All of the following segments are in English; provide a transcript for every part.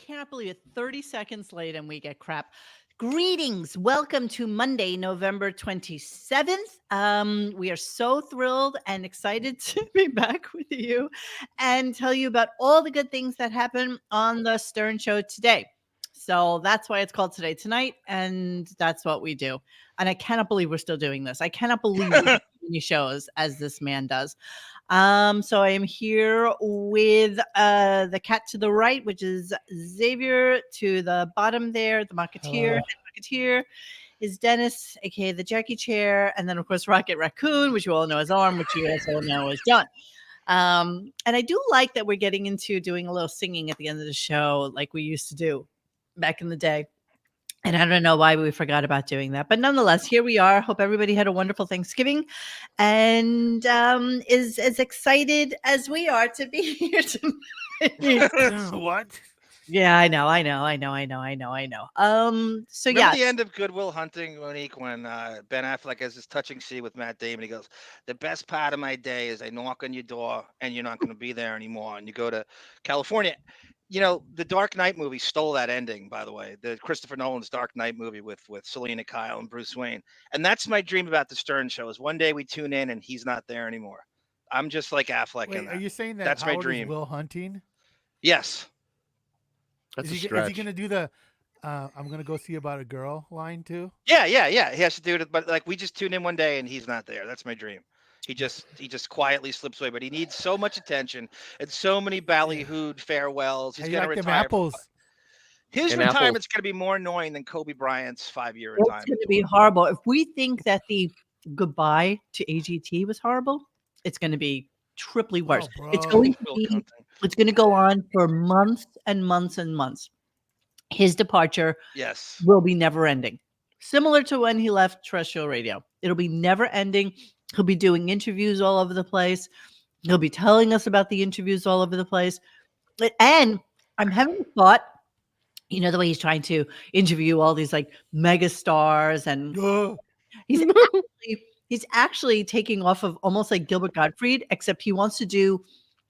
cannot believe it. 30 seconds late and we get crap. Greetings. Welcome to Monday, November 27th. We are so thrilled and excited to be back with you and tell you about all the good things that happen on the Stern Show today. So that's why it's called Today Tonight, and that's what we do. And I cannot believe we're still doing this. I cannot believe we do as many shows as this man does. So I am here with the cat to the right, which is Xavier. To the bottom there, the Mockateer. Mockateer is Dennis, aka the Jackie Chair, and then of course Rocket Raccoon, which you all know as Arm, which you also know as John. And I do like that we're getting into doing a little singing at the end of the show, like we used to do back in the day. And I don't know why we forgot about doing that. But nonetheless, here we are. Hope everybody had a wonderful Thanksgiving and is as excited as we are to be here tonight. What? Yeah, I know. So Remember yeah. the end of Good Will Hunting, Monique, when Ben Affleck has this touching scene with Matt Damon. He goes, "The best part of my day is I knock on your door and you're not going to be there anymore, and you go to California." You know, the Dark Knight movie stole that ending, by the way. The Christopher Nolan's Dark Knight movie with Selena Kyle and Bruce Wayne. And that's my dream about the Stern Show is one day we tune in and he's not there anymore. I'm just like Affleck in Wait, that. are you saying that That's my Howard is dream. Will Hunting? Yes. That's a Is stretch. he going to do the I'm going to go see about a girl line too? Yeah. He has to do it, but like we just tune in one day and he's not there. That's my dream. He just quietly slips away, but he needs so much attention and so many ballyhooed farewells. He's How you going to like them retire. apples? His And retirement's going to be more annoying than Kobe Bryant's 5-year It's retirement. going to be horrible. If we think that the goodbye to AGT was horrible, it's going to be triply worse. Oh, It's bro. going to be. It's going to go on for months and months and months. His departure Yes. will be never ending. Similar to when he left terrestrial radio. It'll be never ending. He'll be doing interviews all over the place. He'll be telling us about the interviews all over the place. And I'm having a thought, you know, the way he's trying to interview all these like mega stars, and he's actually taking off of almost like Gilbert Gottfried, except he wants to do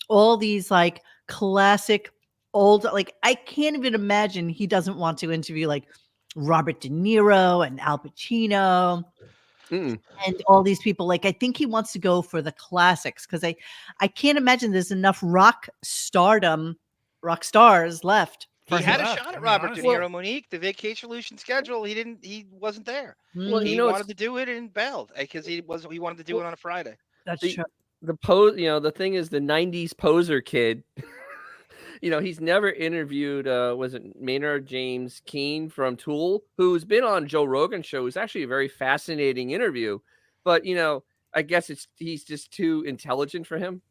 all these like classic old, like I can't even imagine he doesn't want to interview like Robert De Niro and Al Pacino and all these people. Like I think he wants to go for the classics because I can't imagine there's enough rock stars left. He had a left. shot I at mean, Robert De honestly. Niro, Monique. The Vacation Solution schedule, he wasn't there. Well, Mm, He you know, wanted to do it and bailed because he wanted to do it on a Friday. that's the- true. the pose. You know, the thing is, the '90s poser kid. You know, he's never interviewed. Was it Maynard James Keen from Tool, who's been on Joe Rogan's show? It's actually a very fascinating interview, but you know, I guess he's just too intelligent for him.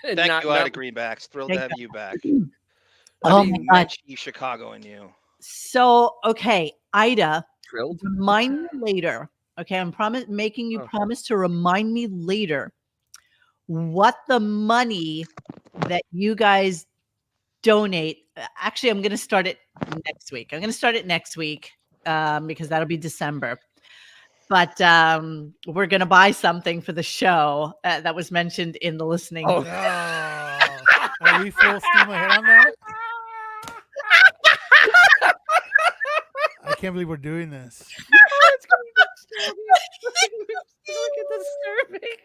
And Thank you, Ida Greenbacks. Thrilled to have you back. Oh The my God. Menchie Chicago in you. So, okay, Ida, Thrilled. remind me later. Okay, I'm making you Oh. promise to remind me later what the money that you guys donate. Actually, I'm going to start it next week. Because that'll be December. But we're going to buy something for the show that was mentioned in the listening. Oh. Are we full steam ahead on that? I can't believe we're doing this. It's gonna be disturbing.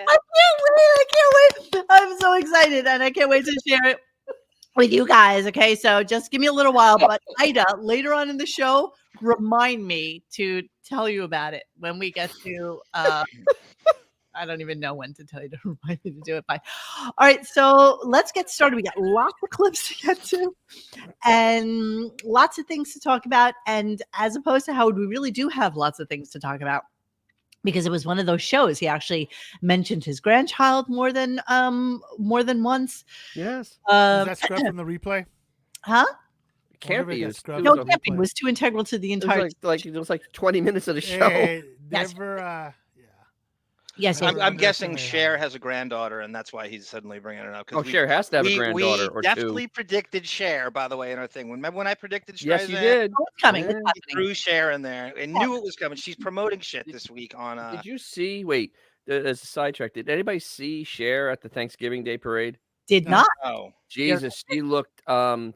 I can't wait. I'm so excited and I can't wait to share it with you guys. Okay, so just give me a little while. But Ida, later on in the show, remind me to tell you about it when we get to I don't even know when to tell you to remind me to do it by. All right, so let's get started. We got lots of clips to get to and lots of things to talk about. And as opposed to Howard, we really do have lots of things to talk about because it was one of those shows. He actually mentioned his grandchild more than once. Yes. Is that scrub from the replay? Huh? It can't Wonder if be. it It got was, scrubbed it No, was, from it can't be. It replay. was too integral to the it was entire. it was like 20 minutes of the show. Hey, Yes. never, Yes, yes. I'm guessing underestimate Cher her. has a granddaughter, and that's why he's suddenly bringing it up. Oh, Cher has to have a granddaughter we or definitely two. predicted Cher, by the way, in our thing. Remember when I predicted Yes, you Streisand? did. Oh, it's coming. It's Yeah. happening. Threw Cher in there and knew it was coming. She's promoting shit this week on. Did you see? Wait, as a sidetrack, did anybody see Cher at the Thanksgiving Day parade? Did No. not. Oh, Jesus, she looked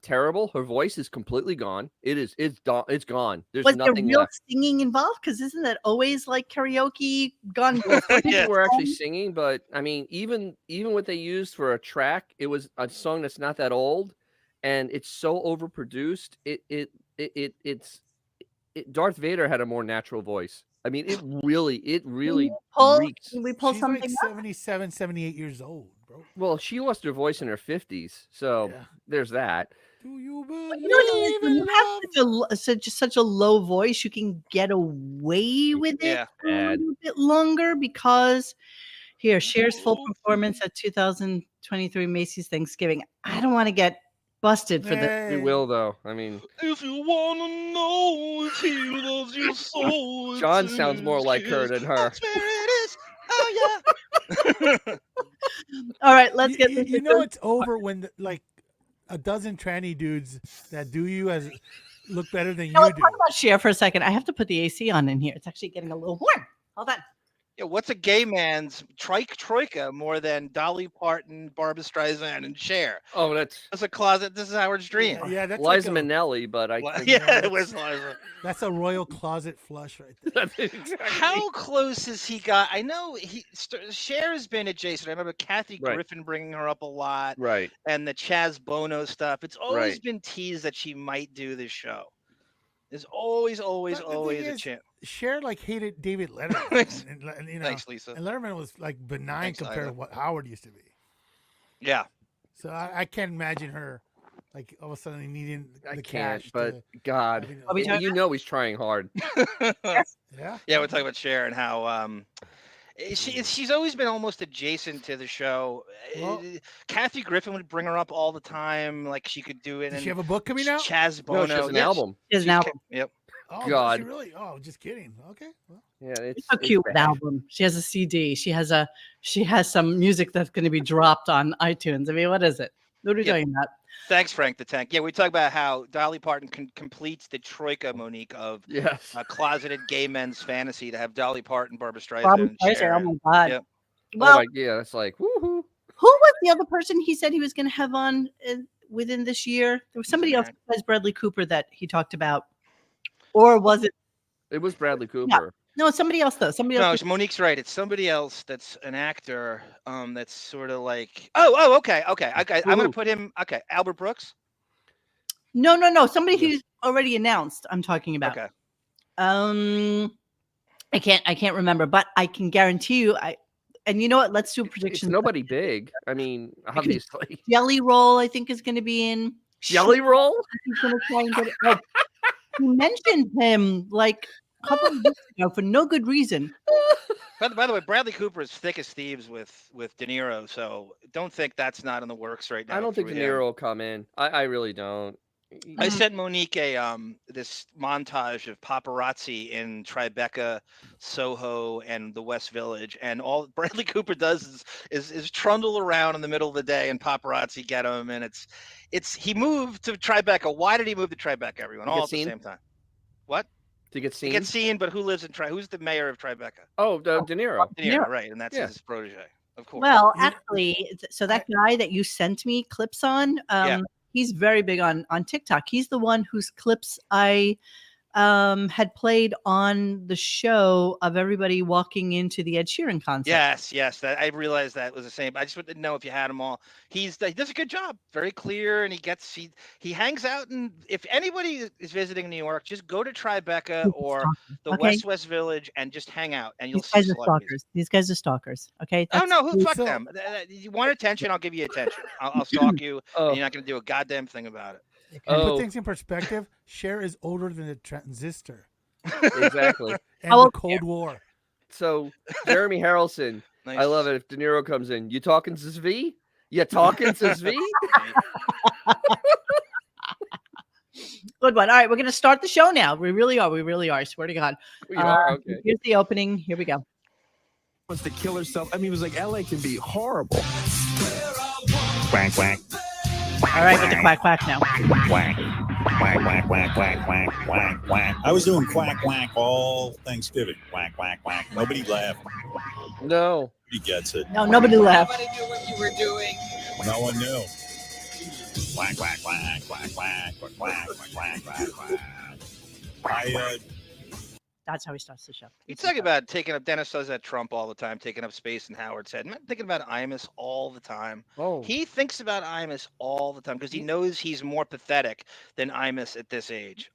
terrible. Her voice is completely gone. It's gone. There's Was there nothing real left. singing involved? Because isn't that always like karaoke gone? Well, some people Yeah. were actually singing, but I mean, even what they used for a track, it was a song that's not that old, and it's so overproduced. Darth Vader had a more natural voice. I mean, it really reeks. Can we pull She's something like up? 77, 78 years old, bro. Well, she lost her voice in her 50s, so Yeah. there's that. Do you But you know what it is? believe When in you love? have such a low voice, you can get away with it Yeah. for a Bad. little bit longer because here, Cher's full Oh. performance at 2023 Macy's Thanksgiving. I don't want to get busted for this. We will, though. I mean, if you wanna know if he loves you so, John sounds more like her than her. That's where it is. Oh yeah. All right, let's get this. You know it's over when like a dozen tranny dudes that do you as look better than Now, you let's do. talk about Cher for a second. I have to put the AC on in here. It's actually getting a little warm. Hold on. Yeah, what's a gay man's troika more than Dolly Parton, Barbra Streisand, and Cher? oh, that's That's a closet. This is Howard's dream. Yeah, that's like Liza Minnelli, but I Well, think yeah, it was Liza. that's a royal closet flush right there. that's exactly. How close has he got? I know Cher has been adjacent. I remember Kathy Right. Griffin bringing her up a lot, Right. and the Chaz Bono stuff. It's always Right. been teased that she might do this show. There's always But the thing a is, chance. Cher like hated David Letterman, Thanks. and, you know, Thanks, Lisa. and Letterman was like benign Thanks, compared Lila. to what Howard used to be. Yeah. So I can't imagine her like all of a sudden needing I the can't, cash. but God, having Are we talking you know he's trying hard. yeah, Yeah, we're talking about Cher and how she's always been almost adjacent to the show. Well- Kathy Griffin would bring her up all the time, like she could do it. Does And she have a book coming out? Chaz Bono. No, she has an Yeah, album. Here's an she's album. Yep. Oh, does God. she really? Oh, just kidding. Okay. Well, Yeah, it's So cute with bad. album. She has a CD. She has some music that's going to be dropped on iTunes. I mean, what is it? What are we Yeah. talking about? Thanks, Frank the Tank. Yeah, we talk about how Dolly Parton completes the troika, Monique, of Yes. a closeted gay men's fantasy to have Dolly Parton, Barbra Streisand, Barbra and Streisand, Cher. oh my god. Yep. Well, Oh my, yeah, it's like woohoo. who was the other person he said he was going to have on within this year? There was somebody else besides Bradley Cooper that he talked about, or was it? It was Bradley Cooper. No, it's somebody else though. Somebody No, else. Monique's right. It's somebody else that's an actor. That's sort of like okay. I'm gonna Who? put him. Okay, Albert Brooks. No. Somebody who's already announced. I'm talking about. Okay. I can't remember, but I can guarantee you. And you know what? Let's do a It's prediction. nobody big. I mean, obviously. Jelly Roll, I think, is going to be in. Jelly Roll? He's going to try and get it. Like, he mentioned him like a couple of weeks ago for no good reason. By the way, Bradley Cooper is thick as thieves with De Niro, so don't think that's not in the works right now. I don't think through De him. Niro will come in. I really don't. I sent Monique a this montage of paparazzi in Tribeca, Soho, and the West Village, and all Bradley Cooper does is trundle around in the middle of the day, and paparazzi get him, and it's he moved to Tribeca. Why did he move to Tribeca? Everyone, To all get at the seen? same time. What? To get To seen? get seen, but who lives in Who's the mayor of Tribeca? Oh, De Niro. De Niro, Niro. right? And that's Yeah. his protege, of course. Well, Yeah. actually, so that guy that you sent me clips on, he's very big on TikTok. He's the one whose clips I had played on the show of everybody walking into the Ed Sheeran concert. Yes. That I realized that was the same. I just didn't know if you had them all. He does a good job, very clear, and he hangs out. And if anybody is visiting New York, just go to Tribeca or the Okay. West Village and just hang out, and you'll These see guys are celebrities. stalkers. These guys are stalkers. Okay. Oh no, who fuck So- them? You want attention? I'll give you attention. I'll stalk you, Oh. and you're not going to do a goddamn thing about it. To Oh. put things in perspective, Cher is older than the transistor Exactly. and How the old- Cold War. So, Jeremy Harrelson, Nice. I love it if De Niro comes in. You talking to Svi? You talking to Svi? Good one. All right, we're going to start the show now. We really are. I swear to God. We are okay. Here's the opening. Here we go. Wants to kill herself. I mean, it was like LA can be horrible. Quack, quack, All right, with the quack quack now. quack, quack, quack, quack, quack, quack, quack. I was doing quack, quack all Thanksgiving. Quack, quack, quack. Nobody laughed. No. Nobody gets it. No, nobody laughed. Nobody knew what you were doing. No one knew. Quack, quack, quack, quack, quack, quack, quack, quack, quack, quack. That's how he starts the show. You talk about taking up. Dennis does that Trump all the time, taking up space in Howard's head. I'm thinking about Imus all the time. Oh, He thinks about Imus all the time because he knows he's more pathetic than Imus at this age.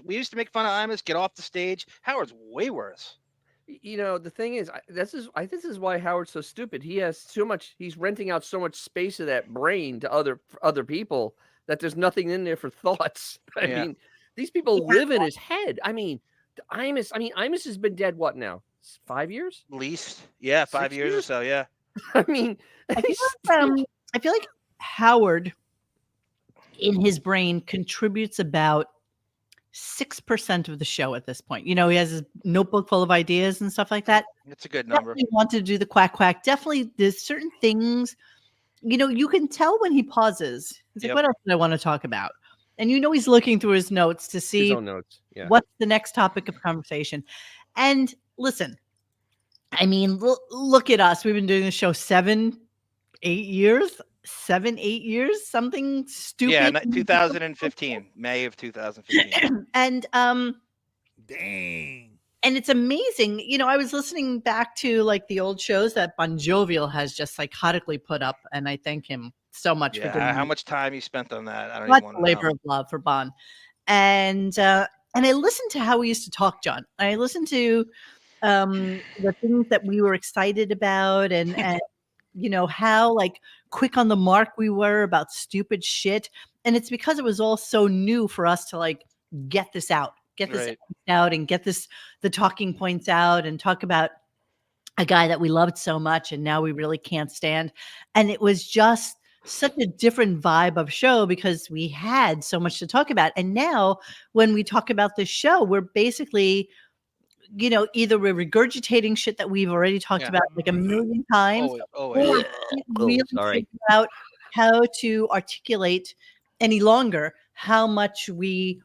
We used to make fun of Imus, get off the stage. Howard's way worse. the thing is, this is why Howard's so stupid. He has so much. He's renting out so much space of that brain to other people that there's nothing in there for thoughts. I mean, these people live in his head. I mean, Imus has been dead what now? 5 years? At least, yeah, 5 years or so. Yeah. I mean, I feel like Howard, in his brain, contributes about 6% of the show at this point. He has his notebook full of ideas and stuff like that. It's a good number. Definitely wanted to do the quack quack. Definitely, there's certain things, you can tell when he pauses. He's like, what else do I want to talk about? And he's looking through his notes to see his own notes. Yeah. What's the next topic of conversation. And listen, I mean, look at us. We've been doing the show 7, 8 years, something stupid. Yeah, 2015, May of 2015. And Dang. and it's amazing. I was listening back to like the old shows that Bon Jovial has just psychotically put up, and I thank him so much for doing how much time you spent on that? I don't much even want to labor know. of love for Bon. And I listened to how we used to talk, John. I listened to the things that we were excited about, and how like quick on the mark we were about stupid shit. And it's because it was all so new for us to like get this out and get the talking points out and talk about a guy that we loved so much and now we really can't stand. And it was just such a different vibe of show because we had so much to talk about. And now when we talk about this show, we're basically, either we're regurgitating shit that we've already talked about like a million times, or we really figure out how to articulate any longer how much we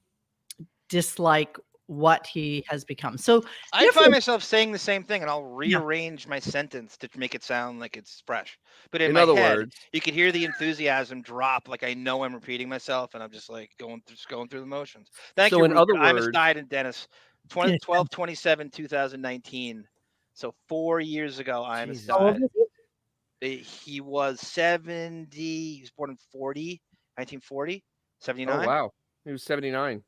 dislike what he has become. So I find myself saying the same thing, and I'll rearrange my sentence to make it sound like it's fresh. But in my other head, words, you can hear the enthusiasm drop. Like I know I'm repeating myself, and I'm just like going through the motions. Thank you. in other Imus words, died in Dennis, 12/27/2019. So 4 years ago, Imus died. He was 70. He was born in 1940, 79. Oh wow, he was 79.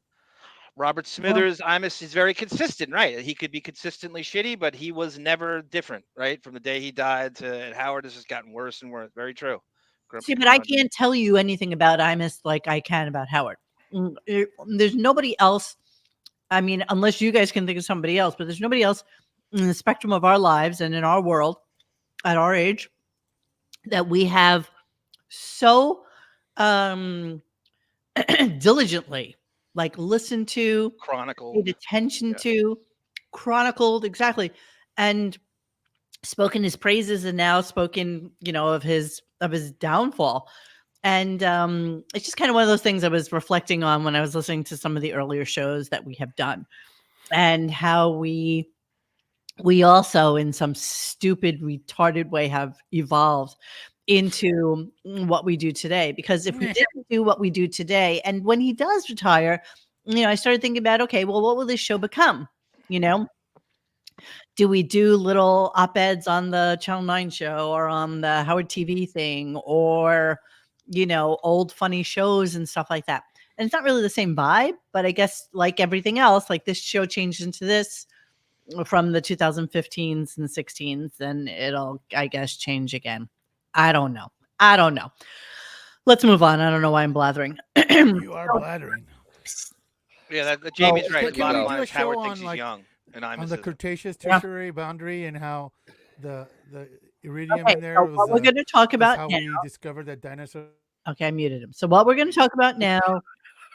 Robert Smithers, Imus is very consistent, right? He could be consistently shitty, but he was never different, right? From the day he died to Howard has just gotten worse and worse. Very true. See, but I can't tell you anything about Imus like I can about Howard. There's nobody else. I mean, unless you guys can think of somebody else, but there's nobody else in the spectrum of our lives and in our world at our age that we have so diligently like listened to, chronicled, paid attention to, chronicled, exactly, and spoken his praises, and now spoken, of his downfall. And it's just kind of one of those things I was reflecting on when I was listening to some of the earlier shows that we have done, and how we also, in some stupid, retarded way, have evolved into what we do today. Because if we didn't do what we do today, and when he does retire, I started thinking about, okay, well, what will this show become? Do we do little op-eds on the Channel 9 show or on the Howard TV thing, or, old funny shows and stuff like that? And it's not really the same vibe, but I guess like everything else, like this show changed into this from the 2015s and 16s, and it'll, I guess, change again. I don't know. Let's move on. I don't know why I'm blathering. You are blathering. Yeah, Jamie's right. Can A lot we of do a mine, show Howard on, thinks he's like, young, and I'm on the Cretaceous tertiary boundary and how the iridium in there was what we're going to talk about how now. we discovered that dinosaur. Okay, I muted him. So what we're going to talk about now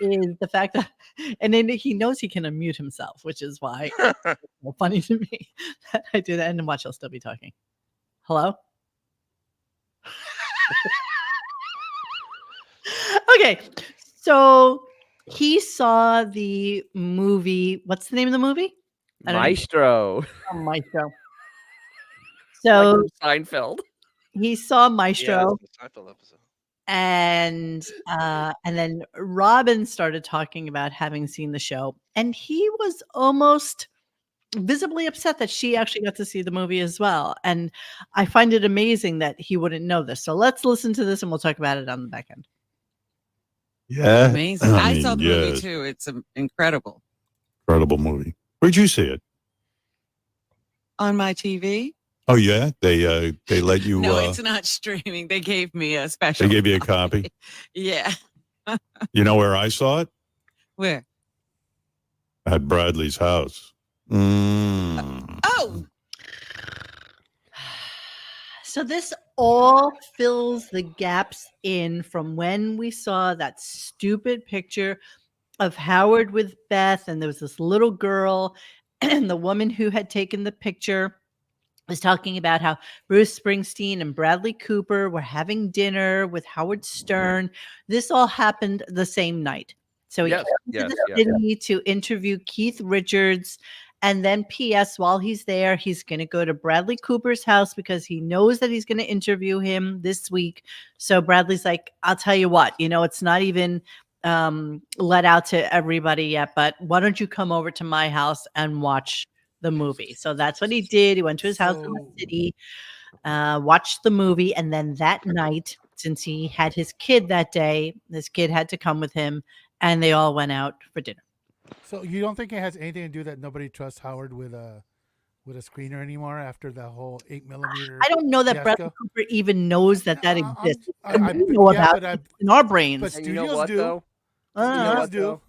is the fact that, and then he knows he can unmute himself, which is why it's so funny to me that I do that. And watch, I'll still be talking. Hello? Okay, so he saw the movie. What's the name of the movie? Maestro. Maestro. So like Seinfeld. he saw Yeah, Maestro, it's a Seinfeld episode. and then Robin started talking about having seen the show, and he was almost visibly upset that she actually got to see the movie as well. And I find it amazing that he wouldn't know this. So let's listen to this and we'll talk about it on the back end. Yeah. Amazing. I saw the movie yes. too. It's incredible. Incredible movie. Where'd you see it? On my TV? Oh yeah, they let you. No, it's not streaming. They gave me a special. They gave you a copy. Yeah. You know where I saw it? Where? At Bradley's house. Oh. So this all fills the gaps in from when we saw that stupid picture of Howard with Beth, and there was this little girl, and the woman who had taken the picture was talking about how Bruce Springsteen and Bradley Cooper were having dinner with Howard Stern. This all happened the same night. So he came to the city to interview Keith Richards. And then P.S. while he's there, he's going to go to Bradley Cooper's house because he knows that he's going to interview him this week. So Bradley's like, I'll tell you what, it's not even let out to everybody yet, but why don't you come over to my house and watch the movie? So that's what he did. He went to his house in the city, watched the movie. And then that night, since he had his kid that day, this kid had to come with him and they all went out for dinner. So you don't think it has anything to do that nobody trusts Howard with a screener anymore after the whole 8mm? I don't know that fiasco? Bradley Cooper even knows that exists. I know about it in our brains. But And you know what, do. though? Studios do.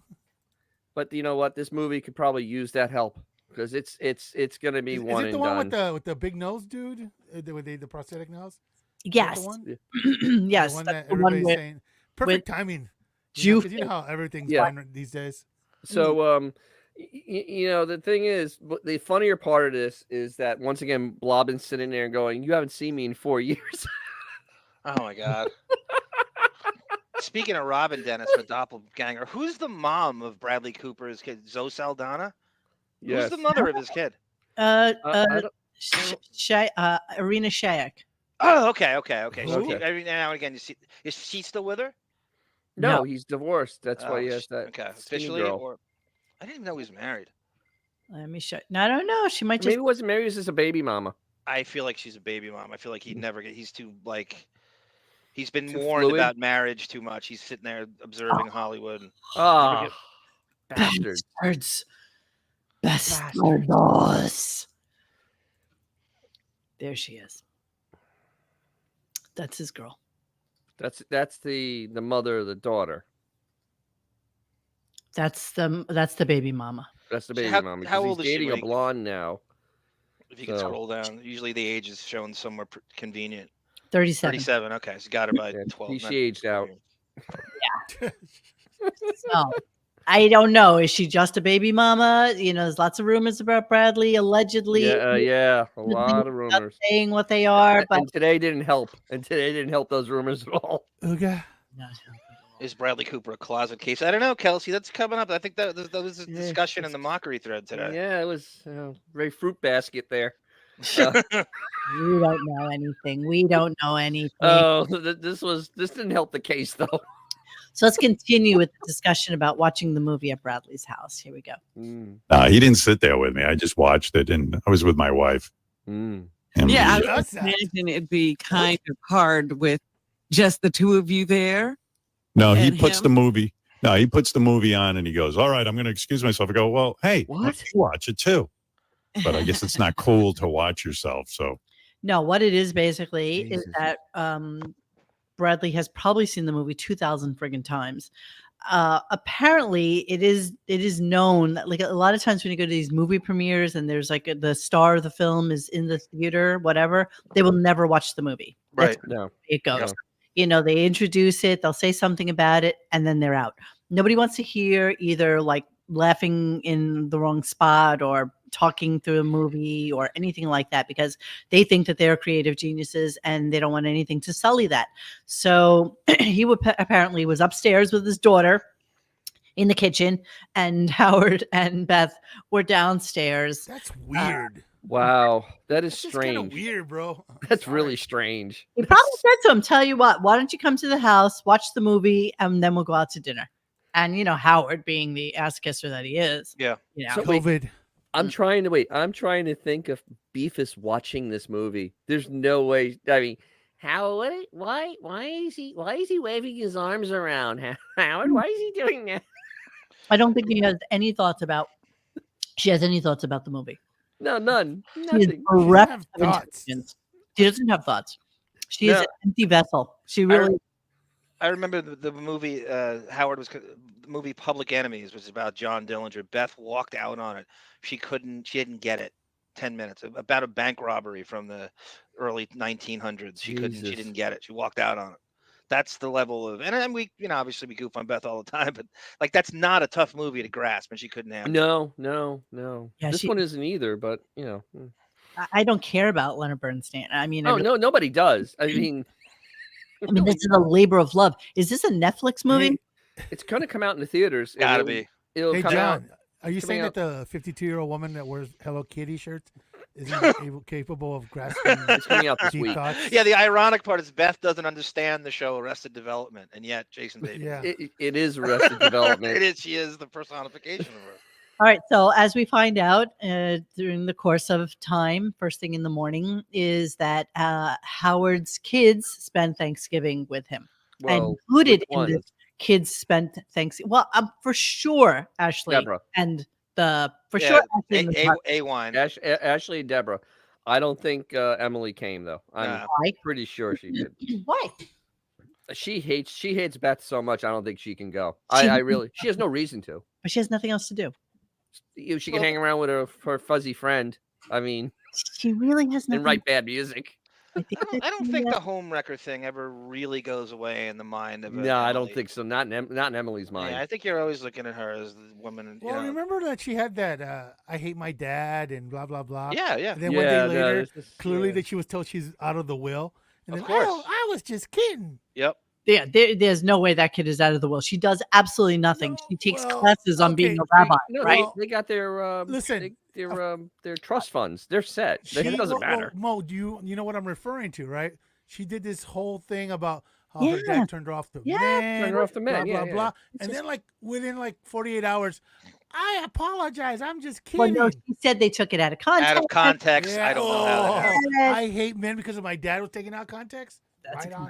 But you know what? This movie could probably use that help because it's going to be Is one it the and one done. with the big nose dude? With the prosthetic nose? Yes. The one? Yes. The one that the one everybody's with- saying. Perfect timing. Ju- 'Cause you know how everything's Yeah. fine these days. So, the thing is, the funnier part of this is that once again, Blobbin's sitting there and going, "You haven't seen me in 4 years." Oh my God. Speaking of Robin Dennis, the doppelganger, who's the mom of Bradley Cooper's kid? Zoe Saldana? Yes. Who's the mother of his kid? I don't- Arena Shayak. Oh, okay. So Who? every now and again, you see, is she still with her? No, he's divorced. That's why he Oh, has that. Okay, skinny officially, girl. or I didn't even know he was married. Let me show. No, I don't know. She might just. Maybe he wasn't married. He was just a baby mama. I feel like she's a baby mom. I feel like he'd never get. He's too he's been Too warned fluid? about marriage too much. He's sitting there observing Hollywood. Oh, bastard. Bastardos. There she is. That's his girl. That's the mother of the daughter. That's the baby mama. That's the So baby how- mama. how 'cause old he's is she dating when a he- blonde now. If you can So- scroll down, usually the age is shown somewhere convenient. 37. 37. Okay, so got her by Yeah, 12. she aged out. So, I don't know. Is she just a baby mama? There's lots of rumors about Bradley allegedly Yeah, a lot of rumors. saying what they are, but And today didn't help. Those rumors at all. Ooga. Is Bradley Cooper a closet case? I don't know, Kelsey. That's coming up. I think that was a Yeah, discussion in the mockery thread today. Yeah, it was very fruit basket there. we don't know anything. We don't know anything. Oh, this didn't help the case though. So let's continue with the discussion about watching the movie at Bradley's house. Here we go. Nah, he didn't sit there with me. I just watched it, and I was with my wife. And Yeah, I we, would imagine it'd be kind of hard with just the two of you there. no, he and puts him? the movie. No, he puts the movie on, and he goes, "All right, I'm going to excuse myself." I go, "Well, hey, What? let's watch it too." But I guess it's not cool to watch yourself. So No, what it is basically is Jesus. that Bradley has probably seen the movie 2,000 friggin' times. Apparently, it is known that like a lot of times when you go to these movie premieres and there's like the star of the film is in the theater, whatever, they will never watch the movie. That's Right. No. it goes. No. They introduce it, they'll say something about it, and then they're out. Nobody wants to hear either like laughing in the wrong spot or talking through a movie or anything like that because they think that they're creative geniuses and they don't want anything to sully that. So he apparently was upstairs with his daughter in the kitchen, and Howard and Beth were downstairs. That's weird. Wow, that is It's just kind of strange. weird, bro. That's Sorry. really strange. He probably said to him, "Tell you what, why don't you come to the house, watch the movie, and then we'll go out to dinner." And Howard, being the ass kisser that he is, Yeah. So wait, COVID. I'm trying to think if Beefus watching this movie. There's no way. I mean, why is he waving his arms around? Howard, why is he doing that? I don't think he has any thoughts about. She has any thoughts about the movie. No, none. She is Nothing. bereft have of thoughts. intelligence. She doesn't have thoughts. She is No. an empty vessel. She really. I remember the movie Howard was the movie Public Enemies, which is about John Dillinger. Beth walked out on it. She didn't get it. 10 minutes about a bank robbery from the early 1900s. She Jesus. didn't get it. She walked out on it. That's the level of, and we, obviously we goof on Beth all the time, but like that's not a tough movie to grasp, and she couldn't handle it. No. Yeah, This one isn't either, but I don't care about Leonard Bernstein. I mean, I Oh really- no, nobody does. I mean, this is a labor of love. Is this a Netflix movie? it's going to come out in the theaters. and Gotta it'll- be. It'll Hey, come out. John, are you coming saying out- that the 52-year-old woman that wears Hello Kitty shirts isn't capable of grasping It's coming out this deep week. thoughts? Yeah, the ironic part is Beth doesn't understand the show Arrested Development, and yet Jason Bateman. Yeah. It is Arrested Development. It is. She is the personification of her. All right. So as we find out during the course of time, first thing in the morning, is that Howard's kids spend Thanksgiving with him. And Well, included which in this, ones? kids spent Thanksgiving. Well, for sure, Ashley Deborah. and sure Yeah, Ashley and the A wine. Ashley and Deborah. I don't think Emily came though. I'm Nah. Why? pretty sure she did. Why? She hates Beth so much. I don't think she can go. She- She has no reason to. But she has nothing else to do. She can hang around with her fuzzy friend. I mean, She really has nothing. and write bad music. I don't think the home wrecker thing ever really goes away in the mind of. No, I don't Emily. think so. Not in Emily's mind. Yeah, I think you're always looking at her as the woman. Well, remember that she had that I hate my dad and blah, blah, blah. Yeah. And then one day Yeah, no, later, there's this- clearly yeah. that she was told she's out of the will. And Of then, course. "Oh, I was just kidding." Yep. Yeah, there's no way that kid is out of the will. She does absolutely nothing. She takes well, classes on being okay, a rabbi, No, right? they got their Listen, their trust funds. They're set. It doesn't matter. Mo, do you know what I'm referring to, right? She did this whole thing about how her Yeah. dad turned her off the Yeah. men, Turned her off the men, blah, yeah, blah, yeah. blah. And then, like, within, 48 hours, I apologize. I'm just Well, kidding. no, she said they took it out of context. Out of context, Yeah, I don't know how that happened. I hate men because of my dad was taken out of context. That's Right exactly on.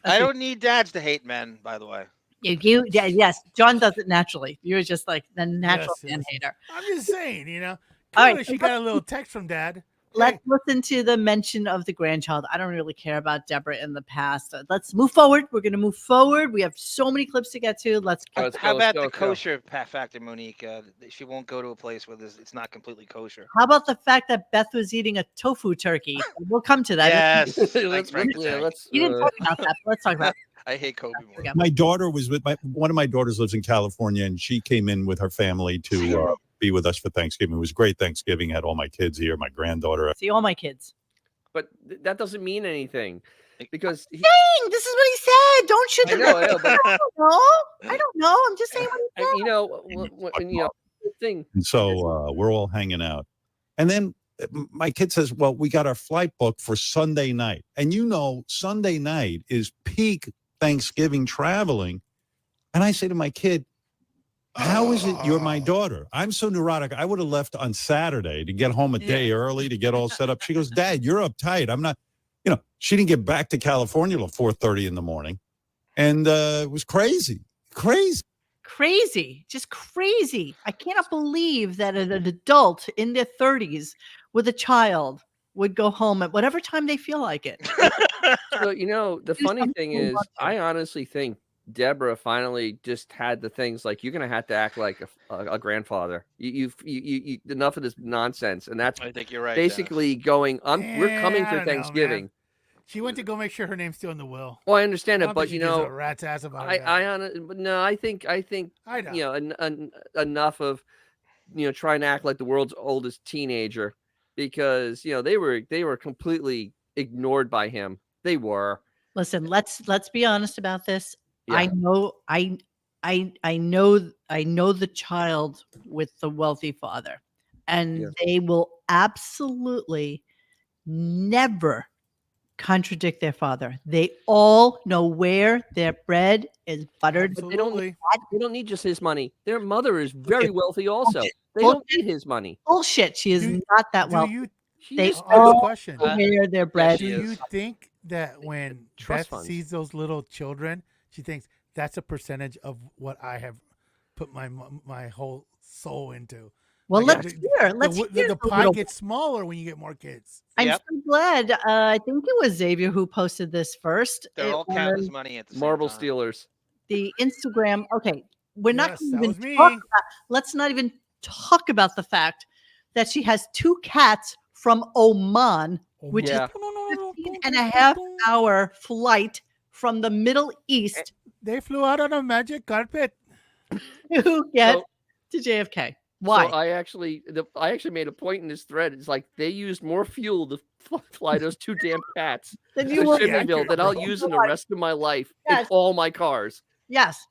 right. I don't need dads to hate men, by the way. Yes, John does it naturally. You're just like the natural Yes, man yes. hater. I'm just saying, All right, Clearly she got a little text from dad. Let's Hey, listen to the mention of the grandchild. I don't really care about Deborah in the past. Let's move forward. We're going to move forward. We have so many clips to get to. Let's All get right, How let's about go, the let's go. kosher factor, Monique? She won't go to a place where it's not completely kosher. How about the fact that Beth was eating a tofu turkey? We'll come to that. Yes. let's, Thanks, Frank. You didn't talk about that, but let's talk about it. I hate Kobe more. Okay. My daughter was with one of my daughters lives in California, and she came in with her family to be with us for Thanksgiving. It was great Thanksgiving. Had all my kids here, my granddaughter. See all my kids. But that doesn't mean anything because Dang, this is what he said. Don't shoot I the know, but I don't know. I'm just saying what he said. you know, the thing. And so we're all hanging out. And then my kid says, well, we got our flight booked for Sunday night. And Sunday night is peak Thanksgiving traveling. And I say to my kid, how is it you're my daughter? I'm so neurotic. I would have left on Saturday to get home a day early to get all set up. She goes, Dad, you're uptight. I'm not, she didn't get back to California till 4:30 in the morning. And it was crazy. Just crazy. I cannot believe that an adult in their 30s with a child would go home at whatever time they feel like it. So, the funny something thing we is, want to. I honestly think Deborah finally just had the things like, you're going to have to act like a grandfather. You enough of this nonsense. And that's I think you're right. basically going, we're coming I for don't know, Thanksgiving. man. She went to go make sure her name's still in the will. Well, I understand I it, don't but think she gives a rat's ass about that. I think I know. enough of trying to act like the world's oldest teenager, because they were completely ignored by him. They were. Listen, let's be honest about this. Yeah. I know the child with the wealthy father. and Yes. they will absolutely never contradict their father. They all know where their bread is buttered. But they don't Absolutely. they don't need just his money. Their mother is very wealthy also. Bullshit. They don't Bullshit. need his money. Bullshit. She is Do- not that Do well. you She They is I'll ask a all question. know where their bread she Do is. you think that when Trust Beth funds. sees those little children, she thinks that's a percentage of what I have put my whole soul into? Well, Like, let's hear. Let's the, hear the the pie little- gets smaller when you get more kids. I'm Yep. so glad. I think it was Xavier who posted this first. They're It all counting was his money at the same Marble time. Steelers. the Instagram. Okay, we're not Yes, going that to was even me. talk about. Let's not even talk about the fact that she has 2 cats from Oman, which Yeah. is 15 and a half hour flight from the Middle East They flew out on a magic carpet. to get So- to JFK. Why? So I actually made a point in this thread. It's like they used more fuel to fly those 2 damn cats Then to you will- Shelbyville that I'll use in the rest of my life Yes. in all my cars. Yes.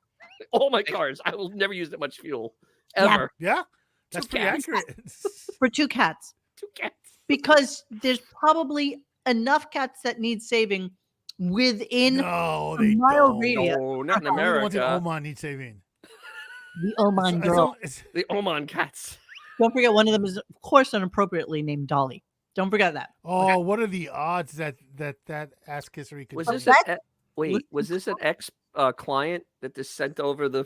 All my cars. I will never use that much fuel Yeah. ever. Yeah, that's 2 pretty cats. accurate. For 2 cats. 2 cats. Because there's probably enough cats that need saving within No, a they mile don't. radius. No, not in Only the ones in America. Oman need saving. The Oman It's- girl. it's- The Oman cats. Don't forget, one of them is, of course, inappropriately named Dolly. Don't forget that. oh, what are the odds that ass kissery could Was be? this That- an wait? Was this an ex client that just sent over the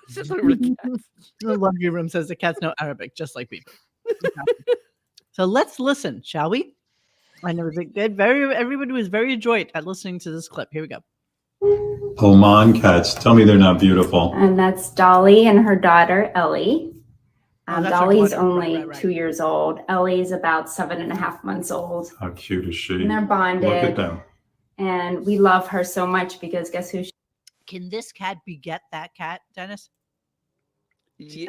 sent over the cats? The laundry room says the cats know Arabic, just like people. So let's listen, shall we? And it was everybody was very adroit at listening to this clip. Here we go. Oman cats. Tell me they're not beautiful. And that's Dolly and her daughter, Ellie. Oh, that's her Dolly's daughter. only Right. 2 years old. Ellie's about 7.5 months old. How cute is she? And they're Look at bonded. them. And we love her so much because guess who? Can this cat beget that cat, Dennis? Yeah,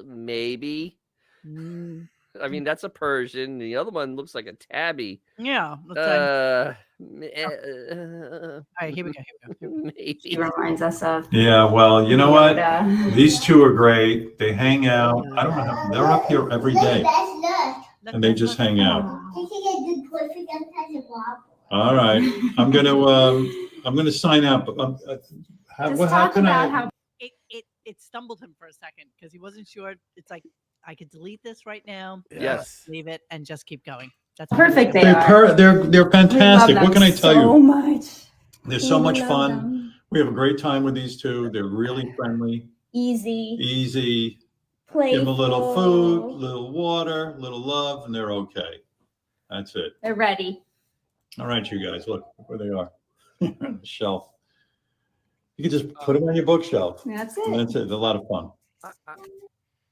maybe. Mm, I mean, that's a Persian. The other one looks like a tabby. yeah. All Uh, right, here we go. She maybe. reminds us of. Yeah, well, you know what? Yoda. These 2 are great. They hang out. I don't know. They're up here every day, and they just hang out. All right, I'm gonna sign up. How Just talk can about I? how It stumbled him for a second because he wasn't sure. It's like I could delete this right now, Yes. leave it, and just keep going. That's perfect they They're are. they're fantastic. What can I tell so you? much. They're so We much love fun. them. We have a great time with these 2. They're really friendly, Easy, easy. playful. Give them a little food, little water, little love, and they're okay. That's it. They're ready. All right, you guys, look where they are on the shelf. You can just put them on your bookshelf. That's And it. that's it. It's a lot of fun.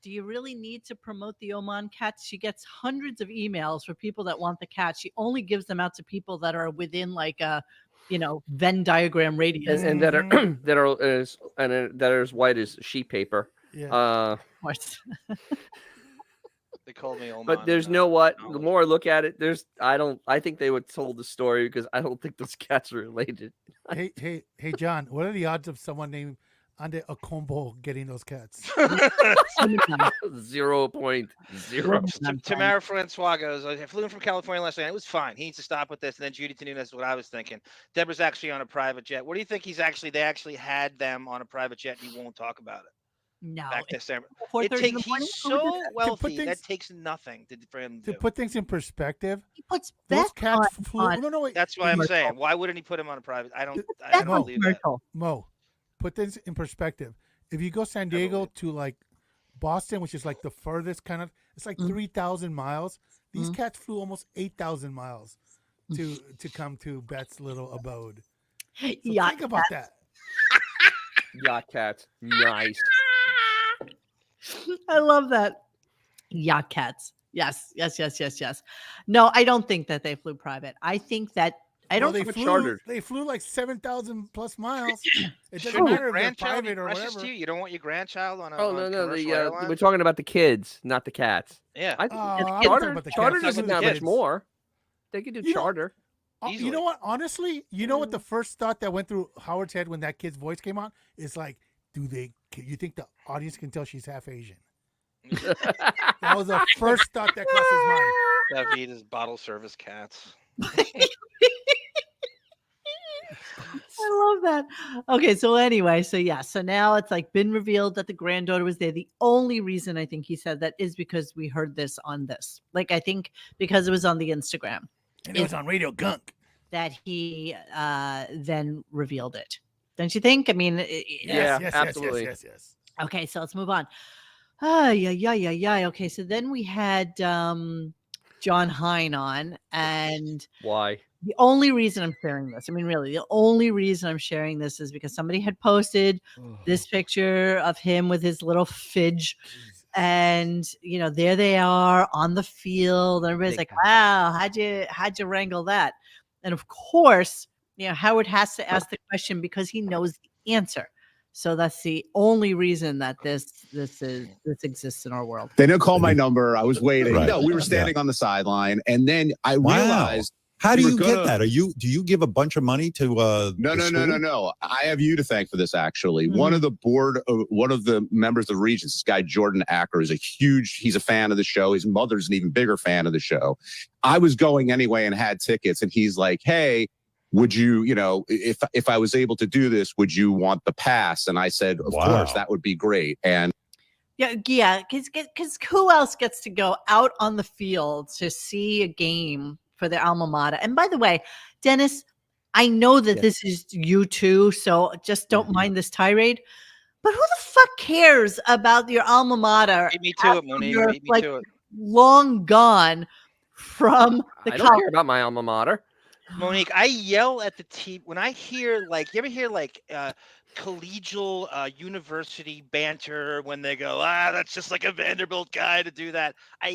Do you really need to promote the Oman cats? She gets hundreds of emails for people that want the cat. She only gives them out to people that are within like a, Venn diagram radius. And that are that are as white as sheet paper. Yeah. Uh, Of course. They called me Oman. but there's no what. The more I look at it, I think they would told the story because I don't think those cats are related. Hey, John. What are the odds of someone named Ande Akombo getting those cats? 0.0. Tamara Francois goes, I flew in from California last night. It was fine. He needs to stop with this. And then Judy Tanuna, that's what I was thinking. Deborah's actually on a private jet. What do you think they actually had them on a private jet and he won't talk about it? No. Back to December. 4:30 in the morning, He's who would do so that? wealthy things- that takes nothing for him to To do. put things in perspective, He puts those Beth cats on- flew. on- No, wait. That's why I'm commercial. saying. Why wouldn't he put him on a private? I Beth don't on believe that. commercial. Mo, put things in perspective. If you go San Diego to like Boston, which is like the furthest kind of, it's like 3,000 miles. These cats flew almost 8,000 miles to come to Beth's little abode. So Yeah. think about that. Yacht cats. Nice. I love that. Yacht cats. Yes. No, I don't think that they flew private. I think that I Well, don't. they flew. chartered. They flew like 7,000 plus miles. It doesn't Shouldn't matter your if they're grandchild be private or precious whatever. to you? You don't want your grandchild on a Oh on no, commercial we're airline? talking about the kids, not the cats. Yeah. I Oh, think I'm talking charter about the charter cats. doesn't I'm have talking much kids. more. They could do You know- charter. You Easily. know what? Honestly, you know what the first thought that went through Howard's head when that kid's voice came on is like, you think the audience can tell she's half Asian? That was the first thought that crossed his mind. Davida's bottle service cats. I love that. Okay, so anyway, so now it's like been revealed that the granddaughter was there. The only reason I think he said that is because we heard this on this. Like, I think because it was on the Instagram. And it was on RadioGunk. That he then revealed it. Don't you think? I mean, absolutely. Yes. Okay, so let's move on. Yeah. Okay, so then we had John Hein on, and Why? the only reason I'm sharing this, I mean, really, the only reason I'm sharing this is because somebody had posted this picture of him with his little fidge. And there they are on the field. Everybody's like, "Wow, how'd you wrangle that?" And of course, Howard has to ask the question because he knows the answer. So that's the only reason that this exists in our world. They didn't call my number. I was waiting. Right. No, we were standing on the sideline, and then I realized. How do you get that? Do you give a bunch of money to No. I have you to thank for this, actually. Mm-hmm. One of the members of the Regents, this guy Jordan Acker, he's a fan of the show. His mother's an even bigger fan of the show. I was going anyway and had tickets, and he's like, "Hey, would you, if I was able to do this, would you want the pass?" And I said, "Of course, that would be great." And yeah, because who else gets to go out on the field to see a game for their alma mater? And by the way, Dennis, I know that this is you too, so just don't mind this tirade. But who the fuck cares about your alma mater? Beat me to it, Monique. Beat me to it. Long gone from the I don't care about my alma mater. Monique, I yell at the team when I hear you ever hear collegial university banter when they go, that's just like a Vanderbilt guy to do that. I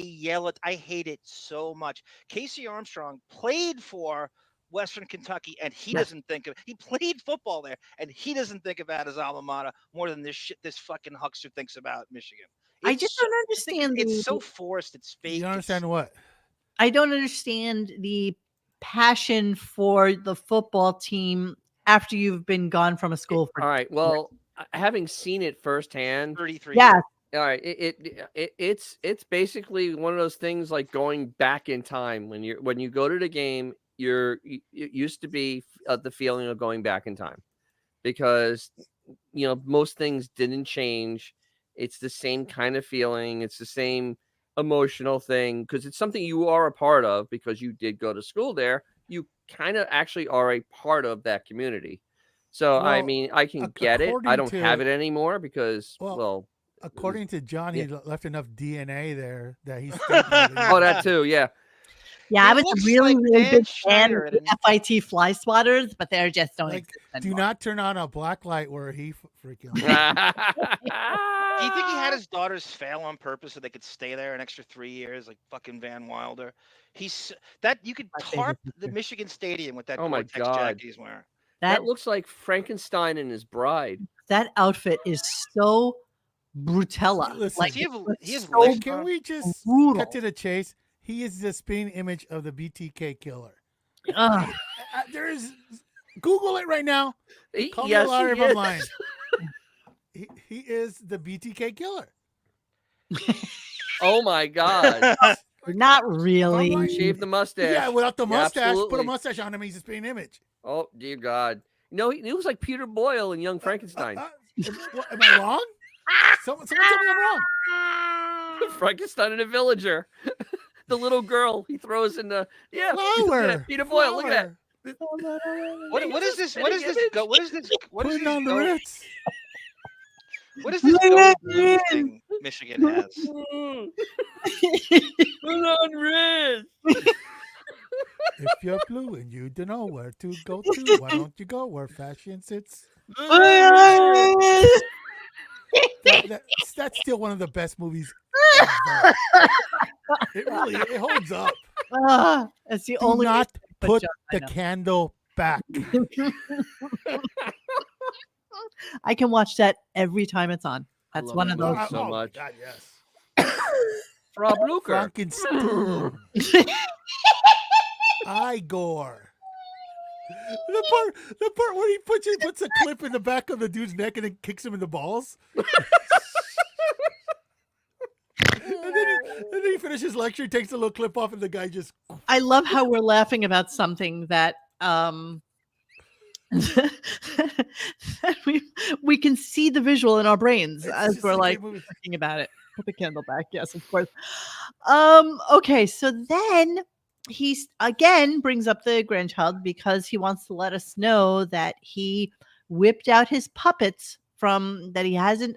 hate it so much. Casey Armstrong played for Western Kentucky, and he played football there, and he doesn't think about his alma mater more than this fucking huckster thinks about Michigan. I just don't understand. It's so forced. It's fake. You don't understand what? I don't understand the passion for the football team after you've been gone from a school for all right. Well, having seen it firsthand, 33. Yeah. All right. It's basically one of those things like going back in time. When you go to the game, it used to be the feeling of going back in time, because most things didn't change. It's the same kind of feeling. It's the same emotional thing, because it's something you are a part of because you did go to school there. You kind of actually are a part of that community. So, I mean, I can get it. I don't have it anymore because, according to John, he left enough DNA there that he's oh, that too. Yeah. Yeah, I was a really big fan of the FIT fly swatters, but they're just don't exist anymore. Do not turn on a black light where he freaking. Do you think he had his daughters fail on purpose so they could stay there an extra 3 years, like fucking Van Wilder? You could tarp the Michigan Stadium with that. Oh my God, jacket he's wearing. That looks like Frankenstein and his bride. That outfit is so brutella. Listen, can we just cut to the chase? He is the spin image of the BTK killer. Google it right now. Call me a liar if I'm lying. He is the BTK killer. Oh my God. Not really. Shave the mustache. Yeah, without the mustache, Yeah, put a mustache on him. He's a spin image. Oh dear God. No, he looks like Peter Boyle in Young Frankenstein. Am I wrong? Someone tell me I'm wrong. Frankenstein and a villager. The little girl he throws in the Peter Boyle. Look at that. What is this? What is this? What is this? What is this? On the Ritz. What is this gold thing Michigan has? Put on Ritz. If you're blue and you don't know where to go to, why don't you go where fashion sits? That's still one of the best movies ever. It holds up. It's the Do only not put the candle back. I can watch that every time it's on. That's one of those. So much. God, yes. Rob Luker. Frankenstein. Igor. The part where he puts a clip in the back of the dude's neck and then kicks him in the balls. then he finishes lecture, takes a little clip off, and the guy just. I love how we're laughing about something that we can see the visual in our brains It's as just we're a like great movie. thinking about it. Put the candle back. Yes, of course. Okay, so then he again brings up the grandchild because he wants to let us know that he whipped out his puppets from that he hasn't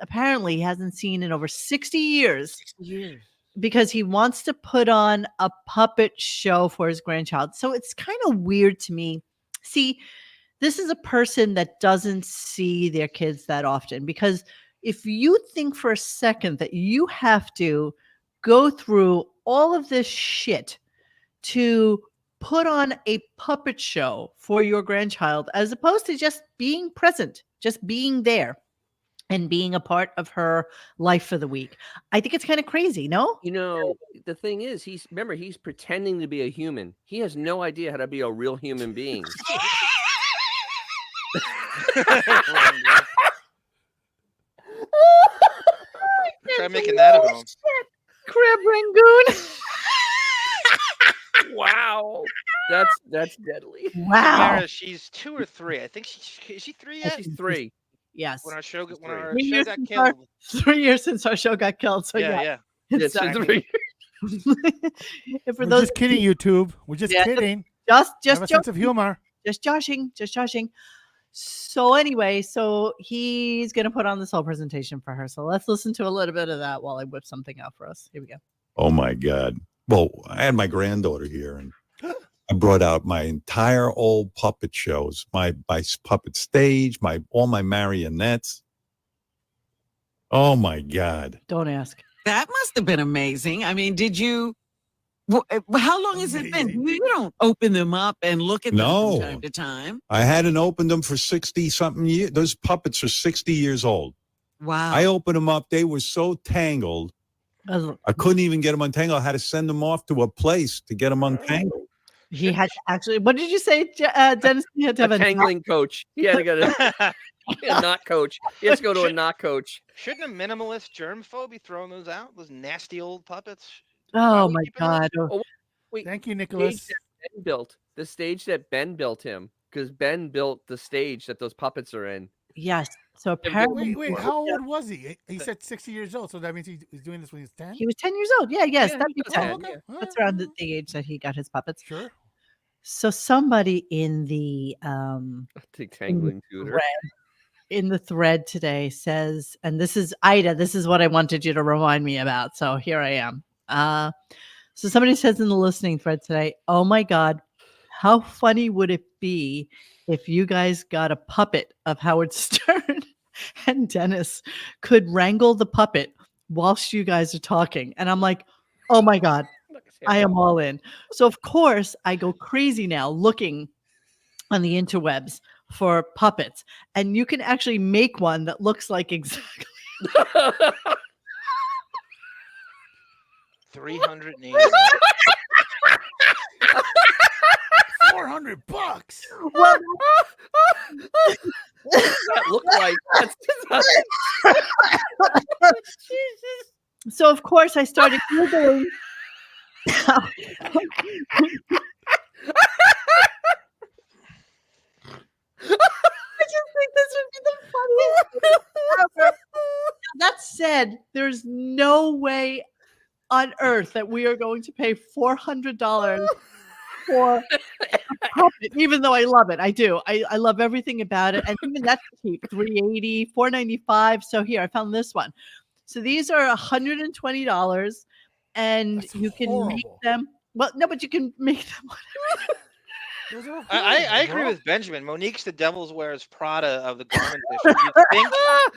seen in over 60 years. 60 years. Because he wants to put on a puppet show for his grandchild. So it's kind of weird to me. See, this is a person that doesn't see their kids that often, because if you think for a second that you have to go through all of this shit to put on a puppet show for your grandchild, as opposed to just being present, just being there and being a part of her life for the week, I think it's kind of crazy, no? You know, the thing is, he's pretending to be a human. He has no idea how to be a real human being. Try making that at home. Crab Rangoon. Wow, that's deadly. Wow. Mara, she's 2 or 3. I think is she 3 yet? She's 3. Yes. When our show got 3 years got since killed. 3 years since our show got killed. So yeah. Yeah, It's, she's 3. and for We're those just kidding, YouTube. We're just Yeah, kidding. just Have a sense of joking. humor. Just joshing. So anyway, so he's gonna put on this whole presentation for her. So let's listen to a little bit of that while I whip something out for us. Here we go. Oh my God. Well, I had my granddaughter here and I brought out my entire old puppet shows, my puppet stage, all my marionettes. Oh my God. Don't ask. That must have been amazing. I mean, did you? How long has it been? Amazing. You don't open them up and look at them No. from time to time. I hadn't opened them for 60 something years. Those puppets are 60 years old. Wow. I opened them up. They were so tangled. I couldn't even get them untangled. I had to send them off to a place to get them untangled. He had to actually. What did you say, Dennis? You had to have A a knot? tangling coach. He had to go to a knot coach. He has to go to a knot coach. Shouldn't a minimalist germphobe be throwing those out? Those nasty old puppets? Oh we my keeping those? God. Oh, wait, Thank you, stage Nicholas. that Ben built. The stage that Ben built him, because Ben built the stage that those puppets are in. Yes. So apparently Wait, how old was he? He said 60 years old, so that means he's doing this when he's 10? he was 10 years old. Yeah, yes, Yeah, that'd he be was 10. 10, yeah. That's around the age that he got his puppets. Sure. So somebody in the Tangling tutor. in the thread today says, and this is Ida, this is what I wanted you to remind me about. So here I am. So somebody says in the listening thread today, oh my God, how funny would it be if you guys got a puppet of Howard Stern and Dennis could wrangle the puppet whilst you guys are talking? And I'm like, oh my God, I am all in. So of course I go crazy now looking on the interwebs for puppets, and you can actually make one that looks like exactly. 380. $400. Well, What does that look like? so of course I started Googling. I just think this would be the funniest thing ever. That said, there's no way on earth that we are going to pay $400 for a puppet, even though I love it. I do. I love everything about it. And even that's cheap, $380, $495. So here, I found this one. So these are $120, and That's you can make horrible. them. Well, no, but you can make them. Those are I horrible, agree bro. with Benjamin. Monique's the devil's wears Prada of the garment district. You think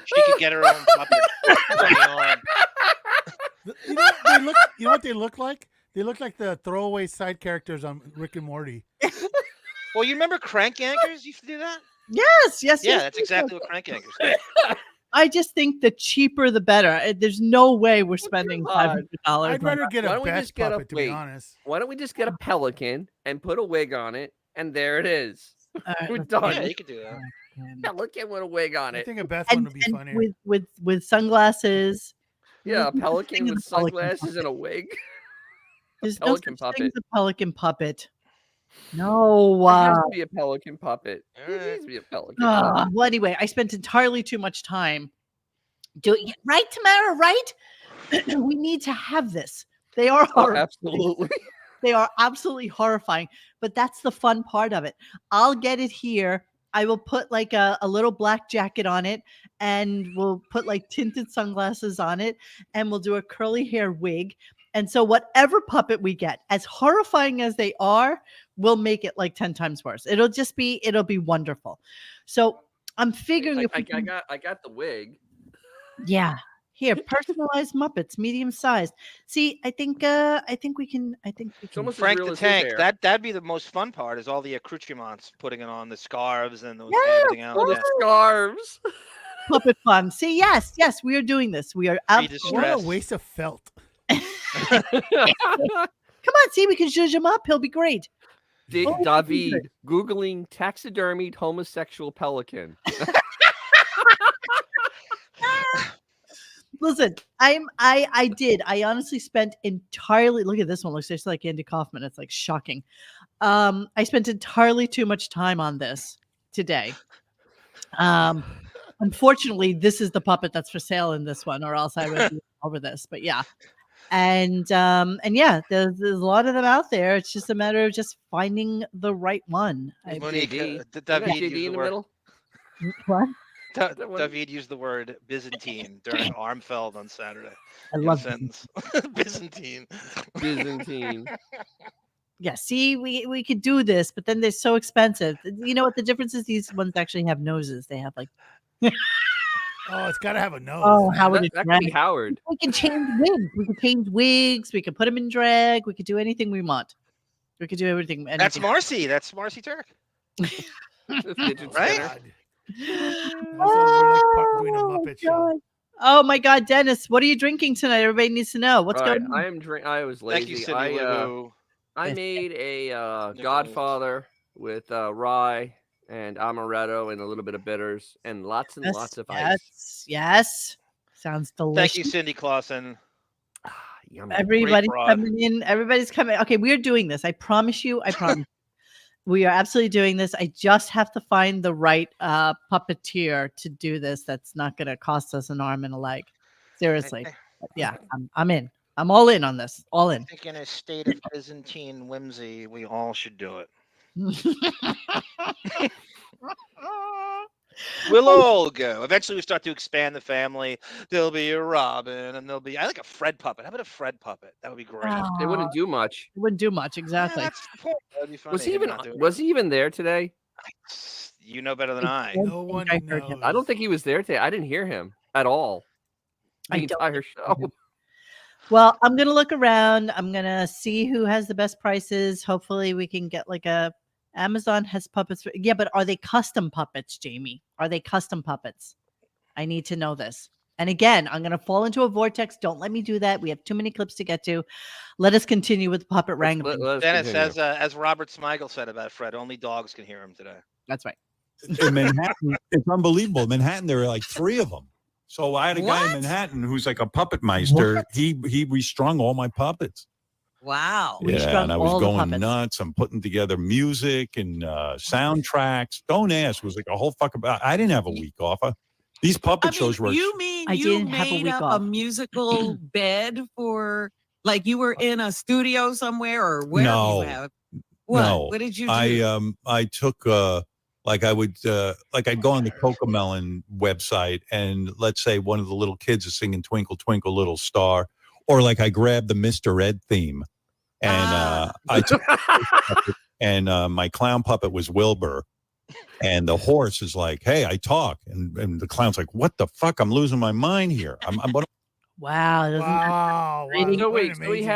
she could get her own puppet? Going on. You know what they look like? They look like the throwaway side characters on Rick and Morty. Well, you remember Crank Anchors used to do that? Yes. Yeah, yes, that's yes. exactly what Crank Anchors did. I just think the cheaper the better. There's no way we're spending God. $500. I'd rather get Why a don't we best just get a- puppet, to be wait. honest. Why don't we just get a pelican and put a wig on it, and there it is. We're let's done. Yeah, you could do that. see. Pelican with a wig on I it. think a best one And, would be and funnier. with sunglasses Yeah, a There's no such thing pelican as with a pelican sunglasses puppet. and a wig. There's no Pelican such thing as puppet. a pelican puppet. No. There has to be a pelican puppet. All There right. needs to be a pelican puppet. Well, anyway, I spent entirely too much time doing it. Right, Tamara? Right? We need to have this. They are Oh, horrifying. absolutely. They are absolutely horrifying, but that's the fun part of it. I'll get it here. I will put like a little black jacket on it, and we'll put like tinted sunglasses on it, and we'll do a curly hair wig. And so whatever puppet we get, as horrifying as they are, we'll make it like 10 times worse. It'll be wonderful. So I'm figuring if we can, I got the wig. yeah. Here, personalized Muppets, medium sized. See, I think we can. It's almost as Frank real the as his Tank. hair. That'd be the most fun part. Is all the accoutrements, putting it on, the scarves and everything else. Oh, the Yeah. scarves. puppet fun. See, yes, we are doing this. We are Be absolutely. What a distressed. waste of felt. Come on, see, we can zhuzh him up. He'll be great. David Googling taxidermied homosexual pelican. Listen, I honestly spent entirely. Look at this one. Looks just like Andy Kaufman. It's like shocking. I spent entirely too much time on this today. Unfortunately, this is the puppet that's for sale in this one, or else I would be over this. But yeah. And yeah, there's a lot of them out there. It's just a matter of just finding the right one. Monique, JD. David JD used in the the word. middle. What? that one? David used the word Byzantine during Armfeld on Saturday. I In a love sentence. Byzantine. Byzantine. Yeah, see, we could do this, but then they're so expensive. You know what the difference is? These ones actually have noses. They have like Oh, it's got to have a nose. oh, Howard That, is that could be drag. Howard. We can change wigs. We can change wigs. We can put them in drag. We could do anything we want. We could do everything. That's anything. Marcy. That's Marcy Turk. The fidget Right? spinner. We're like doing a Muppet show. God. Oh my God, Dennis, what are you drinking tonight? Everybody needs to know what's All right, going on. I was lazy. Thank you, Cindy Lou. I Yes. made a Nicholas. Godfather with rye and amaretto and a little bit of bitters and lots of ice. Yes. Sounds delicious. Thank you, Cindy Clausen. Yummy. Everybody's broad. coming in. Everybody's coming. Okay, we're doing this. I promise you. I promise. We are absolutely doing this. I just have to find the right puppeteer to do this. That's not going to cost us an arm and a leg. Seriously. But yeah, I'm in. I'm all in on this. All I in. think in a state of Byzantine whimsy, we all should do it. We'll all go. Eventually, we start to expand the family. There'll be a Robin, and I like a Fred puppet. How about a Fred puppet? That would be great. It wouldn't do much. It wouldn't do much, Yeah, exactly. that's the point. That'd be funny. Was he him even not doing was he even there today? it. You know better than I. don't No think one I heard him. knows. I don't think he was there today. I didn't hear him at all. The I don't entire show. Well, I'm going to look around. I'm going to see who has the best prices. Hopefully we can get like Amazon has puppets. Yeah, but are they custom puppets, Jamie? Are they custom puppets? I need to know this. And again, I'm going to fall into a vortex. Don't let me do that. We have too many clips to get to. Let us continue with the puppet wrangling. Let's Dennis, continue. as Robert Smigel said about Fred, only dogs can hear him today. That's right. In Manhattan, it's unbelievable. In Manhattan, there were like 3 of them. So I had a guy in What? Manhattan who's like a puppet meister. What? He restrung all my puppets. Wow. We Yeah, strung and I was all the going puppets. nuts. I'm putting together music and soundtracks. Don't ask. It was like a whole fuck about. I didn't have a week off. These puppet shows were. You mean I you didn't have a made week up off. a musical bed for, like you were in a studio somewhere, or where No. you have? What? No, What did you do? I took like I would like I'd go on the Cocomelon website and let's say one of the little kids is singing Twinkle Twinkle Little Star, or like I grabbed the Mr. Ed theme and I took and my clown puppet was Wilbur. And the horse is like, "Hey, I talk," and the clown's like, "What the fuck? I'm losing my mind here." I'm Wow. Doesn't that Wow. exciting? No, what an wait. So he amazing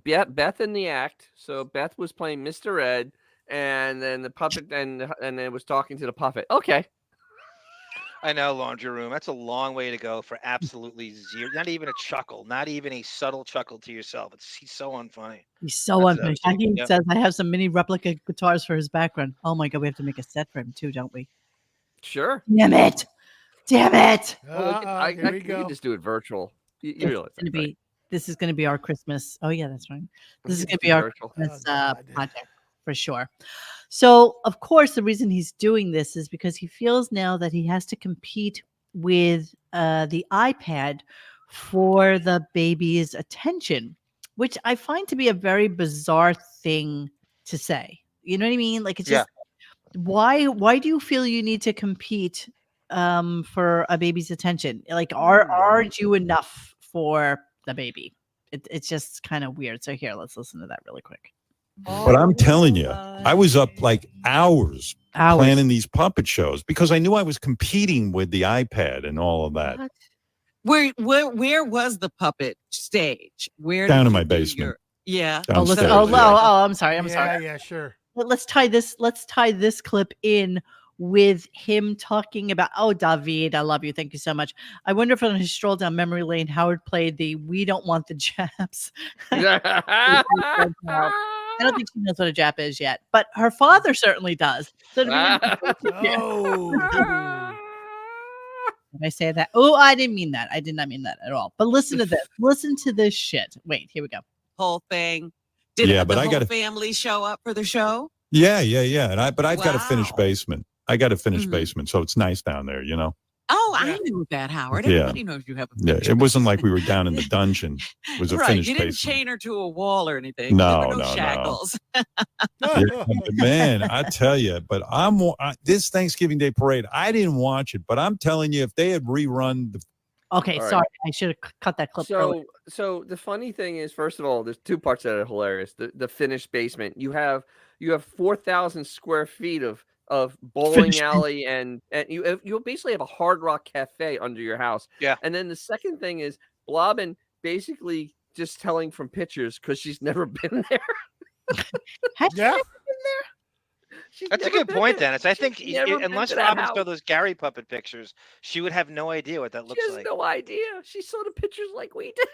had Beth in the act. So Beth was playing Mr. Ed, and then the puppet and it was talking to the puppet. Okay. I know, Laundry Room. That's a long way to go for absolutely zero. Not even a chuckle. Not even a subtle chuckle to yourself. He's so unfunny. He's so That's unfinished. it. He Yep. says I have some mini replica guitars for his background. Oh my God, we have to make a set for him too, don't we? Sure. Damn it. Damn it! Here we You go. can just do it virtual. You realize that, right? This is going to be our Christmas. Oh yeah, that's right. This is Just going to do be our virtual. Christmas Oh, God. project for sure. So of course, the reason he's doing this is because he feels now that he has to compete with the iPad for the baby's attention, which I find to be a very bizarre thing to say. You know what I mean? Like it's Yeah. just why do you feel you need to compete for a baby's attention? Like aren't you enough for the baby? It's just kind of weird. So here, let's listen to that really quick. But I'm telling you, I was up like hours planning these puppet shows because I knew I was competing with the iPad and all of that. Where was the puppet stage? Where Down did in you my do basement. your- yeah. Downstairs, Oh, yeah. I'm sorry. I'm sorry. Yeah, sure. Let's tie this clip in with him talking about, oh, David, I love you. Thank you so much. I wonder if on his stroll down memory lane, Howard played the We Don't Want the Japs. I don't think she knows what a Jap is yet, but her father certainly does. So it'd be Oh. Did I say that? Oh, I didn't mean that. I did not mean that at all. But listen to this. Listen to this shit. Wait, here we go. Whole thing. Did Yeah, the but I whole gotta- family show up for the show? Yeah. And but I've got a finished Wow. basement. I got a finished Mhm. basement, so it's nice down there, you know. Oh, I knew that, Howard. Yeah. Everybody knows you have a Yeah, it wasn't like we were down in the dungeon. It was a right. finished You didn't basement. chain her to a wall or anything. No, There were no. shackles. Yeah, but man, I tell you, but this Thanksgiving Day parade, I didn't watch it, but I'm telling you, if they had rerun the Okay, All right. sorry. I should have cut that clip earlier. So the funny thing is, first of all, there's two parts that are hilarious. The finished basement. You have 4,000 square feet of bowling Finished alley and you basically have a Hard Rock Cafe under your house. Yeah. And then the second thing is Blobbin basically just telling from pictures because she's never been there. Has she Yeah. ever been there? She's That's a never good been point, there. Dennis. I She's think never been unless to that Robin saw house. those Gary puppet pictures, she would have no idea what that She looks has like. no idea. She saw the pictures like we did.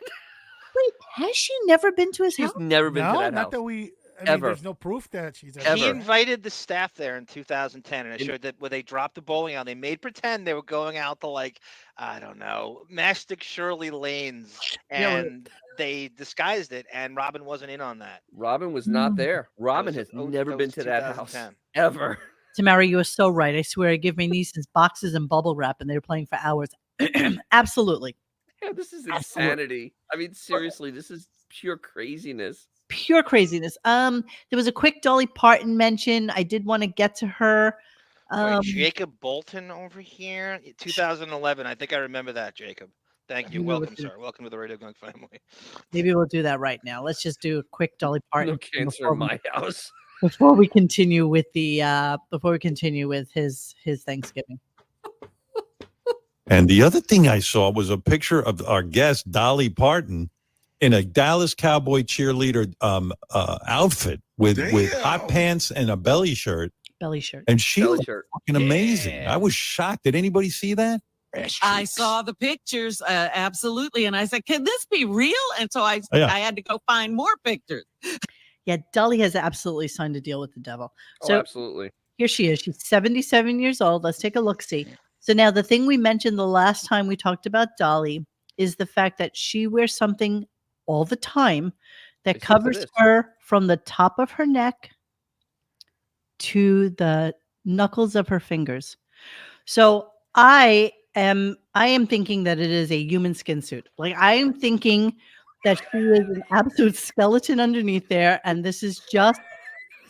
Wait, has she never been to his She's house? never been to No, that not house. that we. I mean, Ever. there's no proof that she's Ever. He invited the staff there in 2010, and it In- showed that when they dropped the bowling alley, they made pretend they were going out to I don't know, Mastic Shirley lanes, Yeah, and they disguised it. And Robin wasn't in on that. Robin was not there. Robin has was- never that been was to that house 2010. ever. Tamara, you are so right. I swear I give my nieces boxes and bubble wrap and they were playing for hours. Absolutely. Yeah, this is Absolutely. insanity. I mean, seriously, this is pure craziness. Pure craziness. There was a quick Dolly Parton mention. I did want to get to her. Wait, Jacob Bolton over here, 2011. I think I remember that, Jacob. Thank you. You know Welcome, what you- sir. Welcome to the RadioGunk family. Maybe we'll do that right now. Let's just do a quick Dolly Parton No cancer before in we- my house. before we continue with his Thanksgiving. And the other thing I saw was a picture of our guest, Dolly Parton, in a Dallas Cowboy cheerleader outfit with hot pants and a belly shirt. Belly shirt. And she Belly looked shirt. fucking amazing. I was shocked. Did anybody see that? I saw the pictures, absolutely, and I said, "Can this be real?" And so I Yeah. had to go find more pictures. Yeah, Dolly has absolutely signed a deal with the devil. Oh, So absolutely. here she is. She's 77 years old. Let's take a look see. So now the thing we mentioned the last time we talked about Dolly is the fact that she wears something all the time that Except for covers this. her from the top of her neck to the knuckles of her fingers. So I am thinking that it is a human skin suit. Like I am thinking that she is an absolute skeleton underneath there, and this is just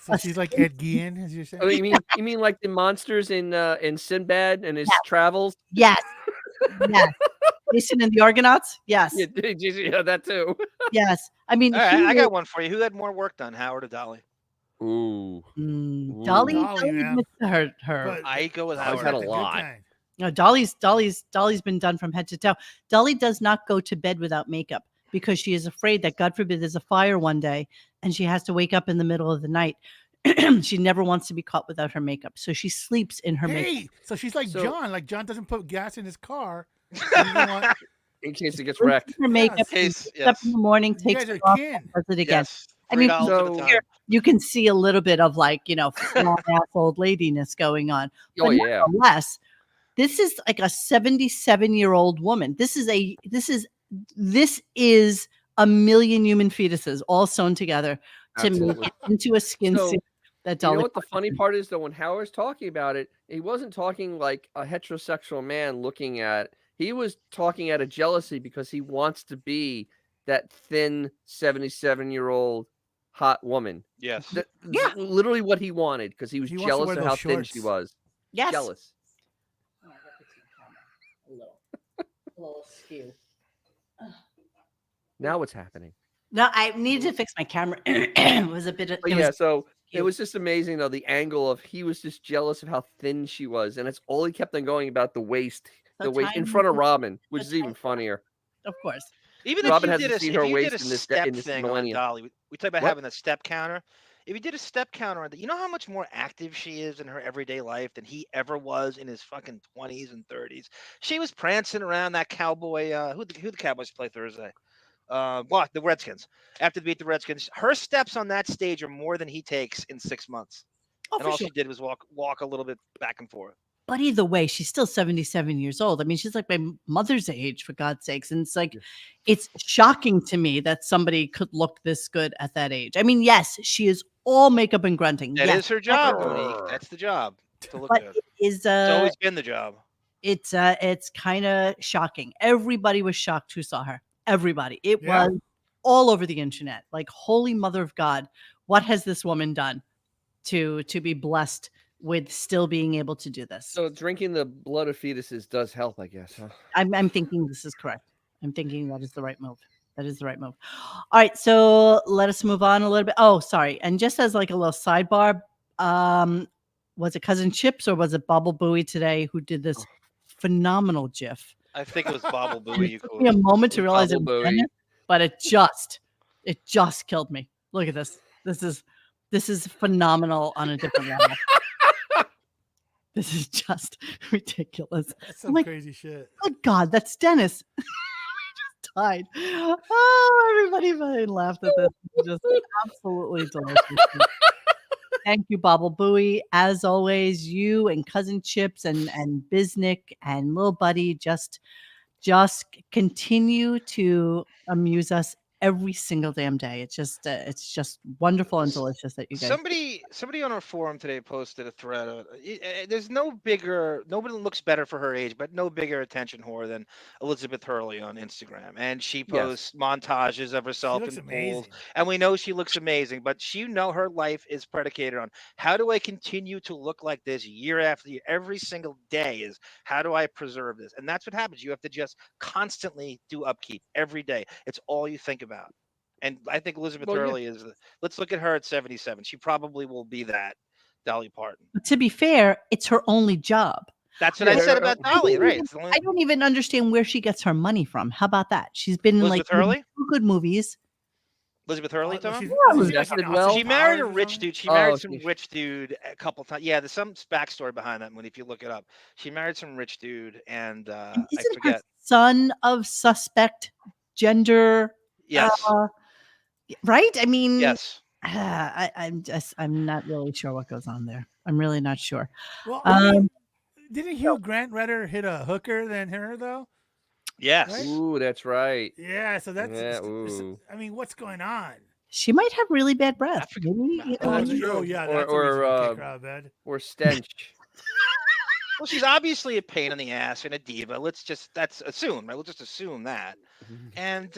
So she's like Ed Gein, as you're saying. Oh, you mean like the monsters in Sinbad and his travels? yes, yes. Jason and the Argonauts. Yes, Yeah, yeah, that too. yes. I mean, All right, she I is- got one for you. Who had more work done, Howard or Dolly? Ooh. Dolly, Dolly, man. gets her. But I go with Dolly's Howard. had a the good lot. kind. No, Dolly's been done from head to toe. Dolly does not go to bed without makeup because she is afraid that God forbid there's a fire one day and she has to wake up in the middle of the night. She never wants to be caught without her makeup, so she sleeps in her makeup. Hey, so she's like So- John. Like John doesn't put gas in his car. He doesn't want- In case it gets Sleeps wrecked. in her makeup. Yes. Case, Wakes up in the morning, You takes guys it are off, kin. and does it again. Yes. I mean, $3 at a so- time. Here, you can see a little bit of flat ass old ladiness going on. Oh But yeah. nonetheless, this is like a 77-year-old woman. This is a million human fetuses all sewn together to Absolutely. make it into a skin So, suit. That You know Dolly what the funny Parton- part is though? When Howard's talking about it, he wasn't talking like a heterosexual man looking at. He was talking out of jealousy because he wants to be that thin 77-year-old hot woman. Yes. Yeah. Literally what he wanted because he was He wants to jealous wear of those how thin she shorts. was. Yes. Jealous. A little skew. Now what's happening? No, I needed to fix my camera. It was a bit. But It yeah, was so it cute. was just amazing though, the angle of he was just jealous of how thin she was, and it's all he kept on going about the waist in tiny. front of Robin, which So is even tiny. funnier. Of course. Even Robin if you hasn't did seen a, her if you did waist a in this step this thing on millennium. Dolly, we talk about What? having a step counter. If you did a step counter on that, you know how much more active she is in her everyday life than he ever was in his fucking 20s and 30s. She was prancing around that cowboy. Who the Cowboys play Thursday? The Redskins. After they beat the Redskins, her steps on that stage are more than he takes in 6 months. Oh, And for all sure. she did was walk a little bit back and forth. But either way, she's still 77 years old. I mean, she's like my mother's age, for God's sakes. And it's like, it's shocking to me that somebody could look this good at that age. I mean, yes, she is all makeup and grunting. That Yes, is her job, Monique. That's the job to look but good. it is It's always been the job. it's kind of shocking. Everybody was shocked who saw her. Everybody. It Yeah. was all over the internet. Like, holy mother of God, what has this woman done to be blessed with still being able to do this? So drinking the blood of fetuses does help, I guess. Huh? I'm thinking this is correct. I'm thinking that is the right move. That is the right move. All right, so let us move on a little bit. Oh, sorry. And just as like a little sidebar, was it Cousin Chips or was it Bobble Booey today who did this phenomenal GIF? I think it was Bobble And Booey. it You took me a quoted. moment to realize it Bobble was Booey. Dennis, but it just killed me. Look at this. This is phenomenal on a different level. This is just ridiculous. That's I'm some like, crazy shit. good God, that's Dennis. Just died. Oh, everybody fucking laughed at this. It's just absolutely delicious. Thank you, Bobble Booey. As always, you and Cousin Chips and Biznick and Lil Buddy just continue to amuse us every single damn day. It's just wonderful and delicious that you guys. Somebody on our forum today posted a thread. There's nobody looks better for her age, but no bigger attention whore than Elizabeth Hurley on Instagram. And she posts montages of herself looks in pools, amazing. and we know she looks amazing. But her life is predicated on how do I continue to look like this year after year? Every single day is how do I preserve this? And that's what happens. You have to just constantly do upkeep every day. It's all you think about. And I think Elizabeth Hurley is. Let's look at her at 77. She probably will be that Dolly Parton. But to be fair, it's her only job. That's what I said about Dolly, right? It's the I only... don't even understand where she gets her money from. How about that? She's been in Elizabeth like Hurley? 2 good movies. Elizabeth Hurley, Tom? She She married a rich dude. She married some she- rich dude a couple times. Yeah, there's some backstory behind that one if you look it up. She married some rich dude, and I Isn't forget. her son of suspect gender? Yes. Right? I mean, Yes. I'm not really sure what goes on there. I'm really not sure. Well, didn't Hugh Grant rather hit a hooker than her though? Yes. Right? Ooh, that's right. Yeah, so that's. Yeah, ooh. I mean, what's going on? She might have really bad breath. Maybe, you know, Oh, yeah, that's a reason to kick her out of bed. Or stench. Well, she's obviously a pain in the ass and a diva. That's assume, right? We'll just assume that. And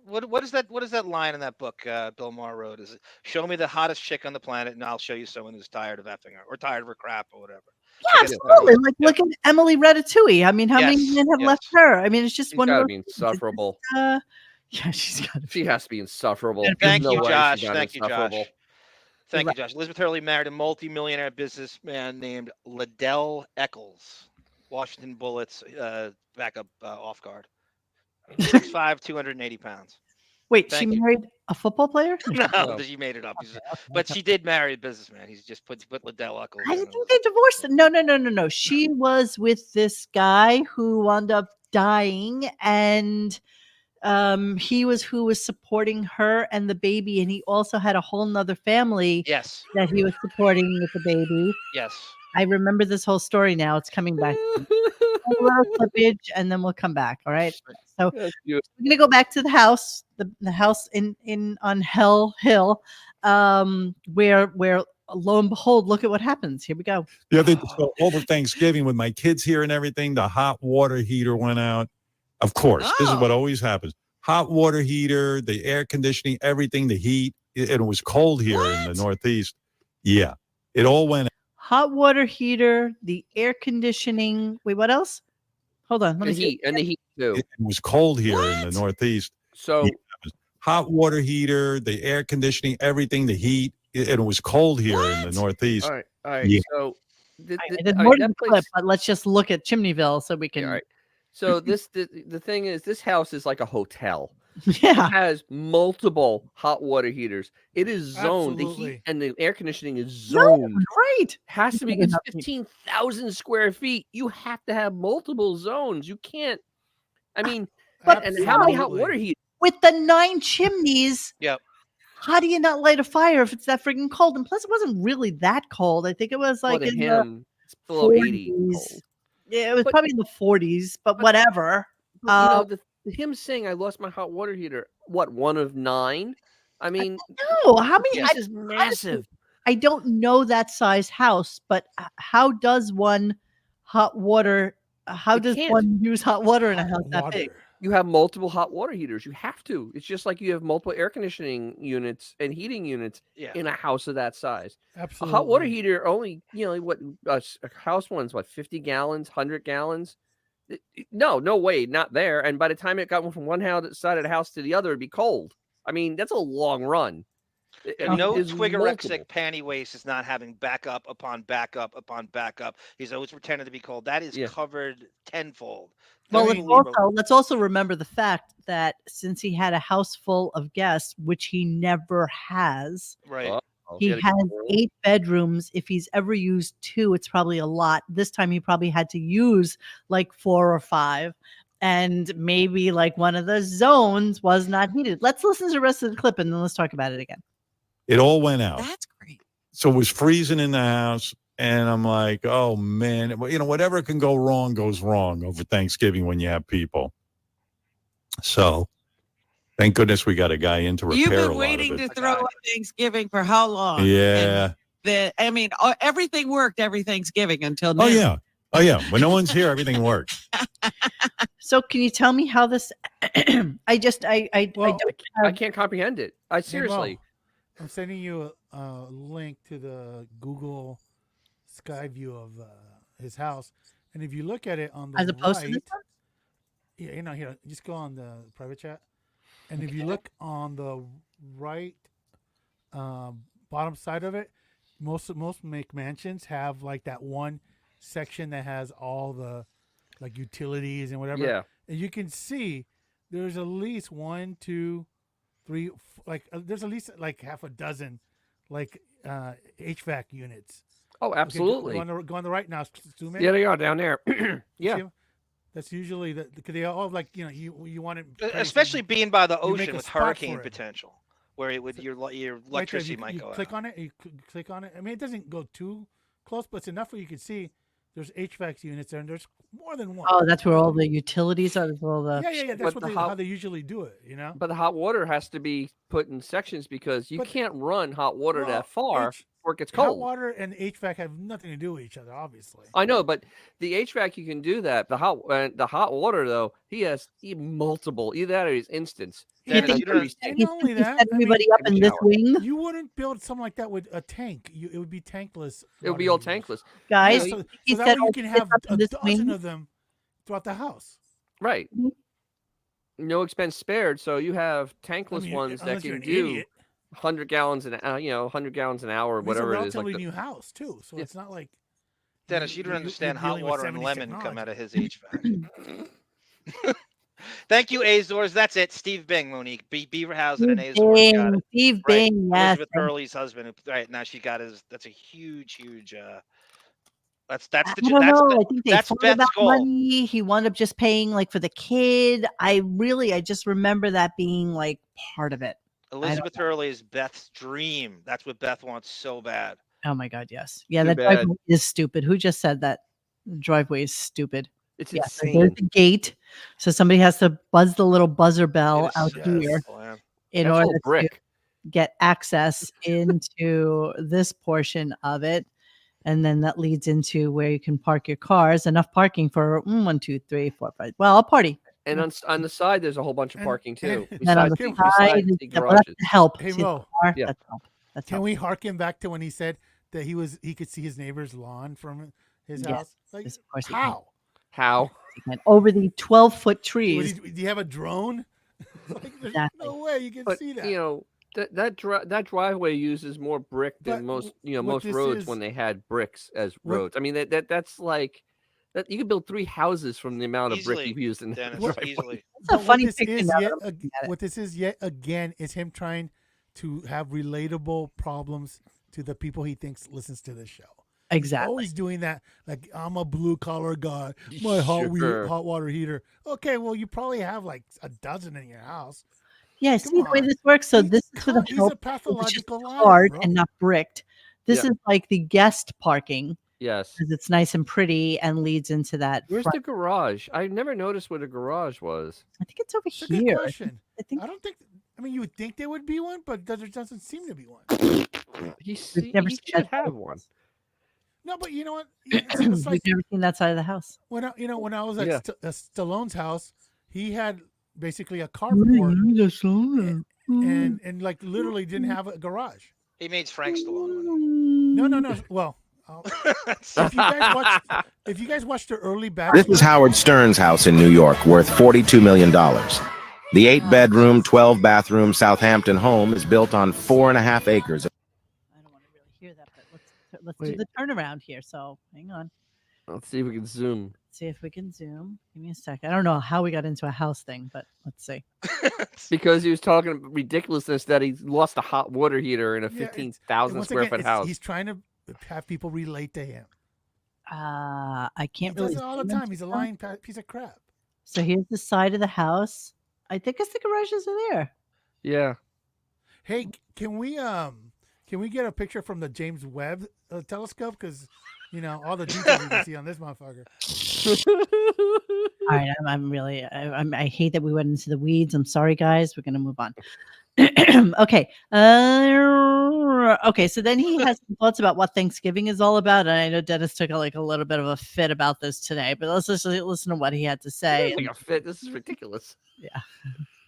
what is that line in that book Bill Maher wrote? Is it show me the hottest chick on the planet and I'll show you someone who's tired of effing her or tired of her crap or whatever. yeah, absolutely. Like look at Emily Ratatouille. I mean, how many Yes, men have left her? I mean, it's just She's one of gotta those be insufferable. yeah, she's got to. She has to be insufferable. Thank There's no you, way Josh. she's not Thank you, insufferable. Josh. Thank you, Josh. Elizabeth Hurley married a multi-millionaire businessman named Liddell Eccles. Washington Bullets backup off guard. 6'5", 280 pounds. Wait, Thank she you. married a football player? No, she made it up. But she did marry a businessman. He's just put Liddell Eccles. I didn't think they divorced. No. She was with this guy who wound up dying, and he was who was supporting her and the baby, and he also had a whole nother family. Yes. That he was supporting with the baby. Yes. I remember this whole story now. It's coming back. A little slippage, and then we'll come back. All right. So That's beautiful. we're gonna go back to the house, the house in on Hell Hill, where lo and behold, look at what happens. Here we go. The other so over Thanksgiving with my kids here and everything, the hot water heater went out. Of course, this is what always happens. Hot water heater, the air conditioning, everything, the heat. It was cold here in the Northeast. Yeah, it all went out. Hot water heater, the air conditioning. Wait, what else? Hold on. Let The me see. heat and the heat too. It was cold here in the Northeast. So Yeah, it was hot water heater, the air conditioning, everything, the heat. It was cold here in the Northeast. all right. Yeah. So There's all more right, to that the place- clip, but let's just look at Chimneyville so we can. all right. So the thing is, this house is like a hotel. Yeah. It has multiple hot water heaters. It is zoned. The Absolutely. heat and the air conditioning is zoned. Right. Has to be. Doesn't It's have to be. 15,000 square feet. You have to have multiple zones. You can't. I mean, But and how many hot Absolutely. water heaters? With the 9 chimneys, Yep. how do you not light a fire if it's that freaking cold? And plus, it wasn't really that cold. I think it was Well, like to in him, it's the below 80. 40s. cold. Yeah, it was But- probably in the 40s, but whatever. But, him saying, "I lost my hot water heater." What, one of 9? I mean, No, how many? this is massive. I don't know that size house, but how does one hot water? How You does can't. one use hot water in a house that big? Water. You have multiple hot water heaters. You have to. It's just like you have multiple air conditioning units and heating units Yeah. in a house of that size. Absolutely. A hot water heater only, what a house one's what, 50 gallons, 100 gallons? No way, not there. And by the time it got from one side of the house to the other, it'd be cold. I mean, that's a long run. And no there's multiple. twigorexic panty waist is not having backup upon backup upon backup. He's always pretending to be cold. That is Yeah. covered tenfold. Well, That's unbelievable. let's also remember the fact that since he had a house full of guests, which he never has, Right. he has 8 bedrooms. If he's ever used 2, it's probably a lot. This time he probably had to use like 4 or 5. And maybe like one of the zones was not heated. Let's listen to the rest of the clip and then let's talk about it again. It all went out. That's great. So it was freezing in the house. And I'm like, oh, man, whatever can go wrong goes wrong over Thanksgiving when you have people. So thank goodness we got a guy in to repair You've a been lot waiting of to it. throw up Thanksgiving for how long? Yeah. Everything worked every Thanksgiving until now. Oh, yeah. When no one's here, everything works. So can you tell me how this I don't I can't comprehend it. I seriously. I'm sending you a link to the Google sky view of his house, and if you look at it on the as opposed to this right, one? here, just go on the private chat, and if you look on the right bottom side of it, most McMansions have like that one section that has all the like utilities and whatever. Yeah. And you can see there's at least 1, 2, 3, there's at least like half a dozen like HVAC units. Oh, absolutely. Okay, go on the right now. Zoom in. Yeah, they are down there. Yeah. See 'em? That's usually because they all like you want it, Especially being by the you make ocean a with spot hurricane for it. potential, where it would your Right there, electricity you, might you go click out. on it. You click on it. I mean, it doesn't go too close, but it's enough where you can see there's HVAC units there, and there's more than one. Oh, that's where all the utilities are. That's where all the yeah. That's But how they usually do it. But the hot water has to be put in sections because you can't run hot water that far before it gets Hot cold. water and HVAC have nothing to do with each other, obviously. I know, but the HVAC you can do that. The hot water though, he has multiple. Either that or he's instance. Dennis, That's you don't pretty And sick. not only You that, set everybody up in this wing, you wouldn't build something like that with a tank. It would be tankless. It would be all tankless, guys. So he that said way you can have up in a this dozen wing. of them throughout the house. right? No expense spared. So you have tankless ones that unless you're can an do idiot. 100 gallons 100 gallons an hour or It's whatever a it is. relatively Like new house too, so it's not like Dennis, you don't understand hot dealing with water and 70s lemon come technology. out of his HVAC. Thank you, Azores. That's it. Steve Bing, Monique. Beaverhausen and Azores got it. Steve Right. Bing, yes. Elizabeth Hurley's husband. Right now, she got his. That's a huge. That's the. I don't That's know. the- I think they that's fought Beth's about goal. money. He wound up just paying like for the kid. I just remember that being like part of it. Elizabeth Hurley is Beth's dream. That's what Beth wants so bad. Oh my God, yes. Yeah, Too that bad. driveway is stupid. Who just said that? The driveway is stupid. It's Yeah, so insane. there's the gate. So somebody has to buzz the little buzzer bell It is out so here simple, yeah. in That's order all to brick. get access into this portion of it. And then that leads into where you can park your cars. Enough parking for 1, 2, 3, 4, 5. Well, a party. And on the side, there's a whole bunch of And- parking too. and- Then on the Besides- side, the yeah, well, that's garages. help. Hey, See the Mo. car? Yeah. That's help. That's Can help. we harken back to when he said that he could see his neighbor's lawn from his Yes, house? Like, yes, of course you can. how? How? And over the 12-foot Do trees. you have a drone? Like, there's Exactly. no way you can But see that. you know that driveway uses more brick than But most what most this roads is- when they had bricks as what- roads. I mean that's like that you could build 3 houses from the amount of brick Easily, you've used in that Dennis, driveway. easily. It's a But funny what this picture is now that yet I'm looking at it. what this is yet again is him trying to have relatable problems to the people he thinks listens to this show. Exactly. Always doing that. Like, I'm a blue collar guy. My hot Sure. water heater. Okay, well, you probably have like a dozen in your house. Yeah, Come see the way on. this works. So He's- this is for the he's help. a It's just pathological liar, hard bro. and not bricked. This Yeah. is like the guest parking Yes. because it's nice and pretty and leads into that. Where's front. the garage? I never noticed where the garage was. I think it's over It's a good here. question. I think I don't think. I mean, you would think there would be one, but there doesn't seem to be one. He never seen should that have one. No, but you know what? It's like we've never seen that side of the house. when I was at Yeah. Stallone's house, he had basically a carport and like literally didn't have a garage. He made Frank Stallone. No. Well, if you guys watched the early back, This is Howard Stern's house in New York, worth $42 million. The 8-bedroom, 12-bathroom Southampton home is built on 4.5 acres. I don't want to really hear that, but let's do the turnaround here. So hang on. Let's see if we can zoom. See if we can zoom. Give me a sec. I don't know how we got into a house thing, but let's see. Because he was talking ridiculousness that he lost a hot water heater in a Yeah, 15,000 once square again, foot house. He's trying to have people relate to him. I He can't does really. it all the see time. He's a them. lying piece of crap. So here's the side of the house. I think it's the garages are there. Yeah. Hey, can we get a picture from the James Webb telescope? Because all the details you can see on this motherfucker. All right, I hate that we went into the weeds. I'm sorry, guys. We're gonna move on. Okay. Okay. So then he has some thoughts about what Thanksgiving is all about, and I know Dennis took a little bit of a fit about this today. But let's just listen to what he had to say. Like a fit. This is ridiculous. Yeah.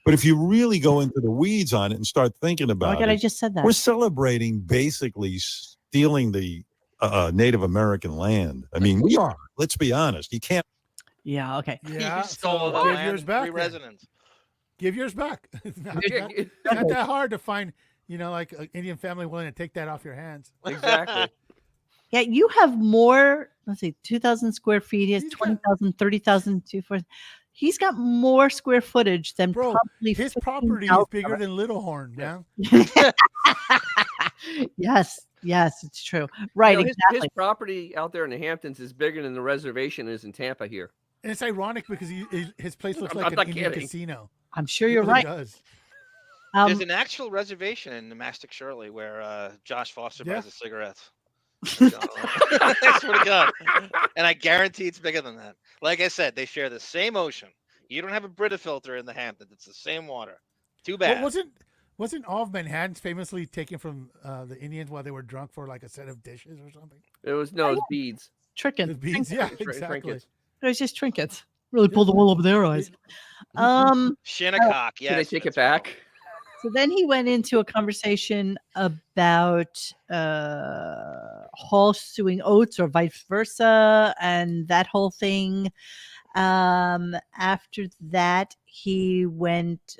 But if you really go into the weeds on it and start thinking Oh my about God, it, I just said that. we're celebrating basically stealing the Native American land. I mean, we are. Let's be honest. You can't. Yeah. Okay. Yeah, He stole the give land yours and back. free then. residents. Give yours back. It's not that hard to find. Like an Indian family willing to take that off your hands. Exactly. Yeah, you have more. Let's see, 2,000 square feet. He has He's got- 20,000, 30,000, 2,4. He's got more square footage than Bro, probably his property is 15,000 bigger of than Little Horn, man. it. Yes, it's true. Right, You know, his exactly. property out there in the Hamptons is bigger than the reservation is in Tampa here. And it's ironic because his place looks I'm like an not Indian kidding. casino. I'm sure It you're really right. does. There's an actual reservation in the Mastic Shirley where Josh Foster Yeah. buys the cigarettes. I swear to God. And I guarantee it's bigger than that. Like I said, they share the same ocean. You don't have a Brita filter in the Hamptons. It's the same water. Too bad. Well, wasn't all of Manhattan famously taken from the Indians while they were drunk for like a set of dishes or something? It was no, it was beads. Trinkets. The beads, yeah, Trinkets. exactly. It was just trinkets. Really pulled the wool over their eyes. Shinnecock, yes. Can they take it that's right. back? So then he went into a conversation about Hall suing Oates or vice versa, and that whole thing. After that, he went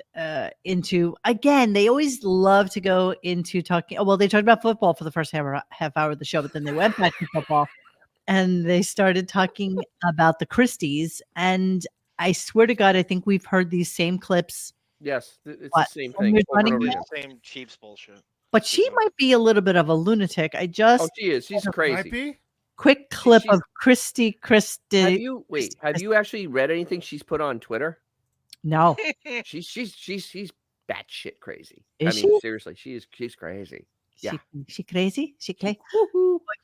into, again, they always love to go into talking. Oh, well, they talked about football for the first half hour of the show, but then they went back to football and they started talking about the Christies. And I swear to God, I think we've heard these same clips. Yes, it's What, the same from thing. your over and running over man? again. Same Chiefs bullshit. But she might be a little bit of a lunatic. I just Oh, she is. She's Might crazy. be. quick clip she's- of Christy. Have you actually read anything she's put on Twitter? No, She's batshit crazy. Is I mean, she? seriously, she's crazy. Yeah. She crazy? She crazy?